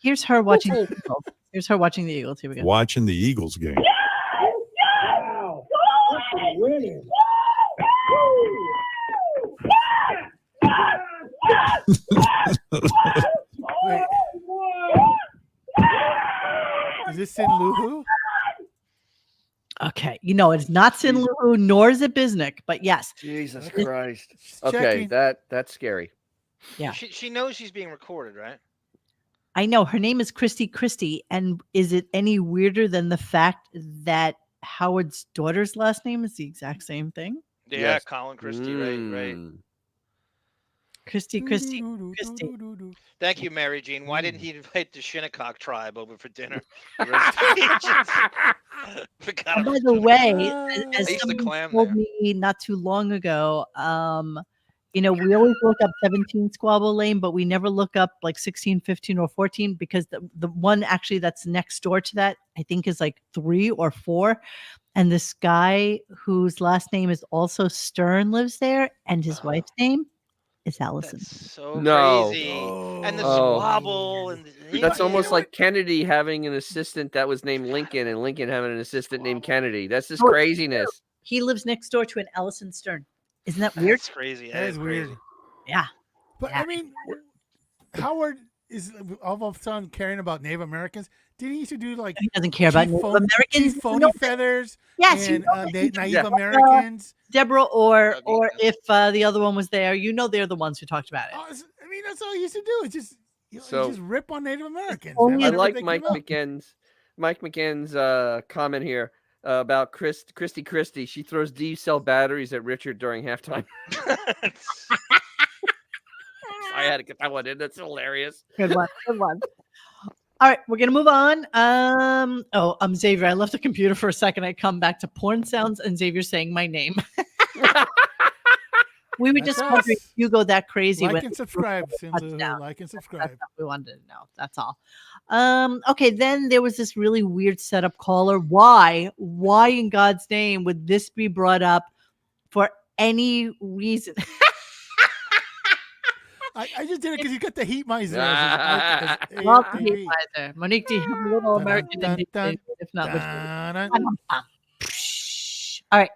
Here's her watching the Eagles. Here's her watching the Eagles. Here we go. Watching the Eagles game. Wait. Is this Sin Luhu? Okay. It's not Sin Luhu, nor is it Bisnick, but yes. Jesus Okay. Christ. Just Okay, checking. that's scary. Yeah. She knows she's being recorded, right? I know her name is Christy. And is it any weirder than the fact that Howard's daughter's last name is the exact same thing? Yeah, Yes. Colin Christie, right. Christy. Thank you, Mary Jean. Why didn't he invite the Shinnecock tribe over for dinner? And by the way, as I used to someone clam told there. me not too long ago, we always look up 17 Squabble Lane, but we never look up like 16, 15, or 14 because the one actually that's next door to that, I think, is like 3 or 4. And this guy whose last name is also Stern lives there, and his wife's name is Allison. That's so No. crazy. And the Oh. squabble. And That's almost like Kennedy having an assistant that was named Lincoln and Lincoln having an assistant named Kennedy. That's just Oh, craziness. He lives next door to an Allison Stern. Isn't that weird? That's crazy. That is weird. crazy. Yeah. But Yeah. I mean, Howard is all of a sudden caring about Native Americans. Didn't he used to do like He doesn't care about Chief Native Phone- Americans. Chief Phony No, Feathers yes, and naive Yeah. Americans? Deborah or Dougie. if the other one was there, they're the ones who talked about it. Oh, I mean, that's all he used to do. It's just So- just rip on Native Americans. only- I whenever like they Mike come up. McGann's comment here about Christy. She throws D-cell batteries at Richard during halftime. I had to get that one in. That's hilarious. Good one. All right, we're gonna move on. Xavier, I left the computer for a second. I come back to porn sounds and Xavier saying my name. We were That's just wondering us. if you go that crazy. Like when and subscribe, Sinzu. touchdown. Like and That's subscribe. what we wanted to know. That's all. Okay, then there was this really weird setup caller. Why in God's name would this be brought up for any reason? I just did it because you got the heat miser. Love the heat miser. Monique, do you have a little American Dun, Indian? dun, If not, which dun. all right.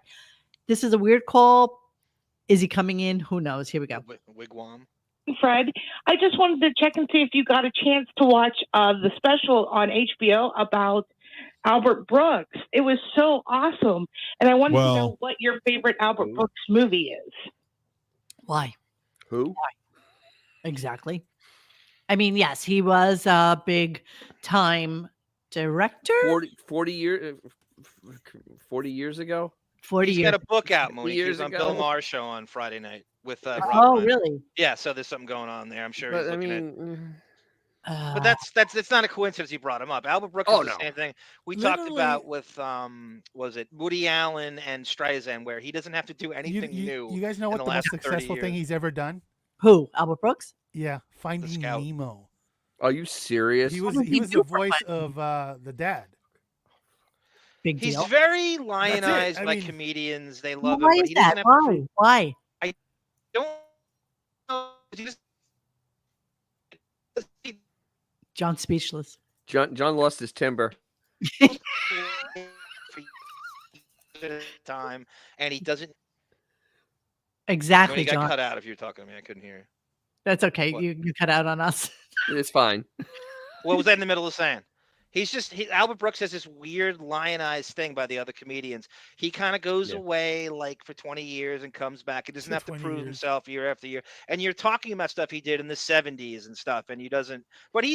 This is a weird call. Is he coming in? Who knows? Here we go. Wigwam. Fred, I just wanted to check and see if you got a chance to watch the special on HBO about Albert Brooks. It was so awesome. And I wanted to know what your favorite Albert Brooks movie is. Why? Who? Exactly. I mean, yes, he was a big time director. 40 years ago. 40 He's years. got a book out, Monique. He years was on ago. Bill Maher's show on Friday night with Rob Oh, Reiner. really? Yeah, so there's something going on there. I'm sure he's But I looking at. mean, But that's it's not a coincidence he brought him up. Albert Brooks Oh, is the no. same thing we talked Literally- about with was it Woody Allen and Streisand, where he doesn't have to do anything new. You guys know in what the the most last 30 successful thing years. he's ever done? Who? Albert Brooks? Yeah, Finding Scout. Nemo. are you serious? He was did he the do for voice Finding of the dad. Big He's deal. very lionized I by mean- comedians. They Well, love why him, but is he doesn't that? have to. Why? Don't know. He just- John speechless. John lost his timber. time, and he doesn't. Exactly, When he got John. cut out, if you were talking to me, I couldn't hear you. That's okay. What? You cut out on us. It's fine. What was that in the middle of saying? Albert Brooks has this weird lionized thing by the other comedians. He kind of goes Yeah. away like for 20 years and comes back. He doesn't For have to 20 prove years. himself year after year. And you're talking about stuff he did in the 70s and stuff, and he doesn't. But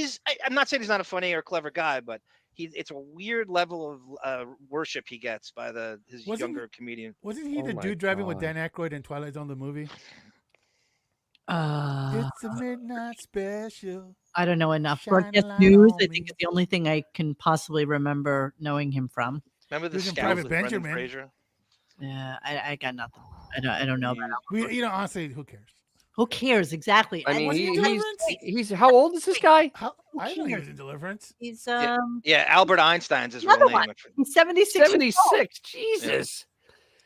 I'm not saying he's not a funny or clever guy, but it's a weird level of worship he gets by his Wasn't- younger comedian. Wasn't he Oh the my dude driving with God. Dan Aykroyd in Twilight Zone the movie? Uh, It's a midnight special. I don't know enough. Shine a Broadcast light news, on I me. think, is the only thing I can possibly remember knowing him from. Remember the He was in Scouts Private with Brendan Benjamin. Fraser? Yeah, I got nothing. I don't know about We, honestly, who cares? Who cares? Exactly. I mean, was he in Deliverance? he's how old is this guy? I didn't know he was in Deliverance. He's Yeah, Albert Einstein's his Another real name. one. He's 76. years old. 76. Jesus.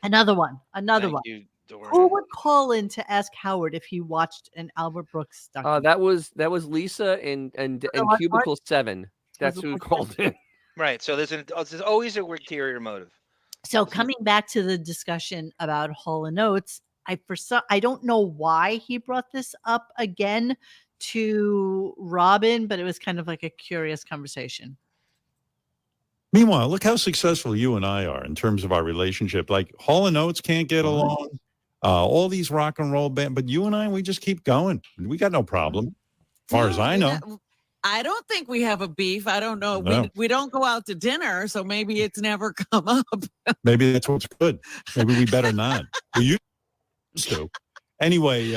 Another one. Thank one. you. Who would call in to ask Howard if he watched an Albert Brooks documentary? That was Lisa and Watch Cubicle 7. That's it who Watch called in. Right. So there's always a ulterior motive. So coming back to the discussion about Hall and Oates, I don't know why he brought this up again to Robin, but it was kind of like a curious conversation. Meanwhile, look how successful you and I are in terms of our relationship. Like Hall and Oates can't get along. All these rock and roll band, but you and I, we just keep going. We got no problem, as far as I know. I don't think we have a beef. I don't know. No. We don't go out to dinner, so maybe it's never come up. Maybe that's what's good. Maybe we better not. We used to. Anyway.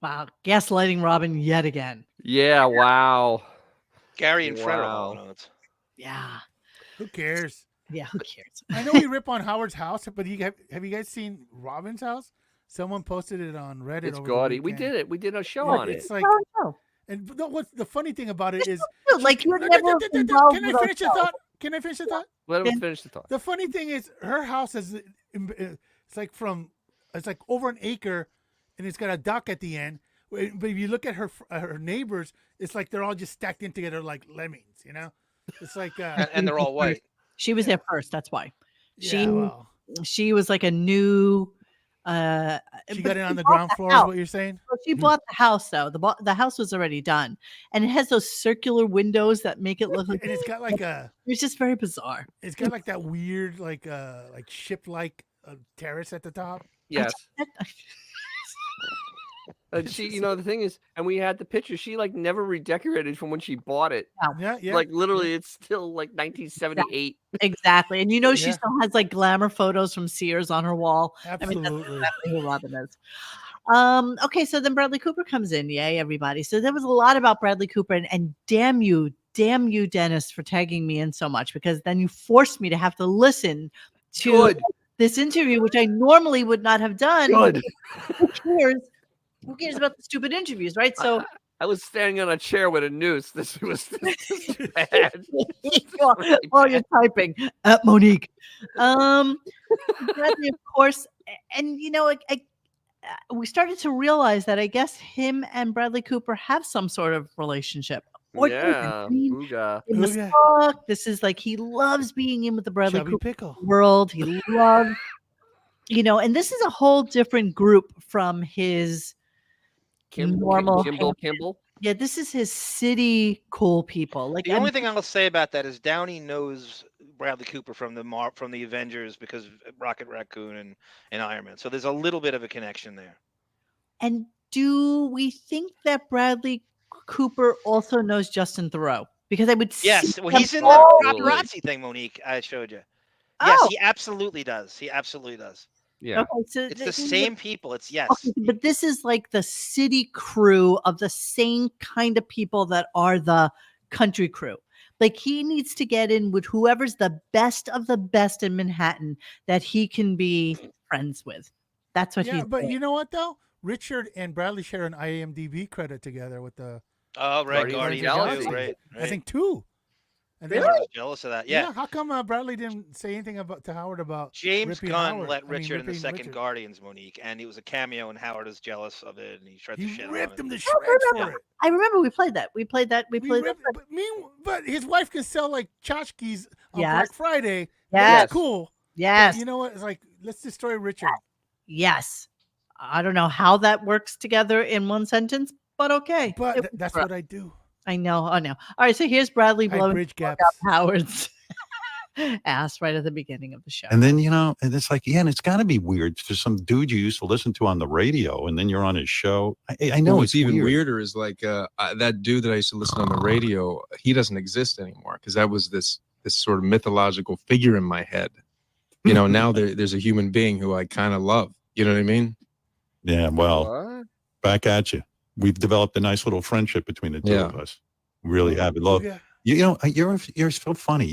Wow. Gaslighting Robin yet again. Yeah. Wow. Gary and Fred are all on it. Yeah. Who cares? Yeah, who cares? I know we rip on Howard's house, but have you guys seen Robin's house? Someone posted it on Reddit. It's over gaudy. the We weekend. did it. We did a show on it. It's like, and what's the funny thing about it is, like you're never Can I finish the thought? Can I finish the thought? Let him finish the thought. The funny thing is, her house is it's like over an acre, and it's got a dock at the end. But if you look at her neighbors, it's like they're all just stacked in together like lemmings. You know, it's like and they're all white. She was there first. That's why. Yeah, She was like a new. She got it on the ground floor. Is what you're saying? Well, she bought the house though. The house was already done, and it has those circular windows that make it look like. And it's got like It's just very bizarre. It's got like that weird like ship-like terrace at the top. Yes. And she, the thing is, and we had the picture. She like never redecorated from when she bought it. Yeah. Like literally, it's still like 1978. Exactly, and she still has like glamour photos from Sears on her wall. Absolutely. I mean, that's exactly who Robin is. Okay, so then Bradley Cooper comes in. Yay, everybody! So there was a lot about Bradley Cooper, and damn you, Dennis, for tagging me in so much, because then you forced me to have to listen to this interview, which I normally would not have done. Good. Who cares about the stupid interviews, right? So I was standing on a chair with a noose. This was bad. While you're typing at Monique. Bradley, of course, and we started to realize that I guess him and Bradley Cooper have some sort of relationship. Yeah, in the book, this is like he loves being in with the Bradley Chubby Cooper pickle. world. He loves, and this is a whole different group from his normal Kimball. Yeah, this is his city cool people. Like The only thing I'll say about that is Downey knows Bradley Cooper from the Avengers because of Rocket Raccoon and Iron Man. So there's a little bit of a connection there. And do we think that Bradley Cooper also knows Justin Theroux? Because I would Yes, see well, them he's in the all- paparazzi thing, Monique. I showed you. Yes, Oh. he absolutely does. He absolutely does. Yeah. Okay, so It's the same people. It's yes. Okay, but this is like the city crew of the same kind of people that are the country crew. Like he needs to get in with whoever's the best of the best in Manhattan that he can be friends with. That's what he's But doing. you know what though? Richard and Bradley share an IMDb credit together with the. Oh, right. Guardians Guardians of the 2, Galaxy. right. I think 2. And I was jealous of that. Yeah. How come Bradley didn't say anything to Howard about James ripping Gunn Howard? let Richard in the ripping second Richard. Guardians, Monique, and he was a cameo, and Howard is jealous of it, and he tried to He shit ripped on him it. to shreds for it. I remember we played that. We played that. But his wife can sell like tchotchkes on Yes. Black Friday. Yes. That's cool. Yes. But you know what? It's like, let's destroy Richard. Yes. I don't know how that works together in one sentence, but okay. But that's what I do. I know. Oh no. All right. So here's Bradley I blowing bridge up gaps. Howard's ass right at the beginning of the show. And then, and it's like, and it's got to be weird for some dude you used to listen to on the radio, and then you're on his show. I know what's it's even weird. weirder is like that dude that I used to listen on the radio. He doesn't exist anymore because that was this sort of mythological figure in my head. Now there's a human being who I kind of love. You know what I mean? Yeah, well, back at you. We've developed a nice little friendship between the two of us. Really have it. Look, Yeah. you're so funny.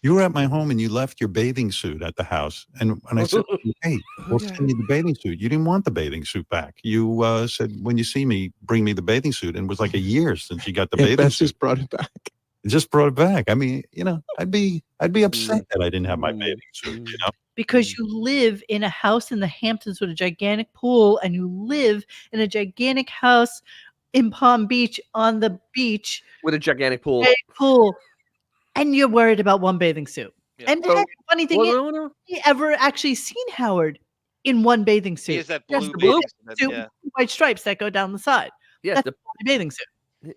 You were at my home and you left your bathing suit at the house, and I said, "Hey, we'll send you the bathing suit." You didn't want the bathing suit back. You said, "When you see me, bring me the bathing suit." And it was like a year since you got the bathing Beth suit. just brought it back. It just brought it back. I mean, I'd be upset that I didn't have my bathing suit. Because you live in a house in the Hamptons with a gigantic pool, and you live in a gigantic house in Palm Beach on the beach with a gigantic pool. And you're worried about one bathing suit. Yeah. And the funny thing is, have you ever actually seen Howard in one bathing suit? He has that Just blue the bathing suit suit, with white stripes that go down the side. Yes, That's the a bathing suit.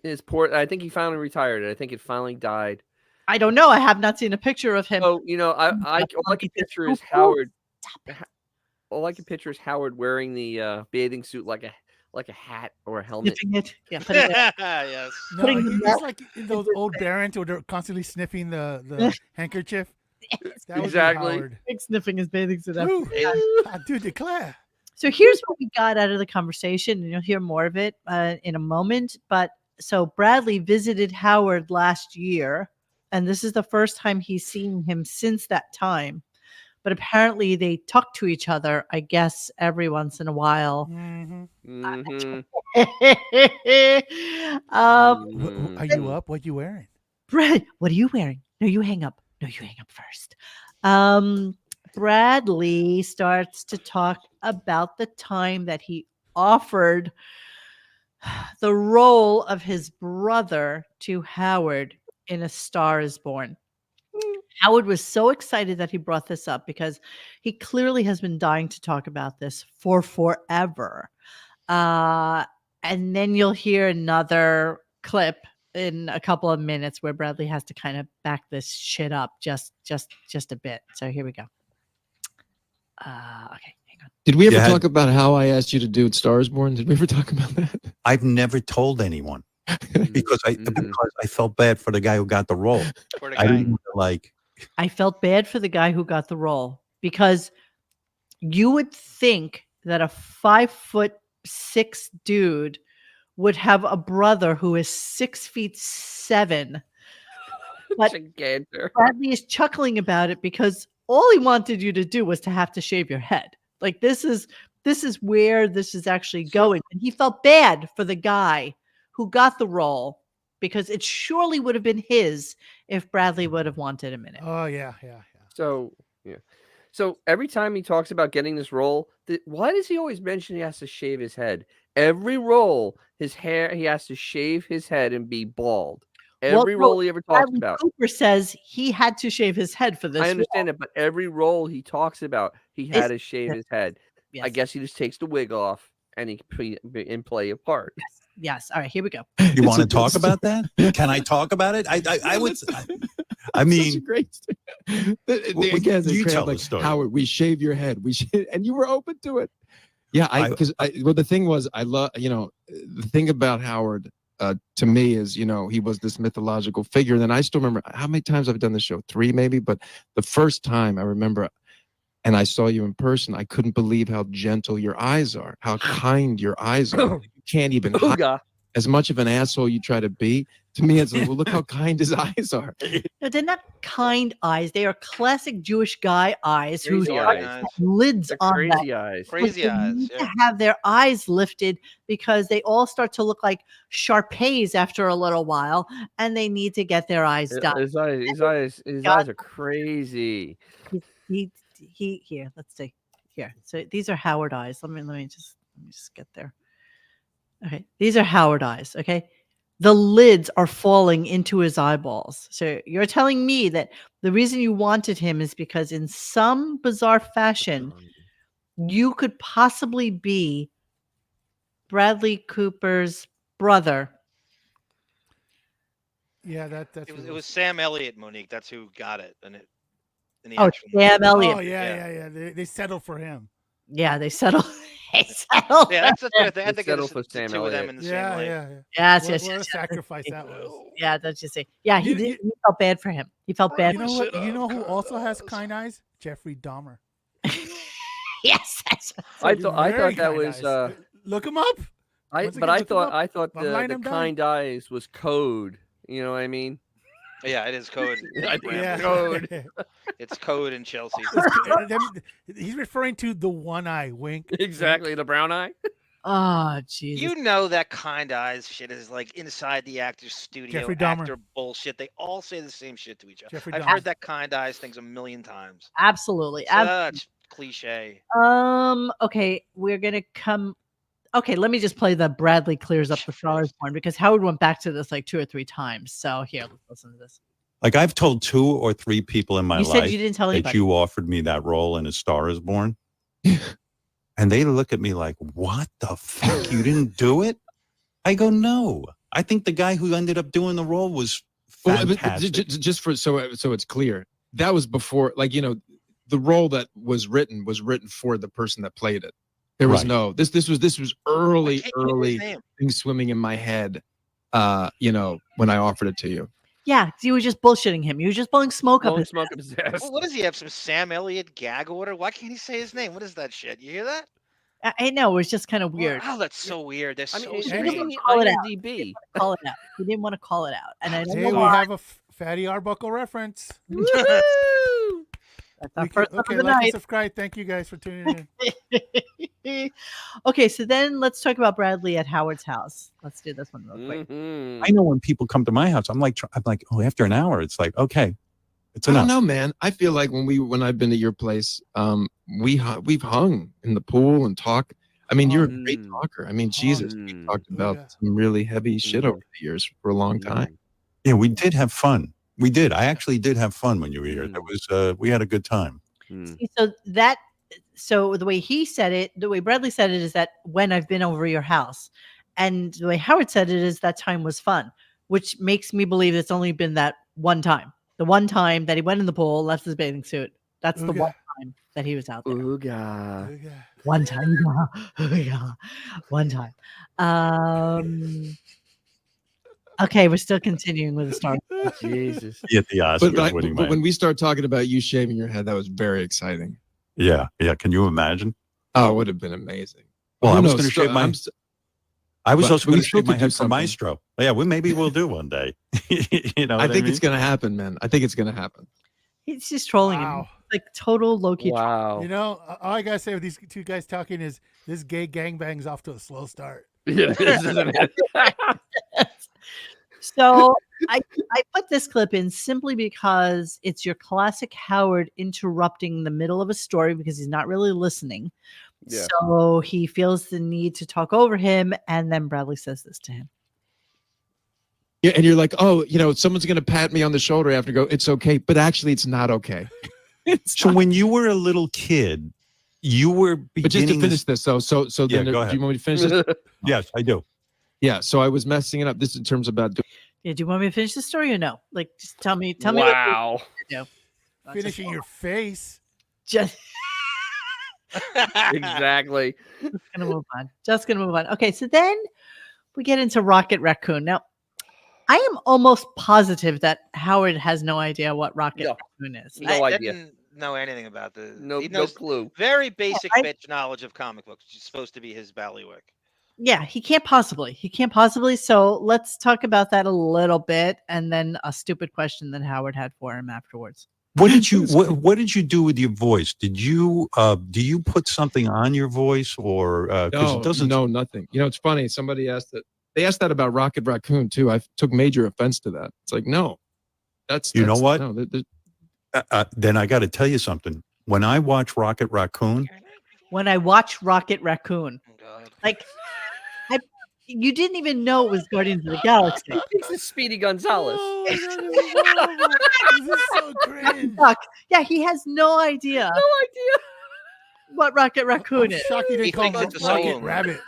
his poor. I think he finally retired. I think it finally died. I don't know. I have not seen a picture of him. Oh, all I can picture is Howard. All I can picture is Howard wearing the bathing suit like a hat or a helmet. Sniffing it. Yeah, putting it. Yes. No, he's like those old barons where they're constantly sniffing the handkerchief. That would be Exactly. Howard. Like sniffing his bathing suit. Whew. I do declare. So here's what we got out of the conversation, and you'll hear more of it in a moment. But so Bradley visited Howard last year, and this is the first time he's seen him since that time. But apparently they talk to each other, I guess, every once in a while. Are you up? What you wearing? Brad, what are you wearing? No, you hang up. No, you hang up first. Bradley starts to talk about the time that he offered the role of his brother to Howard in A Star Is Born. Howard was so excited that he brought this up because he clearly has been dying to talk about this for forever. And then you'll hear another clip in a couple of minutes where Bradley has to kind of back this shit up just a bit. So here we go. Okay, hang on. Did we ever talk about how I asked you to do Stars Born? Did we ever talk about that? I've never told anyone because I felt bad for the guy who got the role. I didn't I felt bad for the guy who got the role because you would think that a 5'6" dude would have a brother who is 6'7". But Bradley is chuckling about it because all he wanted you to do was to have to shave your head. Like this is where this is actually going. And he felt bad for the guy who got the role because it surely would have been his if Bradley would have wanted him in it. Oh yeah. So every time he talks about getting this role, why does he always mention he has to shave his head? Every role, his hair, he has to shave his head and be bald. Every role he ever talks Bradley about. Cooper says he had to shave his head for this. I understand it, but every role he talks about, he had to shave his head. Yes. I guess he just takes the wig off and he can play a part. Yes. All right, here we go. You want to talk about that? Can I talk about it? I would. I mean, great. You tell the story. Howard, we shave your head. And you were open to it. Yeah, well, the thing was, I love, the thing about Howard to me is, he was this mythological figure. And then I still remember how many times I've done the show, 3 maybe, but the first time I remember, and I saw you in person, I couldn't believe how gentle your eyes are, how kind your eyes are. You can't even hide. As much of an asshole you try to be, to me, it's like, well, look how kind his eyes are. No, they're not kind eyes. They are classic Jewish guy eyes who Crazy eyes. lids They're on crazy them. eyes. Crazy They eyes. need Yeah. to have their eyes lifted because they all start to look like Shar-Peis after a little while, and they need to get their eyes done. His eyes are crazy. He here. Let's see here. So these are Howard eyes. Let me just get there. Okay, these are Howard eyes. Okay, the lids are falling into his eyeballs. So you're telling me that the reason you wanted him is because in some bizarre fashion, you could possibly be Bradley Cooper's brother. Yeah, that's It was Sam Elliott, Monique. That's who got it. Sam Elliott. Oh yeah. They settled for him. Yeah, they settled. They settled. Yeah, that's the thing. I think settle it's for the Sam two of them Elliott. in the same lane. Yes, What yes, a yes. sacrifice that was. Yeah, that's just it. Yeah, he felt bad for him. He felt bad. You know what? You know who also has kind eyes? Jeffrey Dahmer. Yes, I thought Very that kind was. eyes. Look him up. I Once again, look him up. thought I'm laying the him down. kind eyes was code. You know what I mean? Yeah, it is code. Yeah. Code. It's code in Chelsea. He's referring to the one eye wink. Exactly, the brown eye. Oh, Jesus. You know that kind eyes shit is like inside the actor's studio, Jeffrey Dahmer. actor bullshit. They all say the same shit to each other. Jeffrey I've Dahmer. heard that kind eyes things a million times. Absolutely. Such cliche. Okay, we're gonna come. Okay, let me just play the Bradley clears up the Star is Born because Howard went back to this like 2 or 3 times. So here, let's listen to this. Like I've told 2 or 3 people in my You life said you didn't tell that anybody. you offered me that role in A Star is Born. And they look at me like, what the fuck? You didn't do it? I go, no. I think the guy who ended up doing the role was fantastic. Just for so it's clear, that was before, like, you know, the role that was written for the person that played it. There was Right. no this was early his name. things swimming in my head. You know, when I offered it to you. Yeah, you were just bullshitting him. You were just blowing smoke up Blowing his smoke up his ass. Well, what does he have? Some Sam Elliott gag order? Why can't he say his name? What is that shit? You hear that? I know, it was just kind of weird. Oh, that's so weird. They're I mean, so it's strange. really Call it out. IMDb. Call it out. He didn't want to call it out. And I don't Hey, know we why. have a Fatty Arbuckle reference. Woo! That's our first one Okay, of the like and night. subscribe. Thank you guys for tuning in. Okay, so then let's talk about Bradley at Howard's house. Let's do this one real quick. Mhm. I know when people come to my house, I'm like, oh, after an hour, it's like, okay, it's I enough. don't know, man. I feel like when I've been to your place, we've hung in the pool and talked. I mean, you're a great talker. I mean, Jesus, we talked about some really heavy shit over the years for a long time. Yeah, we did have fun. We did. I actually did have fun when you were here. There was, we had a good time. See, so the way he said it, the way Bradley said it is that when I've been over your house, and the way Howard said it is that time was fun, which makes me believe it's only been that one time. The one time that he went in the pool, left his bathing suit. That's the one time that he was out there. Ooga. One time. One time. Okay, we're still continuing with the Star. Jesus. Get the Oscars But winning but man. when we start talking about you shaving your head, that was very exciting. Yeah. Can you imagine? Oh, it would have been amazing. Well, Who I was knows? going to shave my. I'm I was but also we going to still shave my could do head for something. Maestro. Yeah, maybe we'll do one day. You know, I what think mean? it's gonna happen, man. I think it's gonna happen. He's just trolling him. Wow. Like total low-key. Wow. You know, all I gotta say with these 2 guys talking is this gay gangbang's off to a slow start. Yeah, this isn't it. So I put this clip in simply because it's your classic Howard interrupting the middle of a story because he's not really listening. Yeah. So he feels the need to talk over him, and then Bradley says this to him. Yeah, and you're like, oh, you know, someone's gonna pat me on the shoulder after go. It's okay, but actually, it's not okay. So when you were a little kid, you were beginning. But just to finish this, so Yeah, then, go do ahead. you want me to finish this? Yes, I do. Yeah. So I was messing it up. This in terms about. Yeah, do you want me to finish the story or no? Like, just tell me. What Wow. you do. Finishing your face. Just Exactly. gonna move on. Just gonna move on. Okay, so then we get into Rocket Raccoon. Now, I am almost positive that Howard has no idea what Rocket No. Raccoon is. No I idea. didn't know anything about this. No, He no knows clue. very basic I- bitch knowledge of comic books. It's supposed to be his ballywick. Yeah, he can't possibly. So let's talk about that a little bit, and then a stupid question that Howard had for him afterwards. What did you what did you do with your voice? Did you do you put something on your voice or because it doesn't? No, nothing. You know, it's funny. Somebody asked that. They asked that about Rocket Raccoon too. I took major offense to that. It's like, no, You know what? No, Then I got to tell you something. When I watch Rocket Raccoon, When I watch Rocket Raccoon, Oh, God. like, you didn't even know it was Guardians of the Galaxy. This is Speedy Gonzalez. This is so cringe. Fuck. Yeah, he has no idea what Rocket Raccoon I'm is. shocked you He didn't call thinks him it's a Rocket solo. Rabbit.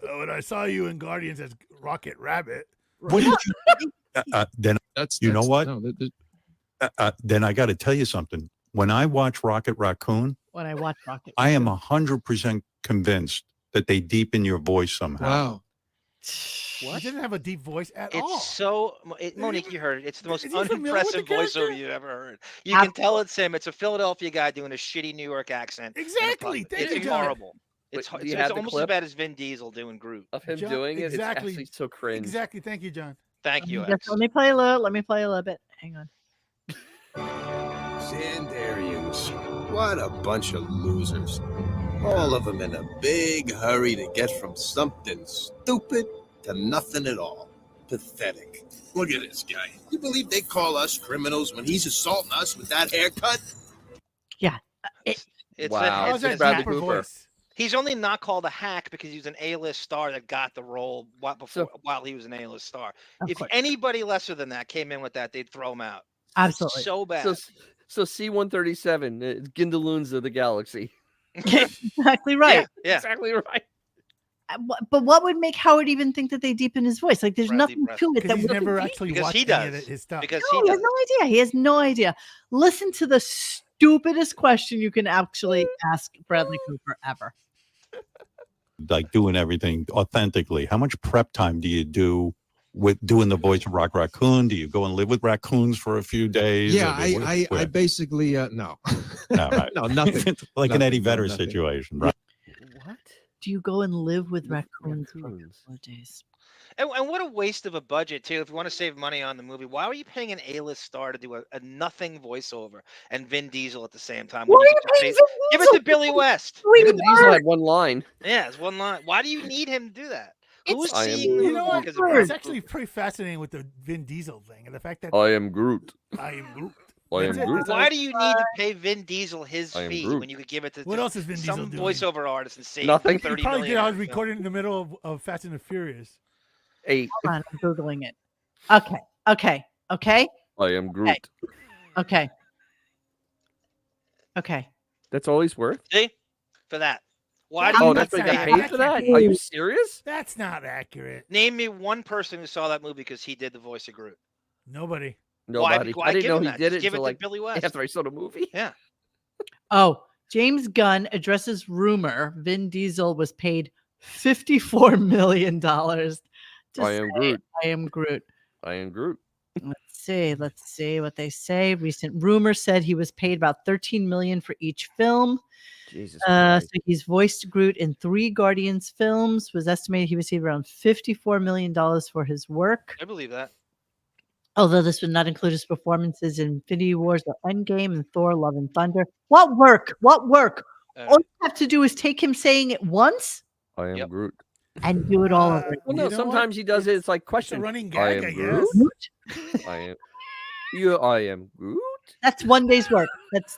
When I saw you in Guardians as Rocket Rabbit. what did you? Then you know what? No, Then I got to tell you something. When I watch Rocket Raccoon, When I watch Rocket, I am 100% convinced that they deepen your voice somehow. wow. He didn't have a deep voice at all. It's so Monique, you heard it. It's the most Is he familiar with the unimpressive voiceover character? you've ever heard. You can tell it's him. It's a Philadelphia guy doing a shitty New York accent. in a Exactly. pub. Thank It's you, John. horrible. It's But do it's you have the almost clip? as bad as Vin Diesel doing Groot. Of him John, doing it. exactly. It's actually so cringe. Exactly. Thank you, John. Thank you, Just X. let me play a little bit. Hang on. Xandarians. What a bunch of losers. All of them in a big hurry to get from something stupid to nothing at all. Pathetic. Look at this guy. You believe they call us criminals when he's assaulting us with that haircut? Yeah. It's Wow. How's that Bradley deeper Cooper. voice? He's only not called a hack because he's an A-list star that got the role while he was an A-list star. Of If course. anybody lesser than that came in with that, they'd throw him out. Absolutely. So bad. So C-137, Gindaloons of the galaxy. Exactly right. Yeah. Exactly right. But what would make Howard even think that they deepen his voice? Like, there's Bradley nothing to it Because that he's would never be- actually Because watched he any of does. his stuff. Because No, he he has does. no idea. He has no idea. Listen to the stupidest question you can actually ask Bradley Cooper ever. Like doing everything authentically. How much prep time do you do with doing the voice of Rock Raccoon? Do you go and live with raccoons for a few days? Yeah, Or do- I basically no, no, right. no, nothing. Like an Nothing, Eddie no, Vedder nothing. situation, right? What? Do you go and live with raccoons for a raccoons. couple of days? And what a waste of a budget too. If you want to save money on the movie, why were you paying an A-list star to do a nothing voiceover and Vin Diesel at the same time? Why when you are could you just paying give Vin it to Billy West. Even Diesel had one line. Yeah, it's one line. Why do you need him to do that? Who It's is I am seeing the You know movie what? because of It's Bradley actually Cooper? pretty fascinating with the Vin Diesel thing and the fact that I am Groot. I am Groot. I am That's it. Groot. That's all- Why do you need to pay Vin Diesel his I am fee Groot. when you could give it to What just else is Vin Diesel some doing? voiceover artist and save Nothing. He 30 probably million? did. I on was the film? recording in the middle of Fast and the Furious. 8. Hold on, I'm Googling it. Okay. I am Groot. Okay. That's all he's worth? See? For that. Why do Oh, you Oh, that's what he got not paid for that? accurate. Are you serious? That's not accurate. name me one person who saw that movie because he did the voice of Groot? Nobody. Nobody. Why I didn't give know him he that? did Just it give it until to like Billy West. after I saw the movie. Yeah. Oh, James Gunn addresses rumor Vin Diesel was paid $54 million to I am say, Groot. I am Groot. I am Groot. Let's see what they say. Recent rumor said he was paid about $13 million for each film. Jesus So Christ. he's voiced Groot in 3 Guardians films. Was estimated he received around $54 million for his work. I believe that. Although this would not include his performances in Infinity Wars or Endgame and Thor: Love and Thunder. What work? All you have to do is take him saying it once I am Yep. Groot. and do it all over. Well, You no, know what? sometimes he does it. It's like It's a question. running I gag, am I Groot. guess. I am. I am Groot. That's one day's work.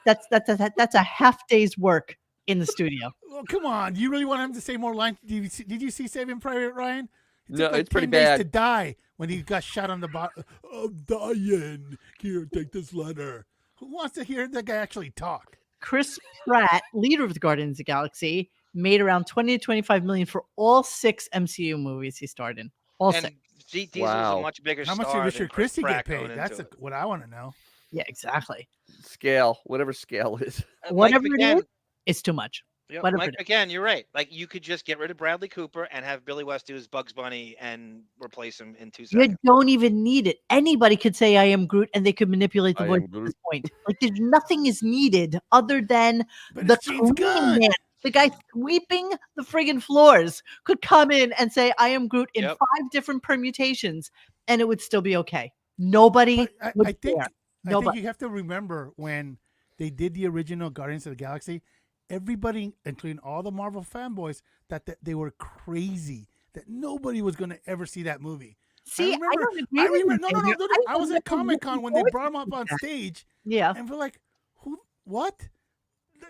That's a half day's work in the studio. Well, come on. Do you really want him to say more lines? Did you see Saving Private Ryan? It No, took like it's pretty 10 days bad. to die when he got shot on the bottom. I'm dying. Here, take this letter. Who wants to hear that guy actually talk? Chris Pratt, leader of the Guardians of the Galaxy, made around 20 to 25 million for all 6 MCU movies he starred in. All 6. And Diesel's Wow. a much bigger How much star did than Richard Chris Christie get Pratt paid? going That's into it. what I want to know. Yeah, exactly. Scale, whatever scale is. Whatever Mike it McGann- is, it's too much. Yep, Whatever Mike, it is. again, you're right. Like you could just get rid of Bradley Cooper and have Billy West do his Bugs Bunny and replace him in 2 seconds. You don't even need it. Anybody could say I am Groot and they could manipulate the I voice am at Groot. this point. Like there's nothing is needed other than But the it's James cleaning Gunn. man. The guy sweeping the friggin' floors could come in and say I am Groot in Yep. 5 different permutations and it would still be okay. Nobody But would I think care. I think Nobody. you have to remember when they did the original Guardians of the Galaxy, everybody, including all the Marvel fanboys, that they were crazy. That nobody was going to ever see that movie. See, I remember- don't agree I with you, remember. No. Xavier. I was at remember Comic-Con when looking they forward brought him to up on that. stage, Yeah. and we're like, "Who? What?"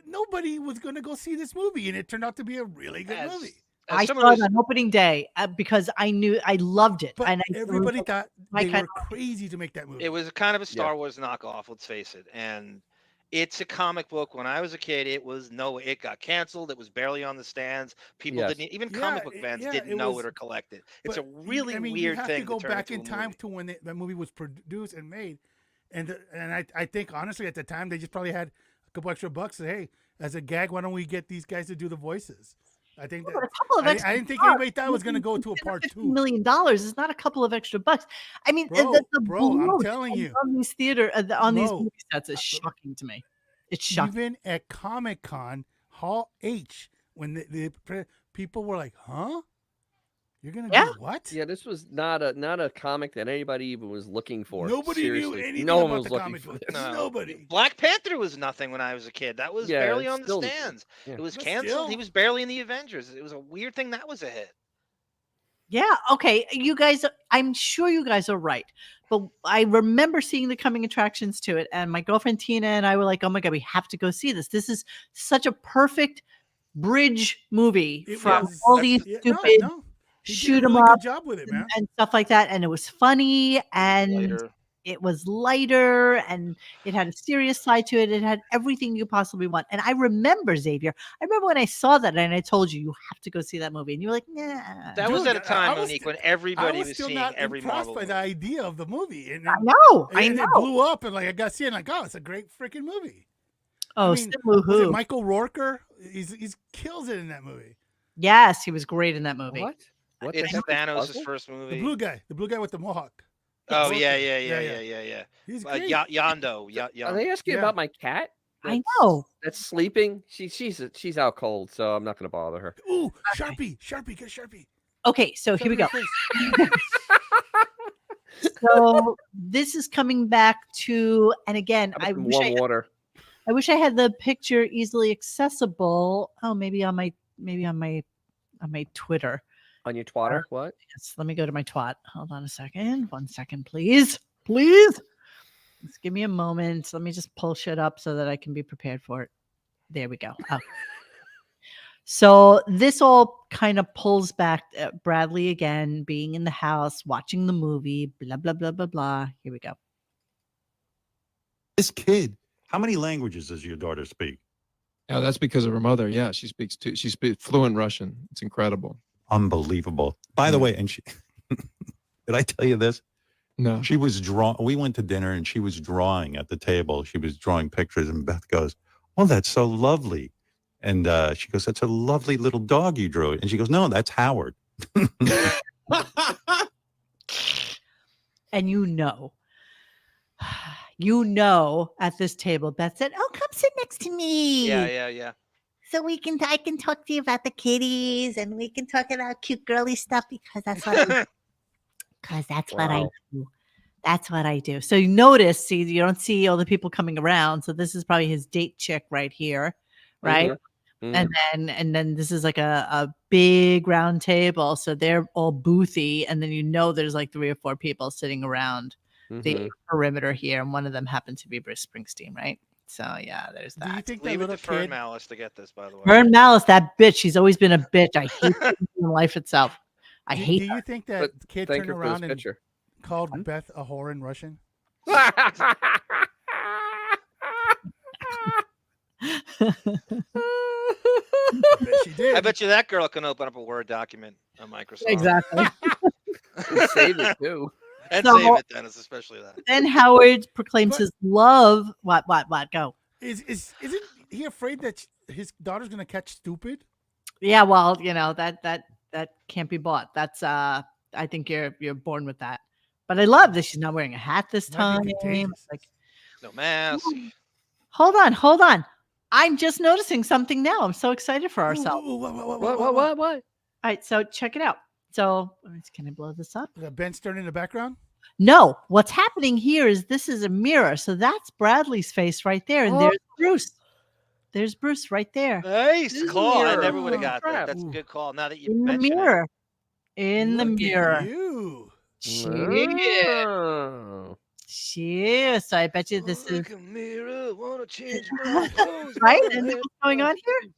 Nobody was going to go see this movie, and it turned out to be a really good As- movie. as I someone saw it who's- on opening day because I knew I loved it. But and I everybody thought my they kind were crazy to make that movie. It was kind of a Star Wars knockoff, let's face it. And it's a comic book. When I was a kid, it got canceled. It was barely on the stands. People Yes. didn't, even Yeah, comic book fans yeah, didn't it know was- it or collect it. It's a But really weird you have thing to go turn back into in a time movie. to when that movie was produced and made, and I think honestly at the time they just probably had a couple extra bucks. Say, hey, as a gag, why don't we get these guys to do the voices? I think But that a couple of extra I didn't think bucks. anybody thought it was going to go to a part $50 two. million is not a couple of extra bucks. I mean, Bro, the bro, I'm bloat telling you. on these on these Bro, movie sets is shocking to me. It's shocking. Even at Comic-Con Hall H, when the people were like, "Huh?" You're gonna Yeah. do what? Yeah, this was not a comic that anybody even was looking for. Nobody knew Seriously, anything no one about was the looking comic for book. this. No. Nobody. Black Panther was nothing when I was a kid. That was Yeah, barely it's on the still- stands. yeah. It was But canceled. still. He was barely in the Avengers. It was a weird thing that was a hit. Yeah. Okay. You guys, I'm sure you guys are right. But I remember seeing the coming attractions to it. And my girlfriend Tina and I were like, oh my God, we have to go see this. This is such a perfect bridge movie It from was. all these Yeah, stupid no. He did shoot a 'em really up good job with it, man. and stuff like that. And it was funny and Later. it was lighter and it had a serious side to it. It had everything you possibly want. And I remember, Xavier, I remember when I saw that and I told you have to go see that movie. And you were like, nah. That was Dude, at a time, I was Monique, sti- when I everybody was was still seeing not every impressed Marvel by movie. the idea of the movie. And I know. and it blew up, and like I got to see it, like, oh, it's a great freaking movie. Oh, I mean, Simu was it Who. Michael Rorker? He's kills it in that movie. Yes, he was great in that movie. What? What It's the heck? Thanos' Puzzle? first The movie. blue guy with the mohawk. Oh Rorker. yeah, yeah. He's Uh, great. Yondo. Are they asking Yeah. about my cat? I know. That's sleeping. She's out cold, so I'm not going to bother her. Ooh, Sharpie, get a Sharpie. Okay, so here we go. Shove it in your face. So this is coming back to, and again, How about I some wish warm water. I wish I had the picture easily accessible. Oh, maybe on my Twitter. On your twatter? What? Yes, let me go to my twat. Hold on a second. 1 second, please. Please. Just give me a moment. Let me just pull shit up so that I can be prepared for it. There we go. Oh. So this all kind of pulls back Bradley again, being in the house, watching the movie, blah, blah, blah, blah, blah. Here we go. This kid, how many languages does your daughter speak? Yeah, that's because of her mother. Yeah, she speaks fluent Russian. It's incredible. Unbelievable. By the way, and she did I tell you this? No. She was drawing. We went to dinner and she was drawing at the table. She was drawing pictures, and Beth goes, "Oh, that's so lovely." And she goes, "That's a lovely little dog you drew." And she goes, "No, that's Howard." And you know, at this table, Beth said, "Oh, come sit next to me. Yeah. So I can talk to you about the kitties and we can talk about cute girly stuff because that's what what I Wow. do. That's what I do." So you notice, see, you don't see all the people coming around. So this is probably his date chick right here, right? Mhm. And then this is like a big round table. So they're all boothy, and then there's like 3 or 4 people sitting around the Mhm. perimeter here, and one of them happened to be Bruce Springsteen, right? So yeah, there's Do you that. think that Leave it little to Fern kid? Malice to get this, by the way. Vern Malice, that bitch. She's always been a bitch. I hate her in life itself. I hate Do you think that But the kid thank turned her for this around and picture. called Beth a whore in Russian? her. I bet she did. I bet you that girl can open up a Word document on Microsoft. Exactly. Save it too. And So- save it, Dennis, especially that. Then Howard proclaims But- his love. What? Go. Isn't he afraid that his daughter's gonna catch stupid? Yeah, well, that can't be bought. That's I think you're born with that. But I love that she's not wearing a hat this Might time. be contagious. Like, No mask. hold on. I'm just noticing something now. I'm so excited for ourselves. Ooh, What? All right, so check it out. So can I blow this up? We got Ben Stern in the background. No, what's happening here is this is a mirror. So that's Bradley's face right there. And there's Bruce. There's Bruce right there. Nice This is call. I mirror. never would have Oh, got that. crap. That's a good call. Now that you In the mention mirror. In the Look at mirror. you. Shit. Oh. Shit. So I bet you this is Like a mirror, wanna change my clothes, right. wanna And have what's going on here?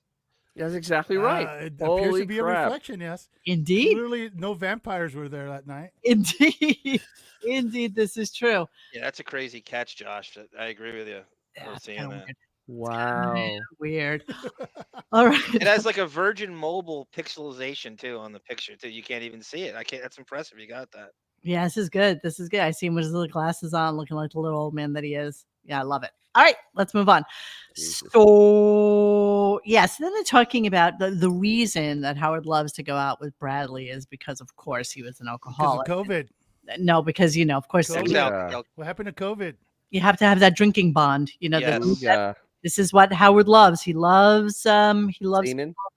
That's exactly right. It appears Holy to be a crap. reflection. Yes. Indeed. Clearly, no vampires were there that night. Indeed. Indeed, this is true. Yeah, that's a crazy catch, Josh. I agree with you. Yeah, I'm it's seeing kinda that. Wow. Weird. All right. It has like a Virgin Mobile pixelization too on the picture too. You can't even see it. I can't. That's impressive. You got that. Yeah, this is good. This is good. I see him with his little glasses on, looking like the little old man that he is. Yeah, I love it. All right, let's move on. Jesus. So, yes, then they're talking about the reason that Howard loves to go out with Bradley is because, of course, he was an Because of alcoholic. COVID. No, because, of course, COVID. Yeah. What happened to COVID? you have to have that drinking bond. Yes. That Yeah. this is what Howard loves. He loves Semen.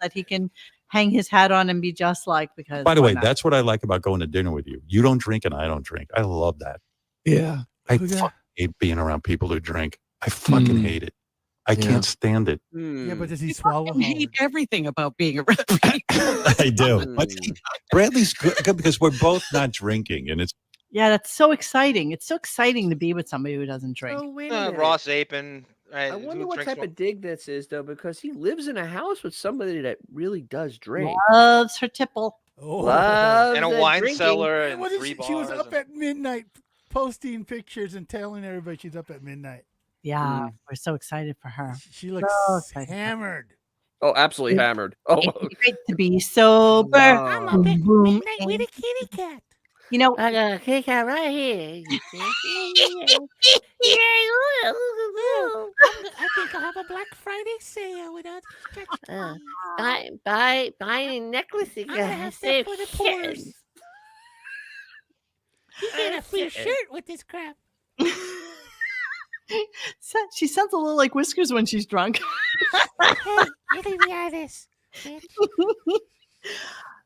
that he can hang his hat on and be just like, because By the why way, not? that's what I like about going to dinner with you. You don't drink and I don't drink. I love that. Yeah. I Who's that? fucking hate being around people who drink. I fucking hate it. I can't stand it. Yeah, but does he You swallow fucking hate hard? everything about being around people. I do. But see, Bradley's good because we're both not drinking, and it's Yeah, that's so exciting. It's so exciting to be with somebody who doesn't drink. Oh, wait a minute. Ross Apin. Right? I wonder who what drinks type more- of dig this is, though, because he lives in a house with somebody that really does drink. Loves her tipple. Oh. Loves and a the wine drinking. cellar And and what is 3 she? bars. She was up and- at midnight posting pictures and telling everybody she's up at midnight. Yeah, we're so excited for her. She looks So excited. hammered. Oh, absolutely hammered. Oh, It's great to be sober. I'm up at Boom, midnight with and- a kitty cat. You know, I got a kitty cat right here. I think I'll have a Black Friday sale without Buy a necklace. I'm gonna have stuff for the poors. You get a free shirt with this crap. she sounds a little like Whiskers when she's drunk. Hey, you leave me out of this.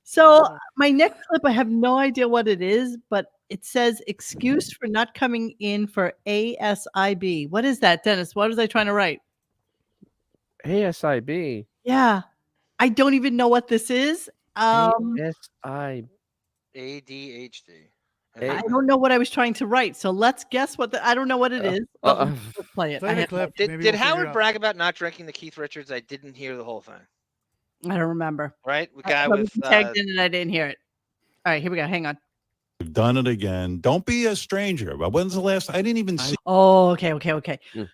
So my next clip, I have no idea what it is, but it says excuse for not coming in for ASIB. What is that, Dennis? What was I trying to write? ASIB. Yeah, I don't even know what this is. ASIB. ADHD. I don't know what I was trying to write. So let's guess what I don't know what it is. But let's play it. Play the I clip. Did, Maybe did we'll figure Howard it out. brag about not drinking the Keith Richards? I didn't hear the whole thing. don't remember. Right? The guy I with tagged in and I didn't hear it. All right, here we go. Hang on. we've done it again. Don't be a stranger. But when's the last? I didn't even see. Oh, okay. Mm.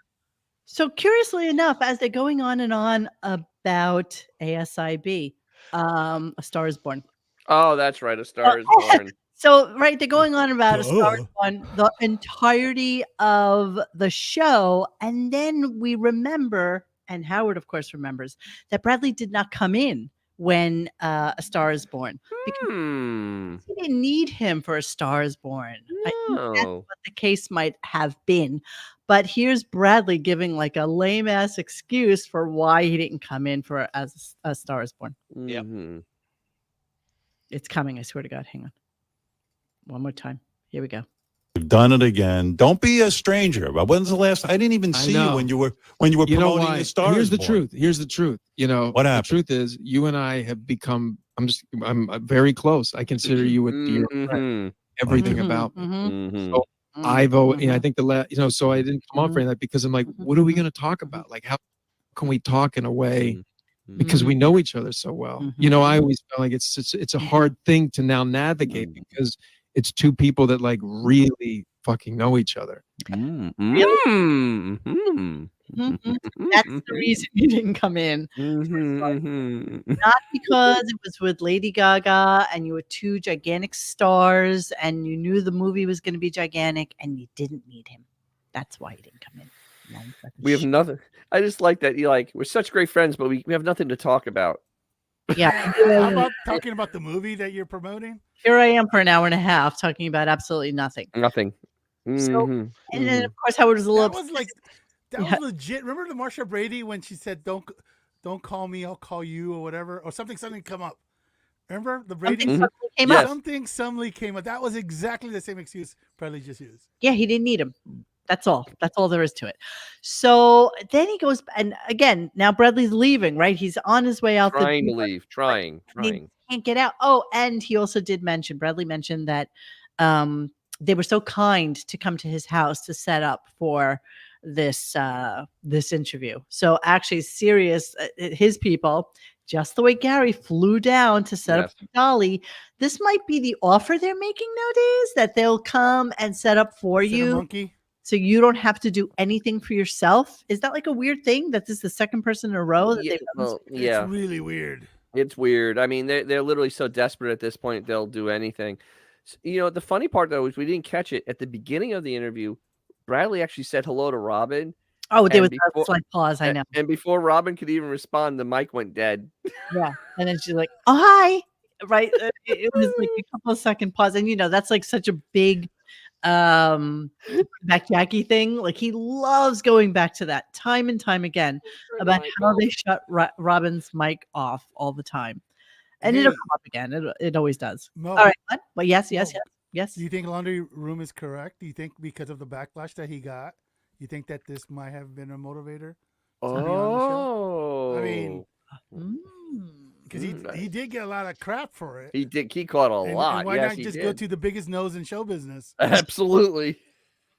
So curiously enough, as they're going on and on about ASIB, A Star is Born. Oh, that's right. A Star is Born. So, right, they're going on about A Star is Duh. Born, the entirety of the show. And then we remember, and Howard, of course, remembers, that Bradley did not come in when A Star is Born. Because he didn't need him for A Star is Born. I think that's No. what the case might have been. But here's Bradley giving like a lame ass excuse for why he didn't come in for as A Star is Born. Yep. Mhm. It's coming, I swear to God. Hang on. One more time. Here we go. We've done it again. Don't be a stranger. But when's the last? I didn't even I see you know. when you were You know promoting why? the Star Here's is the Born. truth. Here's the truth. You know, What the happened? truth is, you and I have become. I'm very close. I consider you a dear friend. Mhm. Everything Mhm, about me. mhm, Mhm. So I've always, mhm. I think so I didn't come on for that because I'm like, what are we going to talk about? Like, how can we talk in a way because we know each other so well? You know, I always feel like it's a hard thing to now navigate because it's two people that like really fucking know each other. Mhm. Really? Mhm. That's the reason you didn't come in. Mhm. Not because it was with Lady Gaga and you were two gigantic stars and you knew the movie was going to be gigantic and you didn't need him. That's why he didn't come in. We have nothing. I just like that. You like we're such great friends, but we have nothing to talk about. Yeah. How about talking about the movie that you're promoting? Here I am for an hour and a half talking about absolutely nothing. Nothing. So, Mhm. and then of course Howard was a little That was like that Yeah. was legit. Remember the Marsha Brady when she said, "Don't call me, I'll call you," or whatever, or something come up. Remember the Brady? something suddenly came Yes. up. Something suddenly came up. That was exactly the same excuse Bradley just used. Yeah, he didn't need him. That's all. That's all there is to it. So then he goes, and again, now Bradley's leaving, right? He's on his way out. Trying the to door. leave. Trying. He can't get out. Oh, and he also did mention, Bradley mentioned that they were so kind to come to his house to set up for this this interview. So actually, serious, his people, just the way Gary flew down to set up for Dolly. This might be the offer they're making nowadays, that they'll come and set up for Instead of you. monkey. So you don't have to do anything for yourself. Is that like a weird thing that this is the second person in a row that Yeah, they've done this? well, yeah. It's really weird. It's weird. I mean, they're literally so desperate at this point they'll do anything. You know, the funny part though is we didn't catch it at the beginning of the interview. Bradley actually said hello to Robin. Oh, there was and a slight pause. I know. And before Robin could even respond, the mic went dead. Yeah, and then she's like, "Oh, hi!" Right? It was like a couple of second pause, and you know that's like such a big back Jackie thing. Like he loves going back to that time and time again about how they shut Robin's mic off all the time. And Hey. it'll come up again. It always does. Mo, All right. What? Well, yes. Mo, Yes. Do you think Laundry Room is correct? Do you think because of the backlash that he got, you think that this might have been a motivator to be on the show? I mean, because he did get a lot of crap for it. He did. He caught a lot. And why Yes, not he just did. go to the biggest nose in show business? Absolutely.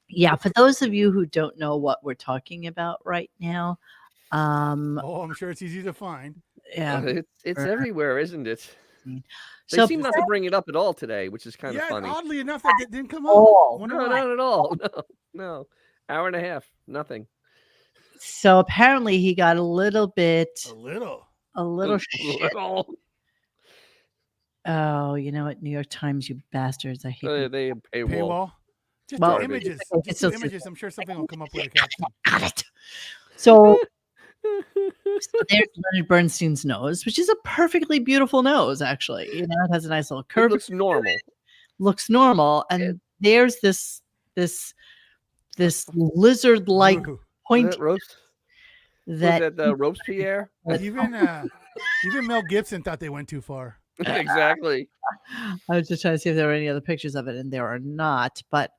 Yeah. For those of you who don't know what we're talking about right now, Oh, I'm sure it's easy to find. yeah, It's everywhere, isn't it? They So seem not to bring it up at all today, which is kind of Yeah, funny. oddly enough, that didn't come up. all. Wonder No, why. not at all. No. Hour and a half. Nothing. So apparently he got a little A little. shit. Little. Oh, you know what? New York Times, you bastards. I hate you. They paywall. Paywall. Just Well, do images. okay, Just so- do images. I'm sure something will come up with a caption. Got it. So there's Leonard Bernstein's nose, which is a perfectly beautiful nose, actually. You know, it has a nice little It curve. looks normal. Looks normal. And there's this lizard-like Ooh. point Roast? that Robespierre? Even Mel Gibson thought they went too far. Exactly. I was just trying to see if there were any other pictures of it, and there are not. But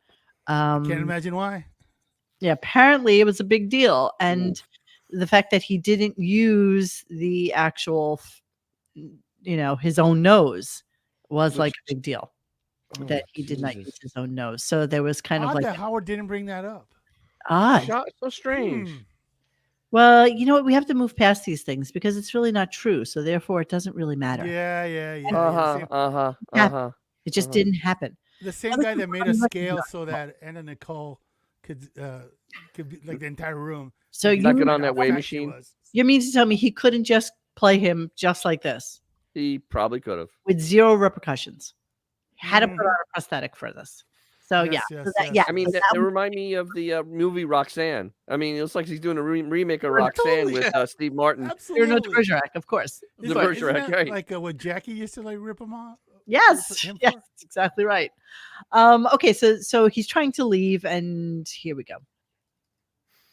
Can't imagine why. yeah, apparently it was a big deal, and the fact that he didn't use the actual, his own nose was like a big deal. That he did not use his own nose, so there was kind of Odd like that Howard didn't bring that up. odd. So strange. Well, you know what? We have to move past these things because it's really not true. So therefore, it doesn't really matter. Yeah. It just didn't happen. The same guy that made a scale so that Anna Nicole could be like the entire room. So Not you get on that weight fat she machine. was. You mean to tell me he couldn't just play him just like this He probably could have. with zero repercussions? Had to put on a prosthetic for this. So Yes, yeah, yes, so that, yes. yeah. I mean, so that that remind me of the movie Roxanne. I mean, it looks like he's doing a remake of Roxanne with Steve Martin. You're no Absolutely. Bergerac, of course. The Of course. Isn't Bergerac, that right. like what Jackie used to like rip him off? Yes, him yes, for? exactly right. Okay, so he's trying to leave, and here we go.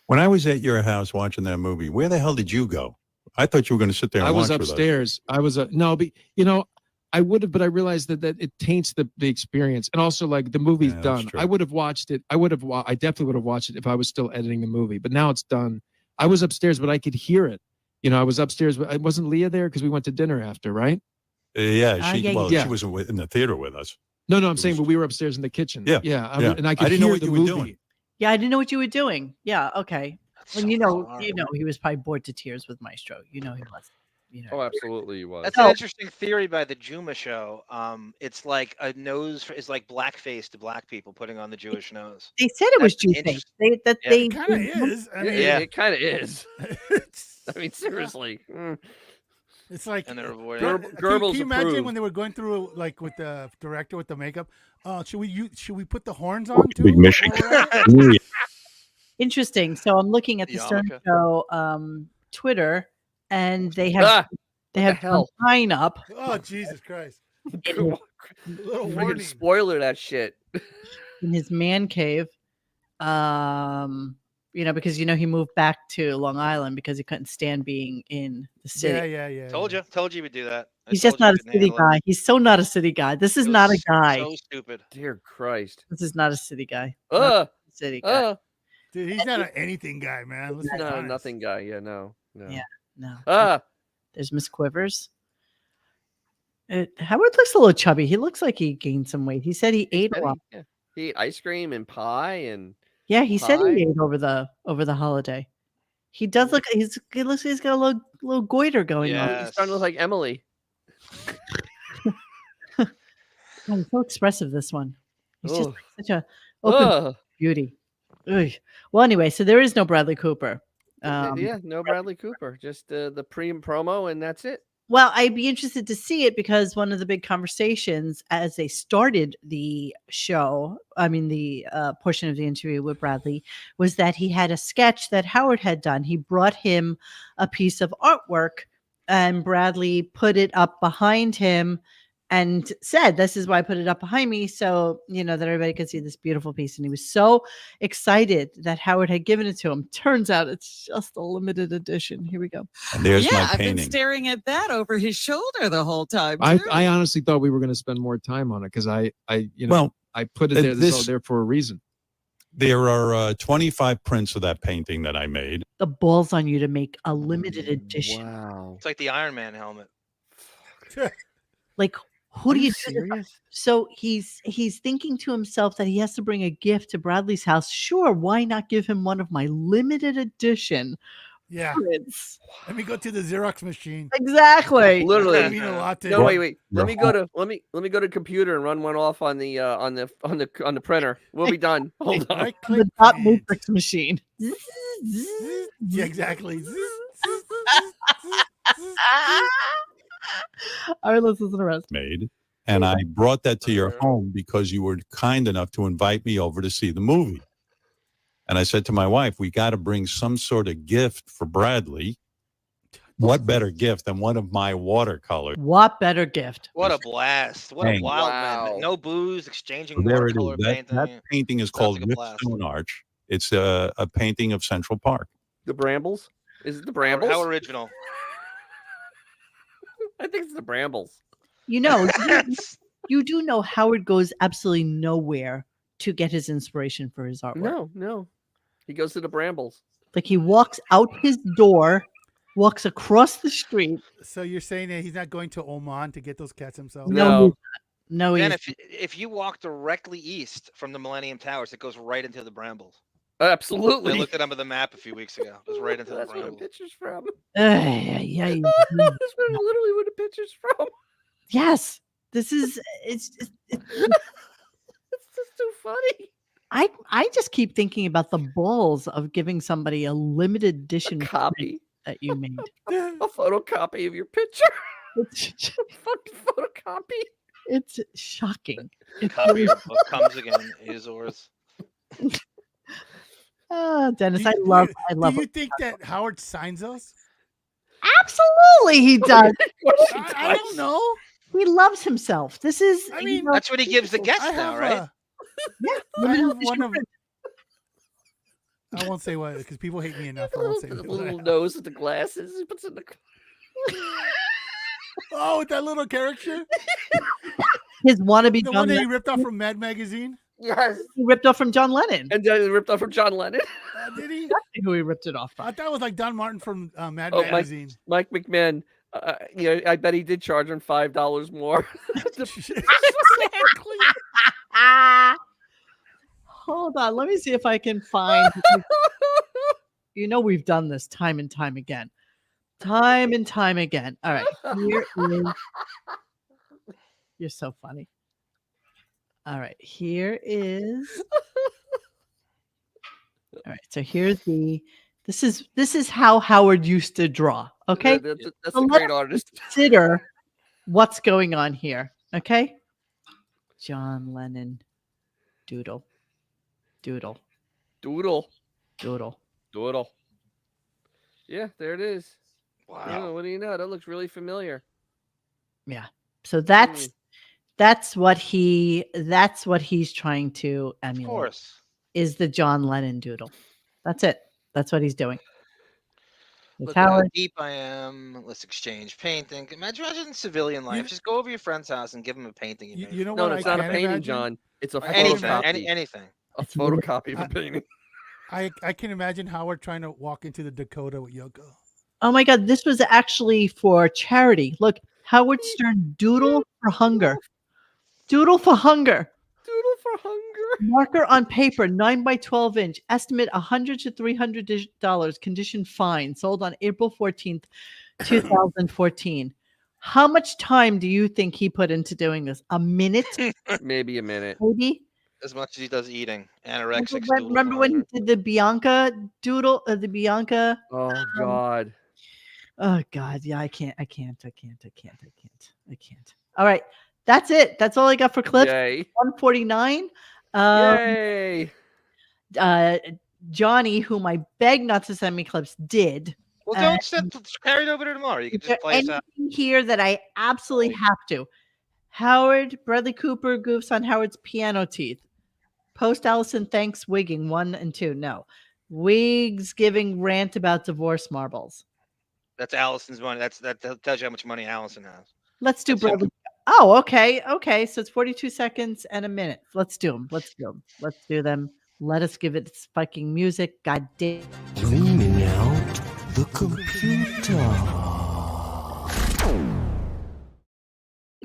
When I was at your house watching that movie, where the hell did you go? I thought you were going to sit there and I was watch with us. upstairs. I was no, but I would have, but I realized that it taints the experience, and also like the movie's Yeah, that's done. true. I would have watched it. I definitely would have watched it if I was still editing the movie. But now it's done. I was upstairs, but I could hear it. I was upstairs, but wasn't Leah there because we went to dinner after, right? Yeah, yeah, she yeah. wasn't in the theater with us. No, I'm saying, but we were upstairs in the kitchen. Yeah, yeah, yeah. and I could didn't know hear what the you were movie. doing. Yeah, I didn't know what you were doing. Yeah, okay. That's Well, so you know, horrible. he was probably bored to tears with Maestro. He was. Oh, absolutely, he was. That's So- an interesting theory by the Juma show. It's like a nose is like blackface to black people putting on the Jewish nose. They said it was That's Jew interest- face. Yeah. They It kind of is. I mean, Yeah. It kind of is. it's, I mean, seriously. it's like. And they're avoiding. Goebbels Can you imagine approved. when they were going through like with the director with the makeup? Should we put the horns on too? Big mission. While we're at it? Interesting. So I'm looking at the Stern Yarmulke. Show Twitter, and they have the hell? Hein up. Oh Jesus Christ! Come on. Little Freaking warning. spoiler that shit. in his man cave. Because he moved back to Long Island because he couldn't stand being in the city. Yeah. Told you would do that. I He's told just you not a couldn't city handle it. guy. He's so not a city guy. This is It not a was guy. So stupid. Dear Christ. This is not a city guy. Not a city guy. Dude, he's not an anything guy, man. Let's be No, honest. nothing guy. Yeah, no. Yeah, no. Ah, There's Miss Quivers. Howard looks a little chubby. He looks like he gained some weight. He said he ate a lot. yeah. He ate ice cream and pie and Yeah, he said pie. he ate over the holiday. He does look. He looks. He's got a little goiter going on. Yeah. he's starting to look like Emily. God, he's so expressive. This one. He's just Ugh. like such a open Ugh. beauty. Ugh. Well, anyway, so there is no Bradley Cooper. Yeah, no Bradley Cooper. Just the pre and promo, and that's it. Well, I'd be interested to see it because one of the big conversations as they started the show, the portion of the interview with Bradley, was that he had a sketch that Howard had done. He brought him a piece of artwork and Bradley put it up behind him and said, "This is why I put it up behind me, so that everybody could see this beautiful piece." And he was so excited that Howard had given it to him. Turns out it's just a limited edition. Here we go. And there's my I've been painting. staring at that over his shoulder the whole time. I too. honestly thought we were going to spend more time on it because I put it there. This is all there for a reason. There are 25 prints of that painting that I made. The balls on you to make a limited edition. Wow. It's like the Iron Man helmet. Like, who do you serious? So he's thinking to himself that he has to bring a gift to Bradley's house. Sure, why not give him one of my limited edition prints? Let me go to the Xerox machine. Exactly. Literally. I mean a lot to No, wait. Let me go to computer and run one off on the printer. We'll be done. Hold on. The dot matrix machine. Yeah, exactly. All right, let's listen to the rest. Made. And I brought that to your home because you were kind enough to invite me over to see the movie. And I said to my wife, we got to bring some sort of gift for Bradley. What better gift than one of my watercolors? What better gift? What a blast. What a Dang. wild Wow. man. No booze, exchanging So there it watercolor is. That painting. painting is Sounds called like a blast. Ripstone Arch. It's a painting of Central Park. The Brambles? Is it the How Brambles? original. I think it's the Brambles. You do know Howard goes absolutely nowhere to get his inspiration for his artwork. No. He goes to the Brambles. Like, he walks out his door, walks across the street. So you're saying that he's not going to Oman to get those cats himself? No. No, Dan, he's if you walk directly east from the Millennium Towers, it goes right into the Brambles. Absolutely. I looked it up on the map a few weeks ago. It was right into the That's where the Brambles. picture's from. Yeah. That's literally where the picture's from. Yes. This is it's It's just too funny. I just keep thinking about the balls of giving somebody a limited edition Copy that you made. a photocopy of your picture. Fucking photocopy. It's shocking. Copy your book comes again. Azores. Dennis, Do I you- love Do you it. think that Howard signs us? Absolutely, he does. I don't know. He loves himself. This is. I mean, That's what he gives the guests I now, have right? I have one of. I won't say what because people hate me enough. I won't say The what I little have. nose with the glasses. He puts in the. Oh, with that little character, his wannabe the John one that he Lennon. ripped off from Mad Magazine. Yes. He ripped off from John Lennon. And then he ripped off from John Lennon. Did he? That's who he ripped it off I from. thought it was like Don Martin from Mad Oh, Magazine. Mike McMahon. I bet he did charge him $5 more. Exactly. Hold on, let me see if I can find. We've done this time and time again. Time and time again. All right. You're so funny. All right. Here is. All right. So here's this is how Howard used to draw. Okay. That's So a let's great artist. Consider what's going on here. Okay. John Lennon doodle. Doodle. Yeah, there it is. Wow. Oh, what do you know? That looks really familiar. Yeah. So that's what he's trying to Of emulate. course. Is the John Lennon doodle. That's it. That's what he's doing. It's Look at how Howard. deep I am. Let's exchange painting. Imagine civilian life. Just go over to your friend's house and give him a painting. You made. You know No, what? it's I not a can't painting, imagine? John. It's a Anything. photocopy. Anything. A photocopy of a painting. I can imagine Howard trying to walk into the Dakota with Yoko. Oh my God, this was actually for charity. Look, Howard Stern doodle for hunger. Doodle for hunger. Doodle for hunger. Marker on paper, 9 by 12 inch. Estimate $100 to $300. Condition fine. Sold on April 14th, 2014. How much time do you think he put into doing this? A minute? Maybe a minute. Maybe? As much as he does eating. Anorexic. Remember when he did the Bianca doodle? The Bianca? Oh God. Oh God. Yeah, I can't. All right. That's it. That's all I got for clips. Yay. 149. Yay. Johnny, whom I begged not to send me clips, did. Well, don't carry it over to tomorrow. You can Is there just play us out. anything here that I absolutely have to? Howard, Bradley Cooper goofs on Howard's piano teeth. Post Allison thanks wigging 1 and 2. No. Wigs giving rant about divorce marbles. That's Allison's money. That tells you how much money Allison has. Let's do That's him. Bradley. Oh, okay. Okay. So it's 42 seconds and a minute. Let's do them. Let's do them. Let us give it its fucking music. God damn. Cleaning out the computer.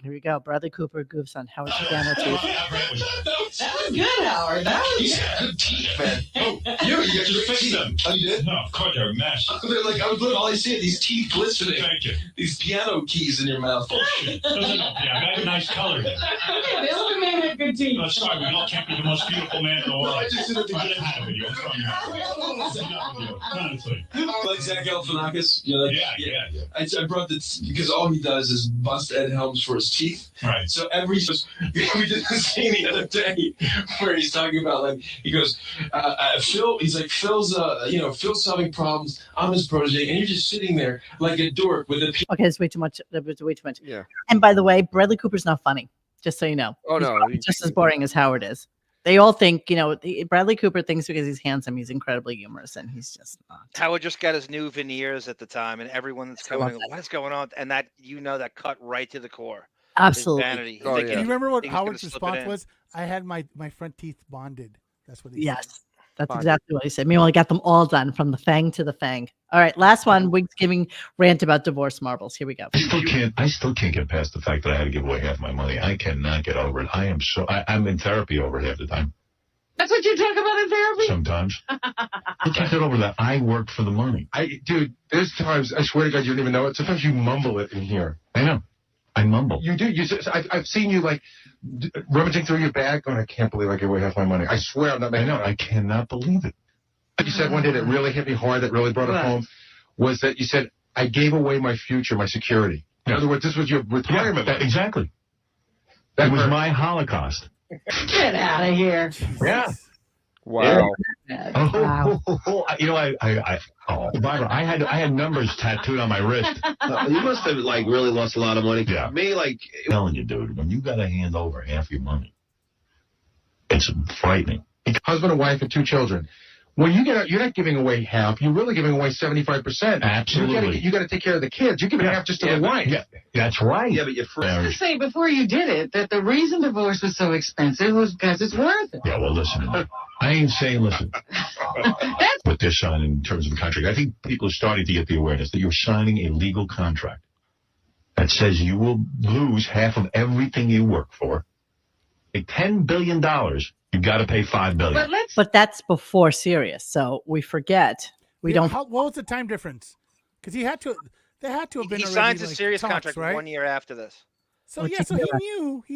Here we go. Bradley Cooper goofs on Howard's piano teeth. That was good, Howard. That was good teeth, man. Oh, you just fixed them. Oh, you did? No, of course they're a mess. They're like, all I see are these teeth glistening. Thank you. These piano keys in your mouth. Oh, shit. Those are not, yeah, I have a nice color. Yeah, the other man had good teeth. No, sorry, we all can't be the most beautiful man in the world. I just did it to get out of you. I'm sorry. Honestly. Like Zach Galifianakis, you know, like, yeah. I brought this because all he does is bust Ed Helms for his teeth. Right. So we did this scene the other day where he's talking about, like, he goes, Phil, he's like, Phil's having problems. I'm his protege, and you're just sitting there like a dork with a. Okay, it's way too much. It's way too much. Yeah. And by the way, Bradley Cooper's not funny. Just so you know. Oh He's no, probably just as boring as Howard is. They all think, Bradley Cooper thinks because he's handsome, he's incredibly humorous, and he's just not. Howard just got his new veneers at the time, and everyone that's coming, what is going on? And that that cut right to the core. Absolutely. His vanity. Do you remember what he was gonna Howard's slip it response in. was? I had my front teeth bonded. That's what he said. Yes, that's exactly what he said. Meanwhile, I got them all done from the fang to the fang. All right, last one. Wigs giving rant about divorce marbles. Here we go. I still can't get past the fact that I had to give away half my money. I cannot get over it. I'm in therapy over half the time. That's what you talk about in therapy? Sometimes. I can't get over that. I worked for the money. Dude, there's times, I swear to God, you don't even know it. Sometimes you mumble it in here. I know. I mumble. You do. I've seen you like rummaging through your bag going, I can't believe I gave away half my money. I swear I'm not making it up. I cannot believe it. What you said one day that really hit me hard, that really brought it home, was that you said, I gave away my future, my security. In other words, this was your retirement money. Exactly. That it was hurt. my Holocaust. Get out of here. Yeah. Wow. You know, Barbara, I had numbers tattooed on my wrist. You must have really lost a lot of money. Yeah. Me, I'm telling you, dude, when you got to hand over half your money, it's frightening. Husband and wife and 2 children. Well, you're not giving away half. You're really giving away 75%. Absolutely. You got to take care of the kids. You're giving half just to the wife. Yeah, that's right. Yeah, but you're free. I was say before you did it that the reason divorce was so expensive was because it's worth it. Yeah, well, listen. I ain't saying, listen, what they're signing in terms of a contract. I think people are starting to get the awareness that you're signing a legal contract that says you will lose half of everything you work for. Like $10 billion, you got to pay $5 billion. But that's before Sirius, so we forget. We don't. What was the time difference? Because they had to have been. He already, signs a like, serious talks, contract right? 1 year after this. So he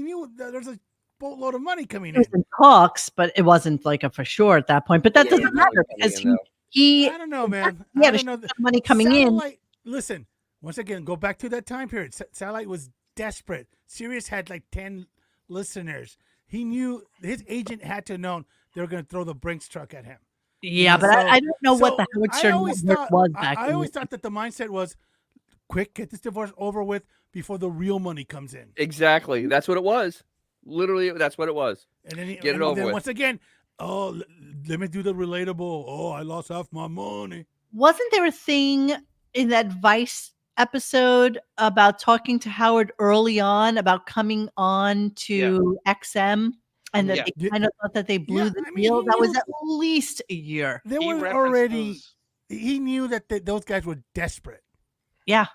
knew that there's a boatload of money coming It was in. in talks, but it wasn't like a for sure at that point. But that doesn't matter because he. I don't know, man. He I had don't know. the money coming in. Listen, once again, go back to that time period. Satellite was desperate. Sirius had like 10 listeners. He knew his agent had to have known they were going to throw the Brinks truck at him. Yeah, but I don't know what the Howard Stern network was back I then. always thought that the mindset was, quick, get this divorce over with before the real money comes in. Exactly. That's what it was. Literally, that's what it was. And then Get it over then with. once again, let me do the relatable. Oh, I lost half my money. Wasn't there a thing in that Vice episode about talking to Howard early on about coming on to XM? And that they kind of thought that they blew the deal. That was at least a year. There was already, he knew that those guys were desperate. Yeah.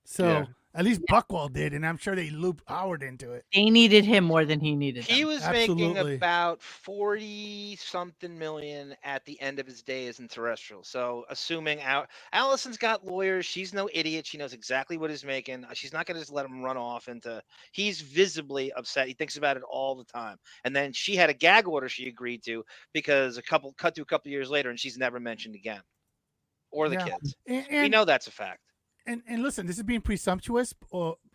So at least Buckwald did, and I'm sure they looped Howard into it. They needed him more than he needed them. He was making about 40 something million at the end of his days in terrestrial. So assuming Allison's got lawyers, she's no idiot. She knows exactly what he's making. She's not going to just let him run off into. He's visibly upset. He thinks about it all the time. And then she had a gag order she agreed to because cut to a couple years later, and she's never mentioned again, or the kids. We know that's a fact. And listen, this is being presumptuous,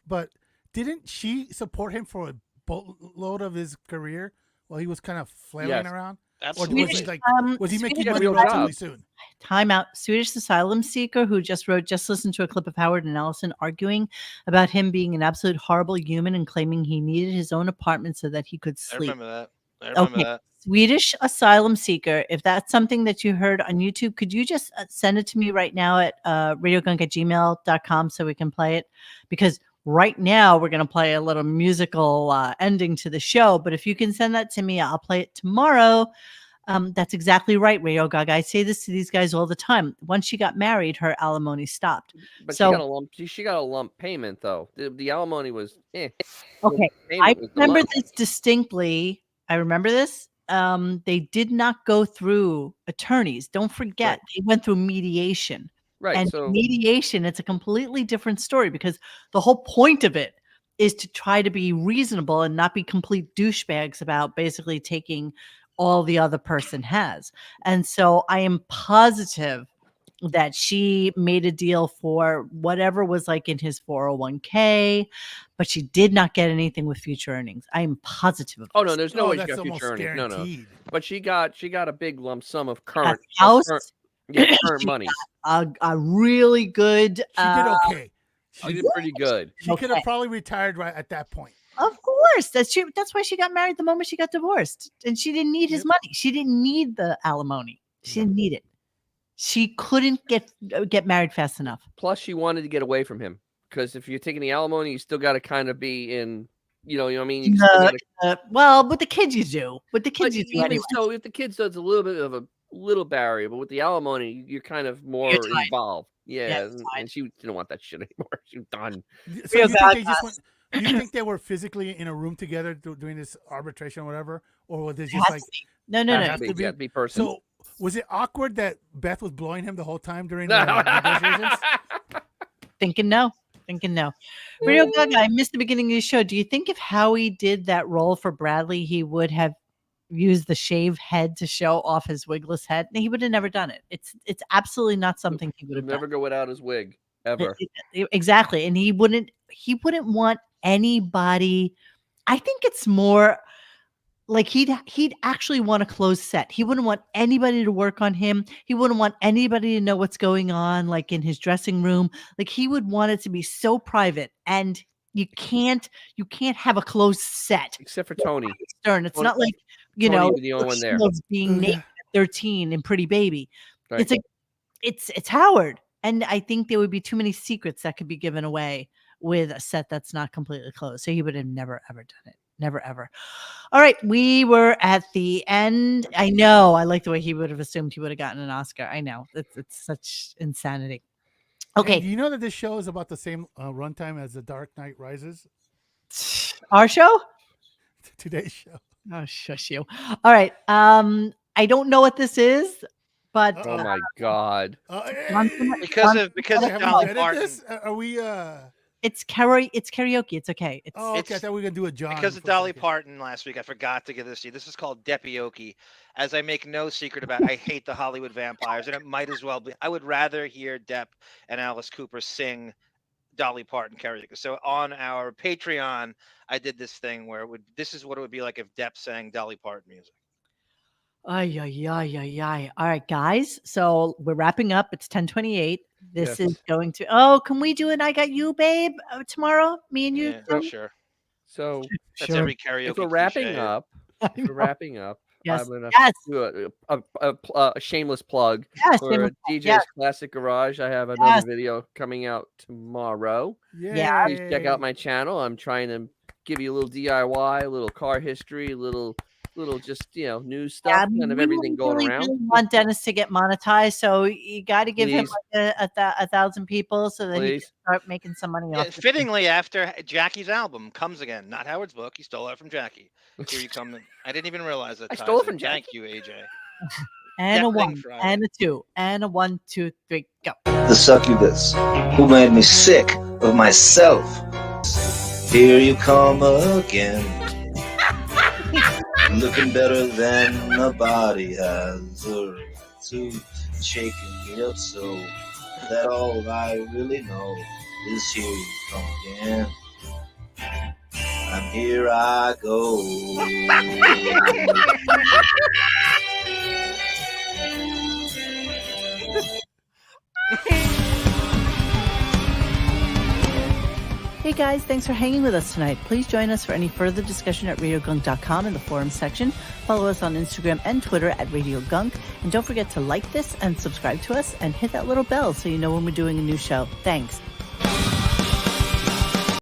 but didn't she support him for a boatload of his career while he was kind of flailing around? Absolutely. Or was he making money relatively soon? Time out. Swedish asylum seeker who just wrote, just listen to a clip of Howard and Allison arguing about him being an absolute horrible human and claiming he needed his own apartment so that he could I sleep. remember that. I remember that. Swedish asylum seeker. If that's something that you heard on YouTube, could you just send it to me right now at radiogunk@gmail.com so we can play it? Because right now we're going to play a little musical ending to the show. But if you can send that to me, I'll play it tomorrow. That's exactly right, Radio Gaga. I say this to these guys all the time. Once she got married, her alimony stopped. But so she got a lump payment though. The alimony was okay. The I payment was the remember lump. this distinctly. I remember this. They did not go through attorneys. Don't forget, they went through mediation. Right. And So mediation, it's a completely different story because the whole point of it is to try to be reasonable and not be complete douchebags about basically taking all the other person has. And so I am positive that she made a deal for whatever was like in his 401k, but she did not get anything with future earnings. I am positive of oh no, this. there's no way she that's got future almost earnings. No. guaranteed. But she got a big lump sum of current house. current She money. got a really good. She did okay. She did pretty good. She could have probably retired right at that point. Of course, that's why she got married the moment she got divorced, and she didn't need his money. She didn't need the alimony. She didn't need it. She couldn't get married fast enough. Plus, she wanted to get away from him because if you're taking the alimony, you still got to kind of be in. You know what I mean? You still gotta, well, with the kids you do. With the kids you do even anyway. so, if the kids, there's a little bit of a little barrier, but with the alimony, you're kind of more You're tied. involved. Yeah, Yeah, and she didn't want that shit anymore. She was done. So you think they just went, do you think they were physically in a room together doing this arbitration or whatever, or was it just like no? Have to be personal. So was it awkward that Beth was blowing him the whole time during the negotiations? Thinking no. Radio Gaga, I missed the beginning of the show. Do you think if Howie did that role for Bradley, he would have used the shaved head to show off his wigless head? He would have never done it. It's absolutely not something he would have Never done. go without his wig ever. Exactly. And he wouldn't want anybody. I think it's more like he'd actually want a closed set. He wouldn't want anybody to work on him. He wouldn't want anybody to know what's going on, like in his dressing room. Like he would want it to be so private, and you can't have a closed set except for Tony Stern. It's not like Tony was the only one there. Being naked at 13 and Pretty Baby. Right. It's Howard, and I think there would be too many secrets that could be given away with a set that's not completely closed. So he would have never ever done it. Never ever. All right, we were at the end. I know. I like the way he would have assumed he would have gotten an Oscar. I know. It's such insanity. Okay. Hey, do you know that this show is about the same runtime as The Dark Knight Rises? Our show? Today's show. Oh, shush you. All right. I don't know what this is, but Oh my God! Because of Dolly Parton. This? Are we? It's karaoke. It's okay. Oh, okay. I thought we were gonna do a John. Because of Dolly Parton last week, I forgot to give this to you. This is called Deppening. As I make no secret about, I hate the Hollywood vampires, and it might as well be. I would rather hear Depp and Alice Cooper sing Dolly Parton karaoke. So on our Patreon, I did this thing where this is what it would be like if Depp sang Dolly Parton music. Ay, ay, ay, ay, ay. All right, guys. So we're wrapping up. It's 10:28. This is going to. Oh, can we do an "I Got You, Babe" tomorrow? Me and you. Yeah, sure. So that's every karaoke. If we're wrapping cliche. up, Yes. I'm gonna Yes. do a shameless plug Yes, for shameless plug, DJ's yes. Classic Garage. I have another video coming out tomorrow. Yeah. Please check out my channel. I'm trying to give you a little DIY, a little car history, a little just news stuff, kind of everything going around. Really want Dennis to get monetized, so you got to give him Please. like a 1,000 people so that he can Please. start making some money off. it. Fittingly, after Jackie's album comes again, not Howard's book. He stole it from Jackie. Here you come. I didn't even realize that. I stole it from Thank Jackie. you, AJ. And a Deppening 1, Friday. and a 2, and a 1, 2, 3, go. The succubus who made me sick of myself. Here you come again, looking better than a body has a right to, shaking me up so that all I really know is here you come again. And here I go. Hey guys, thanks for hanging with us tonight. Please join us for any further discussion at RadioGunk.com in the forum section. Follow us on Instagram and Twitter at RadioGunk. And don't forget to like this and subscribe to us and hit that little bell so you know when we're doing a new show. Thanks.